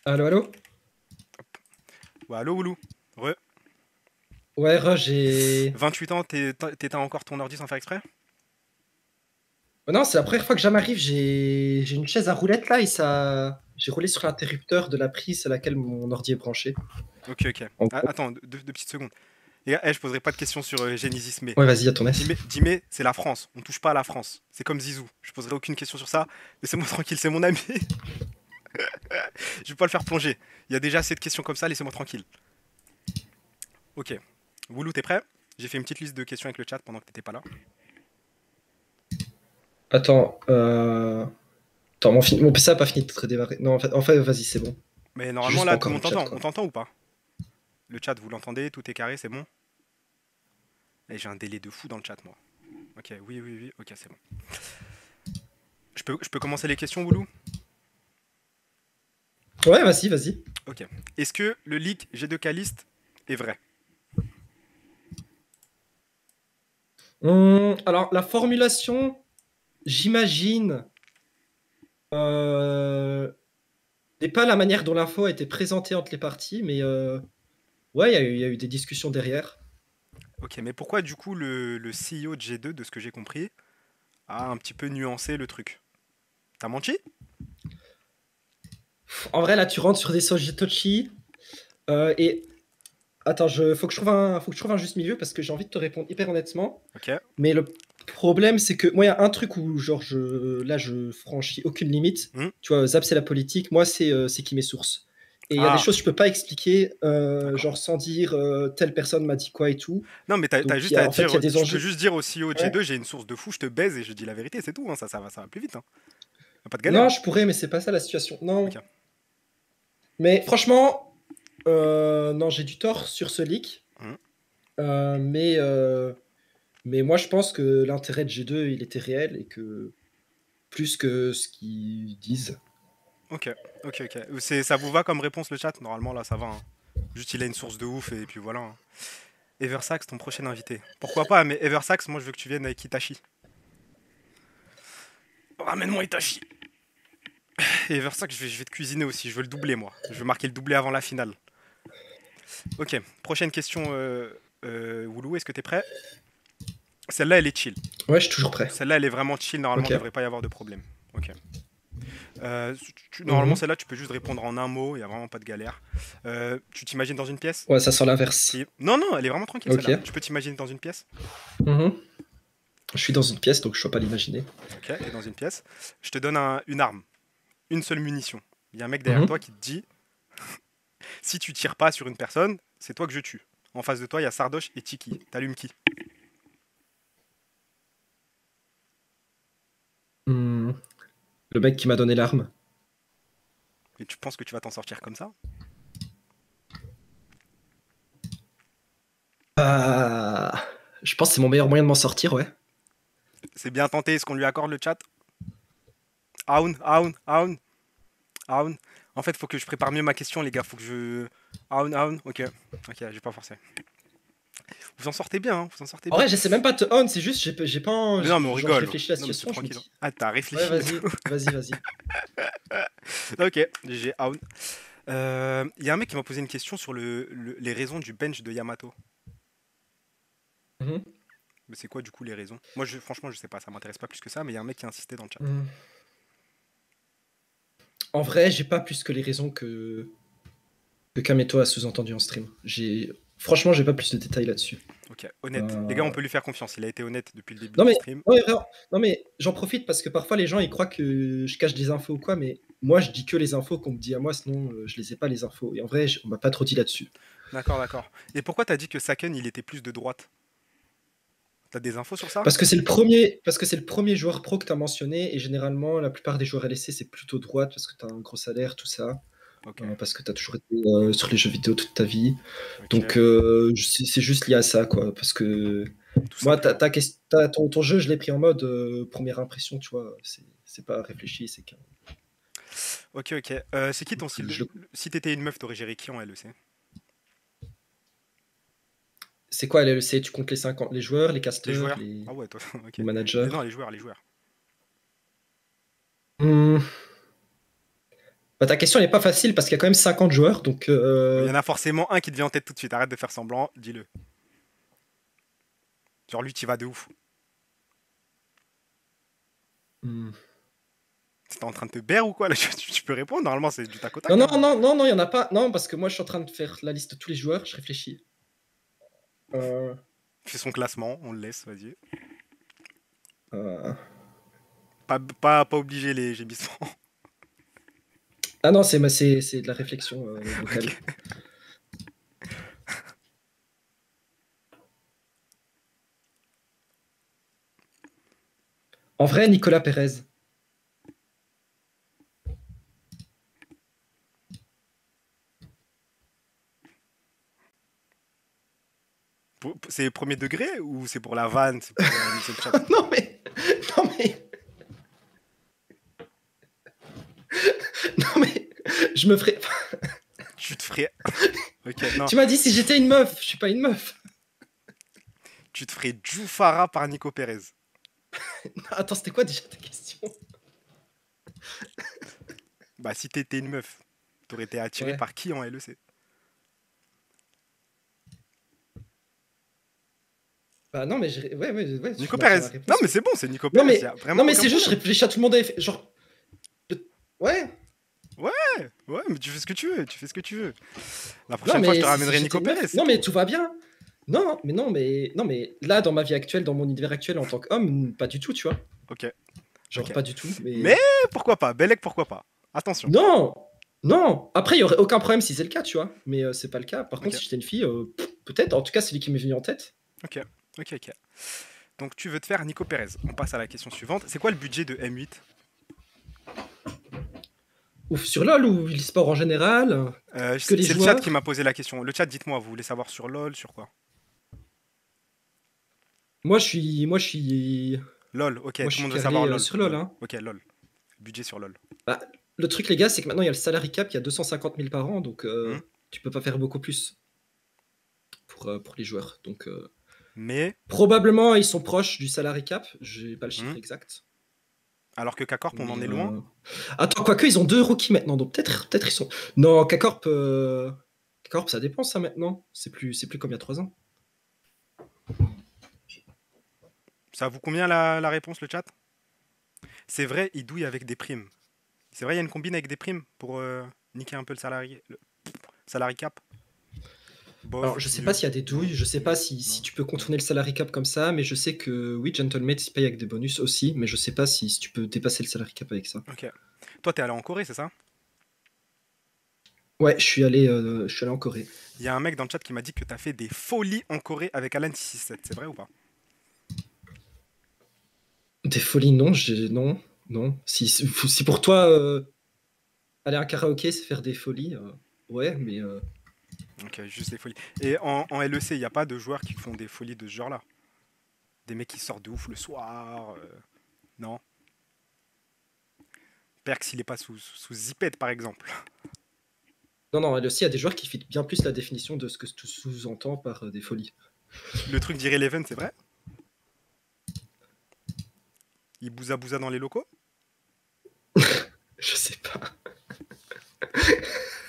[SPEAKER 4] Allô?
[SPEAKER 1] Ouais, allô, Woulou. Re.
[SPEAKER 4] Ouais, j'ai...
[SPEAKER 1] 28 ans, t'éteins encore ton ordi sans faire exprès?
[SPEAKER 4] Non, c'est la première fois que jamais arrive. J'ai une chaise à roulette là et ça... J'ai roulé sur l'interrupteur de la prise à laquelle mon ordi est branché.
[SPEAKER 1] Ok.
[SPEAKER 4] En
[SPEAKER 1] Ah,
[SPEAKER 4] gros.
[SPEAKER 1] attends, deux petites secondes. Les gars, je poserai pas de questions sur Genesis, mais
[SPEAKER 4] Ouais, vas-y, à ton aise.
[SPEAKER 1] Jimé, c'est la France. On touche pas à la France. C'est comme Zizou. Je poserai aucune question sur ça. Laissez-moi tranquille, c'est mon ami. Je vais pas le faire plonger. Il y a déjà assez de questions comme ça, laissez-moi tranquille. Ok. Woulou, t'es prêt? J'ai fait une petite liste de questions avec le chat pendant que t'étais pas là.
[SPEAKER 4] Attends, mon PC a pas fini de démarrer. Non, en fait vas-y, c'est bon.
[SPEAKER 1] Mais normalement,
[SPEAKER 4] Juste
[SPEAKER 1] là,
[SPEAKER 4] encore
[SPEAKER 1] tout le
[SPEAKER 4] le
[SPEAKER 1] monde
[SPEAKER 4] chat,
[SPEAKER 1] t'entend.
[SPEAKER 4] quoi.
[SPEAKER 1] On t'entend ou pas? Le chat, vous l'entendez? Tout est carré, c'est bon? Et j'ai un délai de fou dans le chat, moi. Ok, oui. Ok, c'est bon. Je peux commencer les questions, Woulou?
[SPEAKER 4] Ouais, vas-y.
[SPEAKER 1] Ok. Est-ce que le leak G2 Caliste est vrai?
[SPEAKER 4] Alors, la formulation, j'imagine, n'est pas la manière dont l'info a été présentée entre les parties, mais ouais, il y a eu des discussions derrière.
[SPEAKER 1] Ok, mais pourquoi du coup le CEO de G2, de ce que j'ai compris, a un petit peu nuancé le truc? T'as menti?
[SPEAKER 4] En vrai, là, tu rentres sur des Sojitochi. Et attends, faut que je trouve un juste milieu parce que j'ai envie de te répondre hyper honnêtement.
[SPEAKER 1] Ok.
[SPEAKER 4] Mais le problème, c'est que moi, il y a un truc où, genre, là, je franchis aucune limite. Tu vois, Zap, c'est la politique. Moi, c'est qui mes sources. Et il y a des choses que je peux pas expliquer, genre, sans dire telle personne m'a dit quoi et tout.
[SPEAKER 1] Non, mais t'as
[SPEAKER 4] Donc,
[SPEAKER 1] juste à
[SPEAKER 4] en fait,
[SPEAKER 1] dire.
[SPEAKER 4] il y a des
[SPEAKER 1] Tu peux
[SPEAKER 4] enjeux.
[SPEAKER 1] juste dire au CEO de G2,
[SPEAKER 4] Ouais.
[SPEAKER 1] j'ai une source de fou, je te baise et je dis la vérité, c'est tout. Hein, ça va plus vite. Hein. Y a pas de galère.
[SPEAKER 4] Non, je pourrais, mais c'est pas ça la situation. Non.
[SPEAKER 1] Ok.
[SPEAKER 4] Mais franchement, non, j'ai du tort sur ce leak.
[SPEAKER 1] Mhm.
[SPEAKER 4] Mais moi, je pense que l'intérêt de G2, il était réel et que plus que ce qu'ils disent.
[SPEAKER 1] Ok. Ça vous va comme réponse le chat? Normalement, là, ça va. Hein. Juste, il a une source de ouf et puis voilà. Hein. Eversax, ton prochain invité. Pourquoi pas, mais Eversax, moi, je veux que tu viennes avec Itachi. Ramène-moi Itachi. Et Eversax, je vais te cuisiner aussi. Je veux le doubler, moi. Je veux marquer le doublé avant la finale. Ok. Prochaine question, Woulou. Est-ce que t'es prêt? Celle-là, elle est chill.
[SPEAKER 4] Ouais, je suis toujours prêt.
[SPEAKER 1] Celle-là, elle est vraiment chill. Normalement,
[SPEAKER 4] Ok.
[SPEAKER 1] il ne devrait pas y avoir de problème. Ok. Normalement,
[SPEAKER 4] Mhm.
[SPEAKER 1] celle-là, tu peux juste répondre en un mot. Il n'y a vraiment pas de galère. Tu t'imagines dans une pièce?
[SPEAKER 4] Ouais, ça sent l'inverse.
[SPEAKER 1] Non, elle est vraiment tranquille,
[SPEAKER 4] Ok.
[SPEAKER 1] celle-là. Tu peux t'imaginer dans une pièce?
[SPEAKER 4] Mhm. Je suis dans une pièce, donc je ne dois pas l'imaginer.
[SPEAKER 1] Ok, t'es dans une pièce. Je te donne une arme. Une seule munition. Il y a un mec derrière toi qui te dit si tu tires pas sur une personne, c'est toi que je tue. En face de toi, il y a Sardoche et Tiki. T'allumes qui?
[SPEAKER 4] Le mec qui m'a donné l'arme.
[SPEAKER 1] Et tu penses que tu vas t'en sortir comme ça?
[SPEAKER 4] Je pense que c'est mon meilleur moyen de m'en sortir, ouais.
[SPEAKER 1] C'est bien tenté. Est-ce qu'on lui accorde le chat? Aoun, Aoun, Aoun, Aoun. En fait, faut que je prépare mieux ma question, les gars. Faut que je. Aoun, Aoun. Ok. Ok, j'ai pas forcé. Vous en sortez bien, hein, vous en sortez
[SPEAKER 4] En
[SPEAKER 1] bien.
[SPEAKER 4] vrai, j'essaie même pas de te on, c'est juste, j'ai pas.
[SPEAKER 1] Mais non, mais on
[SPEAKER 4] genre,
[SPEAKER 1] rigole.
[SPEAKER 4] Je réfléchis à la
[SPEAKER 1] Non, mais c'est
[SPEAKER 4] situation, je me
[SPEAKER 1] tranquille.
[SPEAKER 4] dis.
[SPEAKER 1] Ah, t'as réfléchi.
[SPEAKER 4] Ouais,
[SPEAKER 1] et tout.
[SPEAKER 4] vas-y.
[SPEAKER 1] Ok, GG, Aoun. Il y a un mec qui m'a posé une question sur les raisons du bench de Yamato.
[SPEAKER 4] Mhm.
[SPEAKER 1] Mais c'est quoi du coup les raisons? Moi, franchement, je sais pas, ça m'intéresse pas plus que ça, mais il y a un mec qui a insisté dans le chat.
[SPEAKER 4] En vrai, j'ai pas plus que les raisons que Kameto a sous-entendu en stream. Franchement, j'ai pas plus de détails là-dessus.
[SPEAKER 1] Ok, honnête. Les gars, on peut lui faire confiance. Il a été honnête depuis le début
[SPEAKER 4] Non
[SPEAKER 1] du
[SPEAKER 4] mais,
[SPEAKER 1] stream.
[SPEAKER 4] non, mais j'en profite parce que parfois les gens ils croient que je cache des infos ou quoi, mais moi je dis que les infos qu'on me dit à moi, sinon je les ai pas les infos. Et en vrai, on m'a pas trop dit là-dessus.
[SPEAKER 1] D'accord, d'accord. Et pourquoi t'as dit que Saken, il était plus de droite? T'as des infos sur ça?
[SPEAKER 4] Parce que c'est le premier joueur pro que tu as mentionné, et généralement la plupart des joueurs LSC c'est plutôt droite parce que tu as un gros salaire, tout ça.
[SPEAKER 1] Ok.
[SPEAKER 4] Parce que tu as toujours été sur les jeux vidéo toute ta vie.
[SPEAKER 1] Ok.
[SPEAKER 4] Donc c'est juste lié à ça, quoi. Parce que
[SPEAKER 1] Tout
[SPEAKER 4] moi,
[SPEAKER 1] simplement.
[SPEAKER 4] ton jeu, je l'ai pris en mode première impression, tu vois. C'est pas réfléchi, c'est qu'un.
[SPEAKER 1] Ok, ok. C'est qui ton style
[SPEAKER 4] Je-
[SPEAKER 1] Si t'étais une meuf, t'aurais géré qui en LEC?
[SPEAKER 4] C'est quoi LLC? Tu comptes les 50, les joueurs, les
[SPEAKER 1] Les
[SPEAKER 4] casters,
[SPEAKER 1] joueurs?
[SPEAKER 4] les
[SPEAKER 1] Ah ouais, toi, ok.
[SPEAKER 4] managers?
[SPEAKER 1] Non, les joueurs, les joueurs.
[SPEAKER 4] Hmm. Bah, ta question n'est pas facile parce qu'il y a quand même 50 joueurs, donc
[SPEAKER 1] Il y en a forcément un qui te vient en tête tout de suite. Arrête de faire semblant, dis-le. Genre lui, t'y vas de ouf.
[SPEAKER 4] hmm.
[SPEAKER 1] T'es en train de te baire ou quoi là? Tu peux répondre, normalement c'est du tac au tac.
[SPEAKER 4] Non,
[SPEAKER 1] Hein.
[SPEAKER 4] non, il y en a pas. Non, parce que moi, je suis en train de faire la liste de tous les joueurs, je réfléchis. Euh,
[SPEAKER 1] Il fait son classement, on le laisse, vas-y.
[SPEAKER 4] euh,
[SPEAKER 1] Pas obligé les gémissements.
[SPEAKER 4] Ah non, c'est de la réflexion vocale.
[SPEAKER 1] Ok.
[SPEAKER 4] En vrai, Nicolas Pérez.
[SPEAKER 1] C'est premier degré ou c'est pour la vanne? C'est pour amuser le chat.
[SPEAKER 4] Non mais. Non mais. Non mais. Je me ferais.
[SPEAKER 1] Tu te ferais. Ok, non.
[SPEAKER 4] Tu m'as dit si j'étais une meuf, je suis pas une meuf.
[SPEAKER 1] Tu te ferais Jufara par Nico Pérez.
[SPEAKER 4] Attends, c'était quoi déjà ta question?
[SPEAKER 1] Bah, si t'étais une meuf, t'aurais été attiré
[SPEAKER 4] Ouais.
[SPEAKER 1] par qui en LEC?
[SPEAKER 4] Bah non, mais ouais,
[SPEAKER 1] Nico
[SPEAKER 4] je maintiens
[SPEAKER 1] Pérez.
[SPEAKER 4] la réponse.
[SPEAKER 1] Non, mais c'est bon, c'est Nico
[SPEAKER 4] Non
[SPEAKER 1] Pérez.
[SPEAKER 4] mais,
[SPEAKER 1] Y a vraiment
[SPEAKER 4] non, mais
[SPEAKER 1] aucun
[SPEAKER 4] c'est juste, je
[SPEAKER 1] problème.
[SPEAKER 4] réfléchis à tout le monde. Genre. Ouais.
[SPEAKER 1] Ouais, mais tu fais ce que tu veux, tu fais ce que tu veux. La
[SPEAKER 4] Non,
[SPEAKER 1] prochaine fois, je
[SPEAKER 4] mais
[SPEAKER 1] te
[SPEAKER 4] si
[SPEAKER 1] ramènerai
[SPEAKER 4] j'étais
[SPEAKER 1] Nico
[SPEAKER 4] une meuf-
[SPEAKER 1] Pérez. c'est
[SPEAKER 4] Non, mais
[SPEAKER 1] tout.
[SPEAKER 4] tout va bien. Non, mais là, dans ma vie actuelle, dans mon univers actuel en tant qu'homme, pas du tout, tu vois.
[SPEAKER 1] Ok.
[SPEAKER 4] Genre,
[SPEAKER 1] Ok.
[SPEAKER 4] pas du tout.
[SPEAKER 1] Mais pourquoi pas? Belek, pourquoi pas? Attention.
[SPEAKER 4] Non. Après, il y aurait aucun problème si c'est le cas, tu vois. Mais c'est pas le cas. Par contre,
[SPEAKER 1] Ok.
[SPEAKER 4] si j'étais une fille, peut-être. En tout cas, c'est lui qui m'est venu en tête.
[SPEAKER 1] Ok. Donc, tu veux te faire Nico Pérez. On passe à la question suivante. C'est quoi le budget de M8?
[SPEAKER 4] Ouf, sur LoL ou e-sport en général?
[SPEAKER 1] C'est
[SPEAKER 4] les
[SPEAKER 1] le chat
[SPEAKER 4] joueurs
[SPEAKER 1] qui m'a posé la question. Le chat, dites-moi, vous voulez savoir sur LoL, sur quoi?
[SPEAKER 4] Moi, je suis.
[SPEAKER 1] LoL, ok,
[SPEAKER 4] Moi,
[SPEAKER 1] tout
[SPEAKER 4] je
[SPEAKER 1] le monde
[SPEAKER 4] suis
[SPEAKER 1] veut savoir
[SPEAKER 4] carré
[SPEAKER 1] LoL.
[SPEAKER 4] sur LoL. Hein.
[SPEAKER 1] Ok, LoL. Budget sur LoL.
[SPEAKER 4] Bah, le truc, les gars, c'est que maintenant, il y a le salary cap, il y a 250 000 par an, donc
[SPEAKER 1] Hmm.
[SPEAKER 4] tu peux pas faire beaucoup plus pour les joueurs. Donc,
[SPEAKER 1] Mais,
[SPEAKER 4] probablement, ils sont proches du salary cap. J'ai pas le chiffre exact.
[SPEAKER 1] alors que K-Corp, on en est loin.
[SPEAKER 4] Attends, quoique, ils ont 2 rookies maintenant, donc peut-être ils sont. Non, K-Corp, ça dépend, ça maintenant. C'est plus comme il y a 3 ans.
[SPEAKER 1] Ça vous combien la réponse, le chat? C'est vrai, il douille avec des primes. C'est vrai, il y a une combine avec des primes pour niquer un peu le salary cap. Bof,
[SPEAKER 4] Alors, je sais
[SPEAKER 1] mieux.
[SPEAKER 4] pas s'il y a des douilles, je sais pas si tu peux contourner le salary cap comme ça, mais je sais que oui, Gentlemate se paye avec des bonus aussi, mais je sais pas si tu peux dépasser le salary cap avec ça.
[SPEAKER 1] Ok. Toi, t'es allé en Corée, c'est ça?
[SPEAKER 4] Ouais, je suis allé en Corée.
[SPEAKER 1] Il y a un mec dans le chat qui m'a dit que t'as fait des folies en Corée avec Alan 667. C'est vrai ou pas?
[SPEAKER 4] Des folies, non, non. Si pour toi, aller à un karaoké, c'est faire des folies, ouais, mais
[SPEAKER 1] Ok, juste des folies. Et en LEC, il n'y a pas de joueurs qui font des folies de ce genre-là? Des mecs qui sortent de ouf le soir. Non. Perks, il est pas sous zipette, par exemple.
[SPEAKER 4] Non, non, là aussi, il y a des joueurs qui fit bien plus la définition de ce que tu sous-entends par des folies.
[SPEAKER 1] Le truc d'Irrelevant, c'est vrai? Il bousa dans les locaux?
[SPEAKER 4] Je sais pas.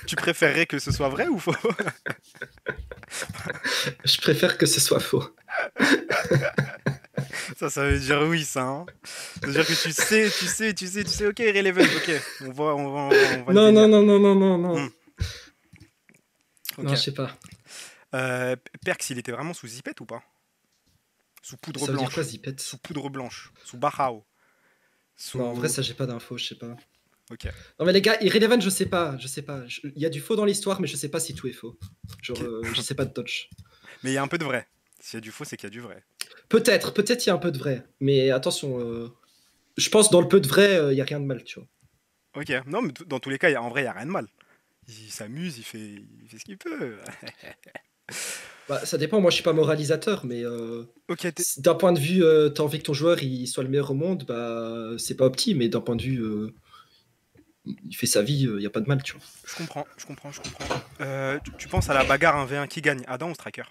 [SPEAKER 1] Tu préférerais que ce soit vrai ou faux?
[SPEAKER 4] Je préfère que ce soit faux.
[SPEAKER 1] Ça veut dire oui, ça. Hein. Ça veut dire que tu sais, ok, Irrelevant, ok. On va
[SPEAKER 4] Non,
[SPEAKER 1] le
[SPEAKER 4] non,
[SPEAKER 1] délire.
[SPEAKER 4] non, non, non, non, non.
[SPEAKER 1] Ok.
[SPEAKER 4] Non, je sais pas.
[SPEAKER 1] Perks, il était vraiment sous zipette ou pas? Sous poudre
[SPEAKER 4] Ça veut dire
[SPEAKER 1] blanche.
[SPEAKER 4] quoi, Zipette?
[SPEAKER 1] Sous poudre blanche. Sous Bahao. Sous...
[SPEAKER 4] Non, en vrai, ça, j'ai pas d'infos, je sais pas.
[SPEAKER 1] Ok.
[SPEAKER 4] Non, mais les gars, Irrelevant, je sais pas. Il y a du faux dans l'histoire, mais je sais pas si tout est faux. Genre,
[SPEAKER 1] Ok.
[SPEAKER 4] je sais pas de dodge.
[SPEAKER 1] Mais il y a un peu de vrai. S'il y a du faux, c'est qu'il y a du vrai.
[SPEAKER 4] Peut-être il y a un peu de vrai. Mais attention, je pense dans le peu de vrai, il y a rien de mal, tu vois.
[SPEAKER 1] Ok. Non, mais dans tous les cas, en vrai, il n'y a rien de mal. Il s'amuse, il fait ce qu'il peut.
[SPEAKER 4] Bah, ça dépend, moi je suis pas moralisateur, mais
[SPEAKER 1] Ok,
[SPEAKER 4] d'un point de vue, t'as envie que ton joueur il soit le meilleur au monde, bah c'est pas opti, mais d'un point de vue, il fait sa vie, il y a pas de mal, tu vois.
[SPEAKER 1] je comprends. Tu penses à la bagarre 1v1 qui gagne, Adam ou Striker?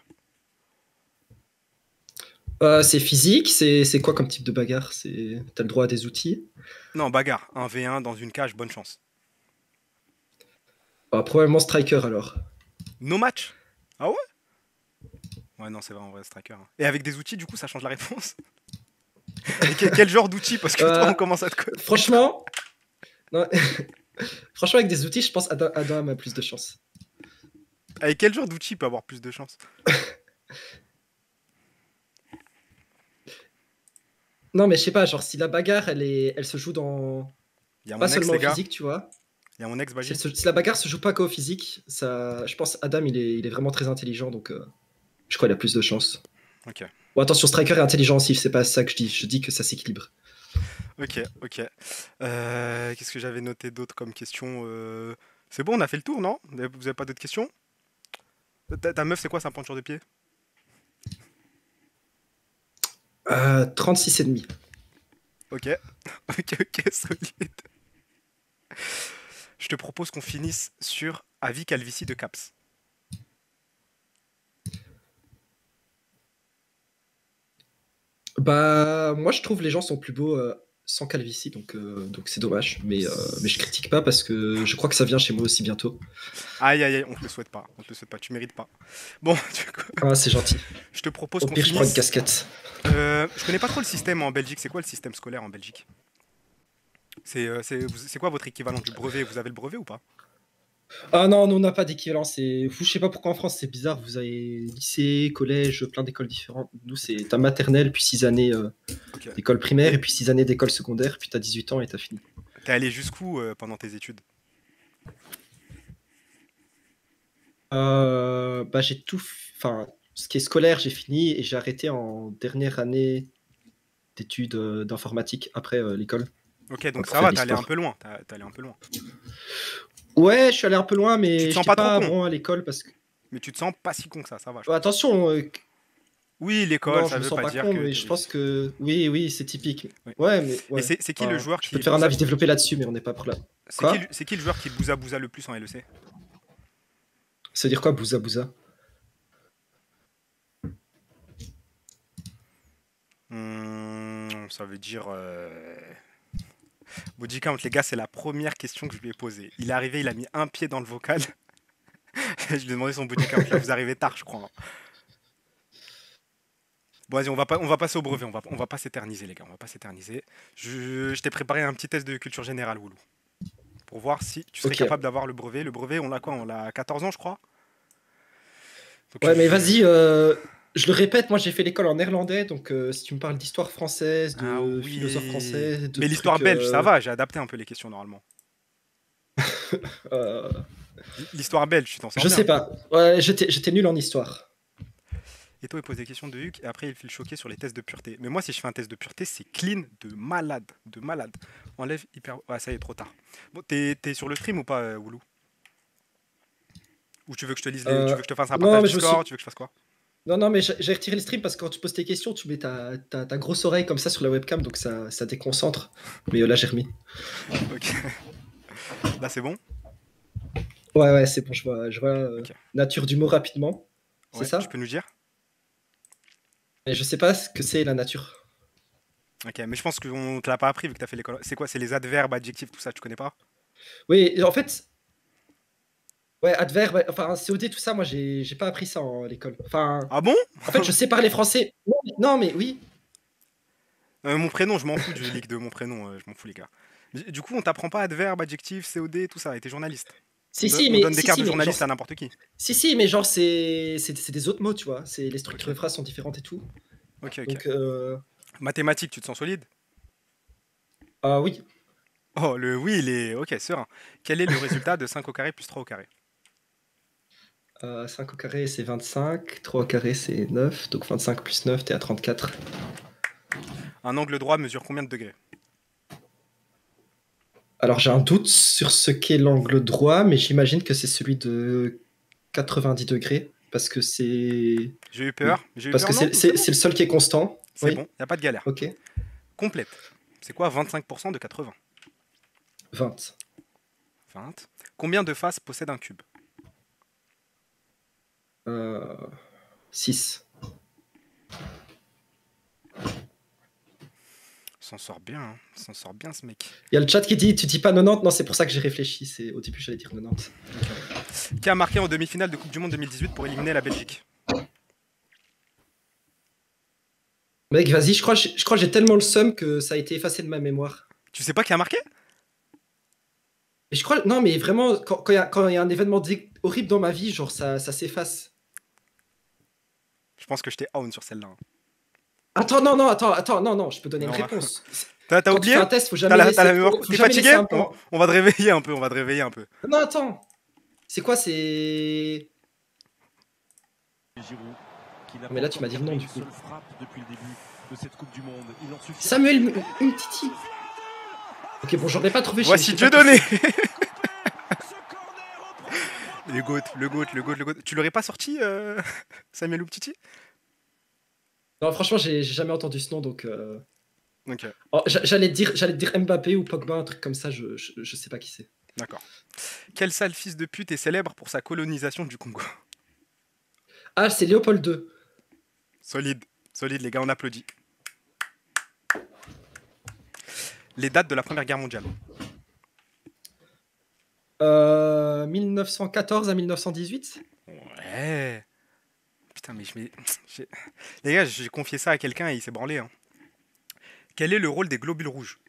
[SPEAKER 4] C'est physique, c'est quoi comme type de bagarre? T'as le droit à des outils?
[SPEAKER 1] Non, bagarre 1v1 dans une cage, bonne chance.
[SPEAKER 4] Bah, probablement striker alors.
[SPEAKER 1] No match? Ah ouais? Ouais, non, c'est vrai, en vrai, Striker. Hein. Et avec des outils, du coup, ça change la réponse? Et quel genre d'outils? Parce que toi, on commence à te connaître.
[SPEAKER 4] Franchement, non, franchement, avec des outils, je pense Adam a plus de chance.
[SPEAKER 1] Avec quel genre d'outils peut avoir plus de chance?
[SPEAKER 4] Non, mais je sais pas, genre si la bagarre elle se joue dans.
[SPEAKER 1] Il y a mon
[SPEAKER 4] Pas
[SPEAKER 1] ex,
[SPEAKER 4] seulement
[SPEAKER 1] les
[SPEAKER 4] au
[SPEAKER 1] gars.
[SPEAKER 4] physique, tu vois.
[SPEAKER 1] Il y a mon ex, Bagi.
[SPEAKER 4] Si la bagarre se joue pas qu'au physique, ça, je pense Adam il est vraiment très intelligent, donc je crois qu'il a plus de chance.
[SPEAKER 1] Ok.
[SPEAKER 4] Bon, attention, Striker est intelligent aussi, c'est pas ça que je dis que ça s'équilibre.
[SPEAKER 1] Ok. Qu'est-ce que j'avais noté d'autre comme question? C'est bon, on a fait le tour, non? Vous avez pas d'autres questions? Ta meuf, c'est quoi sa pointure de pied?
[SPEAKER 4] 36,5.
[SPEAKER 1] Ok. Solide. Je te propose qu'on finisse sur avis calvitie de Caps.
[SPEAKER 4] Bah, moi je trouve les gens sont plus beaux sans calvitie, donc c'est dommage, mais je critique pas parce que je crois que ça vient chez moi aussi bientôt.
[SPEAKER 1] Aïe, on te le souhaite pas. Tu mérites pas. Bon, du coup,
[SPEAKER 4] Ah, c'est gentil.
[SPEAKER 1] je te propose
[SPEAKER 4] Au
[SPEAKER 1] qu'on
[SPEAKER 4] pire, je prends une
[SPEAKER 1] finisse.
[SPEAKER 4] casquette.
[SPEAKER 1] Je connais pas trop le système en Belgique. C'est quoi le système scolaire en Belgique? C'est quoi votre équivalent du brevet? Vous avez le brevet ou pas?
[SPEAKER 4] Ah non, nous on n'a pas d'équivalence. Je sais pas pourquoi en France c'est bizarre. Vous avez lycée, collège, plein d'écoles différentes. Nous c'est ta maternelle, puis 6 années
[SPEAKER 1] Ok.
[SPEAKER 4] d'école primaire, et puis 6 années d'école secondaire, puis t'as 18 ans et t'as fini.
[SPEAKER 1] T'es allé jusqu'où pendant tes études?
[SPEAKER 4] Bah j'ai tout. Enfin, ce qui est scolaire, j'ai fini et j'ai arrêté en dernière année d'études d'informatique après l'école.
[SPEAKER 1] Ok, donc
[SPEAKER 4] Pour
[SPEAKER 1] ça
[SPEAKER 4] faire
[SPEAKER 1] va,
[SPEAKER 4] du
[SPEAKER 1] t'es allé un
[SPEAKER 4] sport.
[SPEAKER 1] peu loin. T'es allé un peu loin.
[SPEAKER 4] Ouais, je suis allé un peu loin,
[SPEAKER 1] Tu
[SPEAKER 4] mais
[SPEAKER 1] te
[SPEAKER 4] je
[SPEAKER 1] sens
[SPEAKER 4] n'étais
[SPEAKER 1] pas
[SPEAKER 4] pas
[SPEAKER 1] trop con.
[SPEAKER 4] bon à l'école parce que.
[SPEAKER 1] Mais tu te sens pas si con que ça va.
[SPEAKER 4] Attention,
[SPEAKER 1] Oui, l'école,
[SPEAKER 4] non,
[SPEAKER 1] ça
[SPEAKER 4] je me
[SPEAKER 1] veut
[SPEAKER 4] sens
[SPEAKER 1] pas
[SPEAKER 4] pas
[SPEAKER 1] dire
[SPEAKER 4] con,
[SPEAKER 1] que.
[SPEAKER 4] mais je pense que. Oui, c'est typique.
[SPEAKER 1] Oui.
[SPEAKER 4] Ouais, mais.
[SPEAKER 1] Et
[SPEAKER 4] Ouais.
[SPEAKER 1] c'est qui le joueur
[SPEAKER 4] je
[SPEAKER 1] qui.
[SPEAKER 4] peux te faire un avis développé là-dessus, mais on n'est pas pour là. Quoi
[SPEAKER 1] C'est qui le joueur qui bousa le plus en LEC?
[SPEAKER 4] Ça veut dire quoi, bouza bouza?
[SPEAKER 1] Ça veut dire. Body count, les gars, c'est la première question que je lui ai posée. Il est arrivé, il a mis un pied dans le vocal. Je lui ai demandé son body count. Là, vous arrivez tard, je crois. Hein. Bon, vas-y, on va passer au brevet. On va pas s'éterniser, les gars. On va pas s'éterniser. Je t'ai préparé un petit test de culture générale, Woulou. Pour voir si tu serais
[SPEAKER 4] Ok.
[SPEAKER 1] capable d'avoir le brevet. Le brevet, on l'a quoi? On l'a à 14 ans, je crois. Donc,
[SPEAKER 4] Ouais, mais vas-y, je le répète, moi j'ai fait l'école en néerlandais, donc si tu me parles d'histoire française, de
[SPEAKER 1] Ah oui.
[SPEAKER 4] philosophe français, de
[SPEAKER 1] Mais l'histoire
[SPEAKER 4] trucs,
[SPEAKER 1] belge, ça va. J'ai adapté un peu les questions normalement.
[SPEAKER 4] euh,
[SPEAKER 1] L'histoire belge, tu t'en sors
[SPEAKER 4] je
[SPEAKER 1] bien.
[SPEAKER 4] sais pas. Ouais, j'étais nul en histoire.
[SPEAKER 1] Et toi, il pose des questions de Huck et après, il fait le choquer sur les tests de pureté. Mais moi, si je fais un test de pureté, c'est clean de malade. De malade. Enlève hyper. Ah, ça y est, trop tard. Bon, t'es sur le stream ou pas, Woulou? Ou tu veux que je te lise tu veux que je te fasse un
[SPEAKER 4] non,
[SPEAKER 1] partage
[SPEAKER 4] mais
[SPEAKER 1] du
[SPEAKER 4] je me
[SPEAKER 1] score?
[SPEAKER 4] suis-
[SPEAKER 1] Tu veux que je fasse quoi?
[SPEAKER 4] Non, non, mais j'ai retiré le stream parce que quand tu poses tes questions, tu mets ta grosse oreille comme ça sur la webcam, donc ça déconcentre. Mais là, j'ai remis.
[SPEAKER 1] Ok. Là, c'est bon?
[SPEAKER 4] Ouais, c'est bon, je vois
[SPEAKER 1] Ok.
[SPEAKER 4] nature du mot rapidement. C'est
[SPEAKER 1] Ouais,
[SPEAKER 4] ça?
[SPEAKER 1] tu peux nous dire?
[SPEAKER 4] Mais je sais pas ce que c'est la nature.
[SPEAKER 1] Ok, mais je pense qu'on te l'a pas appris vu que t'as fait l'école. C'est quoi? C'est les adverbes, adjectifs, tout ça, tu connais pas?
[SPEAKER 4] Oui, et en fait, ouais, adverbe, enfin, COD, tout ça, moi, j'ai pas appris ça à l'école. Enfin,
[SPEAKER 1] Ah bon?
[SPEAKER 4] en fait, je sais parler français. Non, mais oui.
[SPEAKER 1] Mon prénom, je m'en fous du leak de mon prénom, je m'en fous les gars. Du coup, on t'apprend pas adverbe, adjectif, COD, tout ça, et t'es journaliste. On donne des cartes de
[SPEAKER 4] Mais genre,
[SPEAKER 1] journaliste à n'importe qui.
[SPEAKER 4] si, mais genre, c'est des autres mots, tu vois. Les structures de phrases sont différentes et tout.
[SPEAKER 1] Ok, ok.
[SPEAKER 4] Donc,
[SPEAKER 1] Mathématiques, tu te sens solide?
[SPEAKER 4] ah oui.
[SPEAKER 1] Oh, le oui, il est. Ok, serein. Quel est le résultat de 5 au carré plus 3 au carré?
[SPEAKER 4] 5 au carré, c'est 25. 3 au carré, c'est 9. Donc 25 plus 9, t'es à 34.
[SPEAKER 1] Un angle droit mesure combien de degrés?
[SPEAKER 4] Alors, j'ai un doute sur ce qu'est l'angle droit, mais j'imagine que c'est celui de 90 degrés. Parce que c'est.
[SPEAKER 1] J'ai eu
[SPEAKER 4] Oui.
[SPEAKER 1] peur. J'ai eu
[SPEAKER 4] Parce
[SPEAKER 1] peur,
[SPEAKER 4] que
[SPEAKER 1] non? C'est bon.
[SPEAKER 4] c'est le seul qui est constant.
[SPEAKER 1] C'est
[SPEAKER 4] Oui,
[SPEAKER 1] bon, y a pas de galère.
[SPEAKER 4] ok.
[SPEAKER 1] Complète. C'est quoi 25% de 80?
[SPEAKER 4] 20.
[SPEAKER 1] 20. Combien de faces possède un cube?
[SPEAKER 4] 6.
[SPEAKER 1] S'en sort bien, hein. S'en sort bien ce mec.
[SPEAKER 4] Il y a le chat qui dit tu dis pas 90. Non, c'est pour ça que j'ai réfléchi. Au début, j'allais dire 90.
[SPEAKER 1] Qui a marqué en demi-finale de Coupe du Monde 2018 pour éliminer la Belgique?
[SPEAKER 4] Mec, vas-y, je crois que j'ai tellement le seum que ça a été effacé de ma mémoire.
[SPEAKER 1] Tu sais pas qui a marqué?
[SPEAKER 4] Et je crois. Non, mais vraiment, quand il y a un événement horrible dans ma vie, genre ça s'efface.
[SPEAKER 1] Je pense que je t'ai own sur celle-là, hein.
[SPEAKER 4] Attends, non, je peux donner une
[SPEAKER 1] Non,
[SPEAKER 4] réponse.
[SPEAKER 1] T'as
[SPEAKER 4] Quand tu
[SPEAKER 1] oublié?
[SPEAKER 4] fais un test, faut
[SPEAKER 1] T'as
[SPEAKER 4] jamais
[SPEAKER 1] la
[SPEAKER 4] laisser.
[SPEAKER 1] mémoire.
[SPEAKER 4] Faut
[SPEAKER 1] T'es
[SPEAKER 4] jamais
[SPEAKER 1] fatigué?
[SPEAKER 4] laisser un temps.
[SPEAKER 1] On va te réveiller un peu, on va te réveiller un peu.
[SPEAKER 4] Non, attends. C'est quoi, c'est. Mais là, tu m'as dit le nom, du coup. Samuel Umtiti. Ok, bon, j'en ai pas trouvé.
[SPEAKER 1] Voici
[SPEAKER 4] je sais
[SPEAKER 1] Dieu
[SPEAKER 4] pas qui
[SPEAKER 1] donné.
[SPEAKER 4] c'est.
[SPEAKER 1] Le GOAT. Tu l'aurais pas sorti, Samuel Ouptiti?
[SPEAKER 4] Non, franchement, j'ai jamais entendu ce nom, donc.
[SPEAKER 1] Ok,
[SPEAKER 4] Oh, j'allais te dire Mbappé ou Pogba, un truc comme ça, je sais pas qui c'est.
[SPEAKER 1] d'accord. Quel sale fils de pute est célèbre pour sa colonisation du Congo?
[SPEAKER 4] Ah, c'est Léopold II.
[SPEAKER 1] Solide, solide les gars, on applaudit. Les dates de la Première Guerre mondiale.
[SPEAKER 4] 1914 à 1918.
[SPEAKER 1] Ouais. Putain, mais les gars, j'ai confié ça à quelqu'un et il s'est branlé, hein. Quel est le rôle des globules rouges?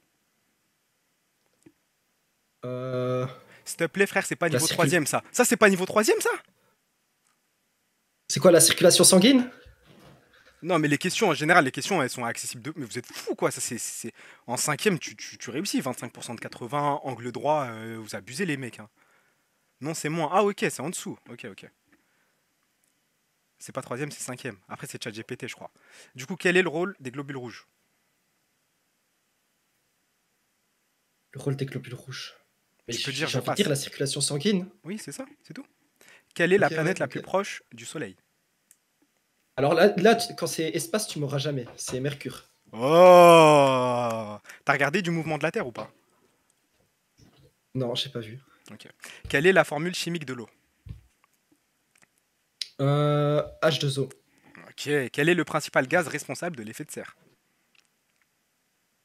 [SPEAKER 1] S'il te plaît, frère, c'est pas niveau 3ème, ça. Ça, c'est pas niveau 3ème, ça?
[SPEAKER 4] C'est quoi, la circulation sanguine?
[SPEAKER 1] Non, mais les questions, en général, les questions, elles sont accessibles de. Mais vous êtes fous, quoi. Ça, c'est. En 5ème, tu réussis. 25% de 80, angle droit, vous abusez, les mecs, hein. Non, c'est moins. Ah, ok, c'est en dessous. Ok. C'est pas 3ème, c'est 5ème. Après, c'est ChatGPT, je crois. Du coup, quel est le rôle des globules rouges?
[SPEAKER 4] Le rôle des globules rouges. Mais
[SPEAKER 1] Tu peux dire,
[SPEAKER 4] j'ai envie de dire la circulation sanguine.
[SPEAKER 1] Oui, c'est ça, c'est tout. Quelle est la
[SPEAKER 4] Ok,
[SPEAKER 1] planète
[SPEAKER 4] ouais,
[SPEAKER 1] la
[SPEAKER 4] ok.
[SPEAKER 1] plus proche du Soleil?
[SPEAKER 4] Alors là quand c'est espace, tu m'auras jamais. C'est Mercure.
[SPEAKER 1] Oh! T'as regardé du mouvement de la Terre ou pas?
[SPEAKER 4] Non, j'ai pas vu.
[SPEAKER 1] Ok. Quelle est la formule chimique de l'eau?
[SPEAKER 4] H2O.
[SPEAKER 1] Ok. Quel est le principal gaz responsable de l'effet de serre?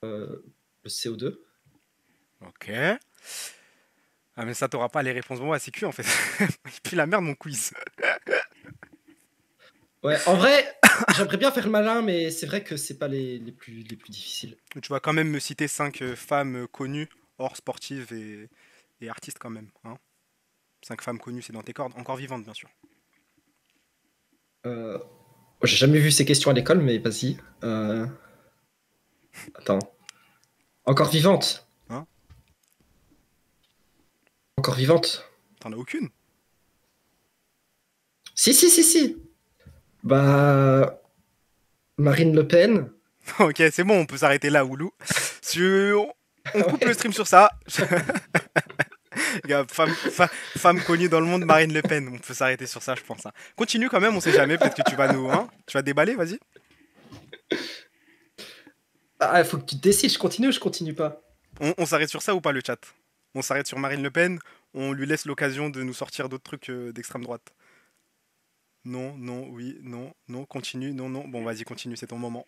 [SPEAKER 4] Le CO2.
[SPEAKER 1] Ok. Ah mais ça t'aura pas les réponses. Bon, ouais, c'est cul en fait. Il pue la merde mon quiz.
[SPEAKER 4] Ouais, en vrai, j'aimerais bien faire le malin, mais c'est vrai que c'est pas les plus difficiles.
[SPEAKER 1] Tu vas quand même me citer 5 femmes connues, hors sportives et artistes quand même, hein. 5 femmes connues, c'est dans tes cordes, encore vivantes bien sûr.
[SPEAKER 4] J'ai jamais vu ces questions à l'école, mais vas-y. Attends. Encore vivante.
[SPEAKER 1] Hein?
[SPEAKER 4] Encore vivante.
[SPEAKER 1] T'en as aucune?
[SPEAKER 4] Si. Bah. Marine Le Pen.
[SPEAKER 1] Ok, c'est bon, on peut s'arrêter là, Oulou. On coupe le stream sur ça. Gars, femme connue dans le monde, Marine Le Pen. On peut s'arrêter sur ça, je pense. Hein. Continue quand même, on sait jamais. Peut-être que tu vas nous. Hein, tu vas déballer, vas-y.
[SPEAKER 4] Ah, faut que tu te décides, je continue ou je continue pas?
[SPEAKER 1] On s'arrête sur ça ou pas le chat? On s'arrête sur Marine Le Pen, on lui laisse l'occasion de nous sortir d'autres trucs d'extrême droite. Non, non, oui, non, non, continue, non, non. Bon, vas-y, continue, c'est ton moment.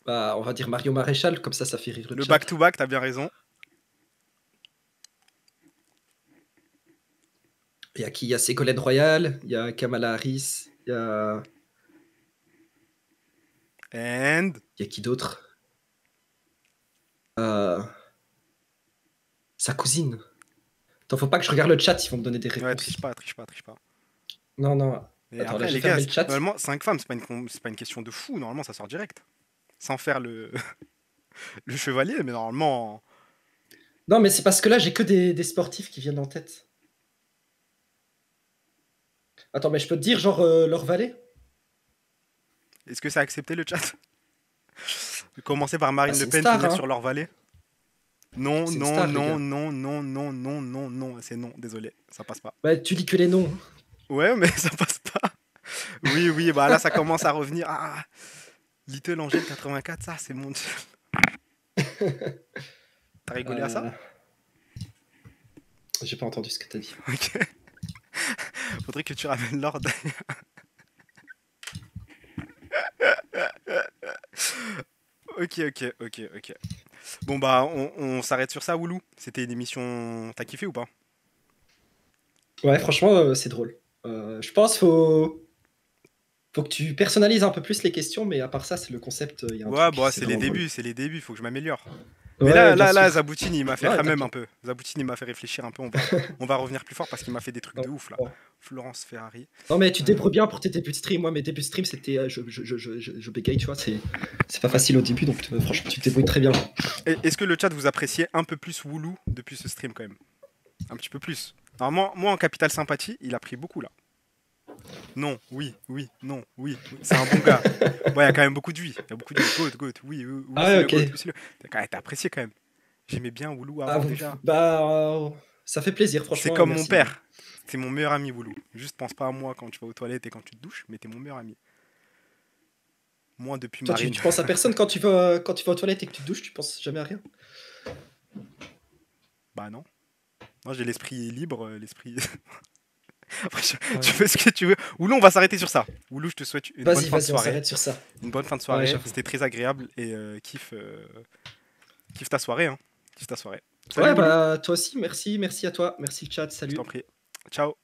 [SPEAKER 4] Bah, on va dire Mario Maréchal, comme ça fait rire
[SPEAKER 1] Le
[SPEAKER 4] chat.
[SPEAKER 1] back-to-back, t'as bien raison.
[SPEAKER 4] Il y a qui? Il y a Ségolène Royal, il y a Kamala Harris, il y a
[SPEAKER 1] And
[SPEAKER 4] qui d'autre? Sa cousine. Attends, faut pas que je regarde le chat, ils vont me donner des réponses.
[SPEAKER 1] ouais, triche pas, triche pas, triche pas.
[SPEAKER 4] Non, non.
[SPEAKER 1] Et
[SPEAKER 4] Attends,
[SPEAKER 1] après,
[SPEAKER 4] là, j'ai
[SPEAKER 1] les gars,
[SPEAKER 4] fermé le chat.
[SPEAKER 1] normalement, 5 femmes, c'est pas une question de fou. Normalement, ça sort direct. Sans faire le, le chevalier, mais normalement.
[SPEAKER 4] Non, mais c'est parce que là, j'ai que des sportifs qui viennent en tête. Attends, mais je peux te dire, genre, leur valet?
[SPEAKER 1] Est-ce que ça a accepté le chat? Commencer par Marine
[SPEAKER 4] Ah,
[SPEAKER 1] Le
[SPEAKER 4] c'est
[SPEAKER 1] Pen,
[SPEAKER 4] une star,
[SPEAKER 1] finir
[SPEAKER 4] hein.
[SPEAKER 1] sur leur valet. Non,
[SPEAKER 4] C'est une
[SPEAKER 1] non,
[SPEAKER 4] star, les
[SPEAKER 1] non,
[SPEAKER 4] gars.
[SPEAKER 1] non, non, non, non, non, non, c'est non, désolé, ça passe pas.
[SPEAKER 4] Bah, tu lis que les noms.
[SPEAKER 1] Ouais, mais ça passe pas. Oui, oui, bah là, ça commence à revenir. Ah, Little Angel 84, ça, c'est mon. T'as rigolé à ça?
[SPEAKER 4] J'ai pas entendu ce que t'as dit.
[SPEAKER 1] Ok. Faudrait que tu ramènes l'ordre. Ok, ok, ok, ok. Bon, bah, on s'arrête sur ça, Woulou. C'était une émission. T'as kiffé ou pas?
[SPEAKER 4] Ouais, franchement, c'est drôle. Je pense faut que tu personnalises un peu plus les questions, mais à part ça, c'est le concept. Y a un
[SPEAKER 1] Ouais,
[SPEAKER 4] truc,
[SPEAKER 1] bah, c'est les
[SPEAKER 4] vraiment drôle.
[SPEAKER 1] débuts, c'est les débuts, faut que je m'améliore.
[SPEAKER 4] Ouais,
[SPEAKER 1] Mais là,
[SPEAKER 4] bien sûr.
[SPEAKER 1] Zaboutine, il m'a fait
[SPEAKER 4] Ouais,
[SPEAKER 1] quand même
[SPEAKER 4] t'inquiète.
[SPEAKER 1] un peu. Zaboutine, il m'a fait réfléchir un peu. On va revenir plus fort parce qu'il m'a fait des trucs de ouf là.
[SPEAKER 4] Bon.
[SPEAKER 1] Florence Ferrari.
[SPEAKER 4] Non, mais tu te débrouilles bien pour tes débuts de stream. Moi, mes débuts de stream, c'était. Je bégaye, tu vois. C'est pas facile au début, donc franchement, tu te débrouilles très bien.
[SPEAKER 1] Est-ce que le chat vous appréciez un peu plus Woulou depuis ce stream quand même? Un petit peu plus. Alors, moi en Capital Sympathie, il a pris beaucoup là. Non, oui, oui, non, oui. Oui. C'est un bon gars. Ouais, il y a quand même beaucoup de vie. Il y a beaucoup de vie. Goat, oui, oui, oui.
[SPEAKER 4] Ah
[SPEAKER 1] c'est
[SPEAKER 4] ouais,
[SPEAKER 1] le
[SPEAKER 4] ok.
[SPEAKER 1] goat, oui, c'est le- T'as apprécié quand même. J'aimais bien Woulou avant déjà.
[SPEAKER 4] Ça fait plaisir, franchement.
[SPEAKER 1] C'est comme
[SPEAKER 4] merci.
[SPEAKER 1] mon père. C'est mon meilleur ami, Woulou. Juste pense pas à moi quand tu vas aux toilettes et quand tu te douches, mais t'es mon meilleur ami. Moi, depuis
[SPEAKER 4] Toi,
[SPEAKER 1] Marine.
[SPEAKER 4] tu penses à personne quand tu vas aux toilettes et que tu te douches, tu penses jamais à rien?
[SPEAKER 1] Bah non. Moi, j'ai l'esprit libre, l'esprit. Après,
[SPEAKER 4] Ouais.
[SPEAKER 1] tu fais ce que tu veux. Woulou, on va s'arrêter sur ça. Woulou, je te souhaite une bonne
[SPEAKER 4] Vas-y,
[SPEAKER 1] fin de
[SPEAKER 4] on
[SPEAKER 1] soirée.
[SPEAKER 4] s'arrête sur ça.
[SPEAKER 1] Une bonne fin de soirée.
[SPEAKER 4] j'avoue.
[SPEAKER 1] C'était très agréable et kiffe ta soirée. Hein. Kiffe ta soirée. Salut,
[SPEAKER 4] Ouais,
[SPEAKER 1] Woulou.
[SPEAKER 4] bah, toi aussi, merci à toi. Merci le chat,
[SPEAKER 1] Je
[SPEAKER 4] salut.
[SPEAKER 1] t'en prie. Ciao.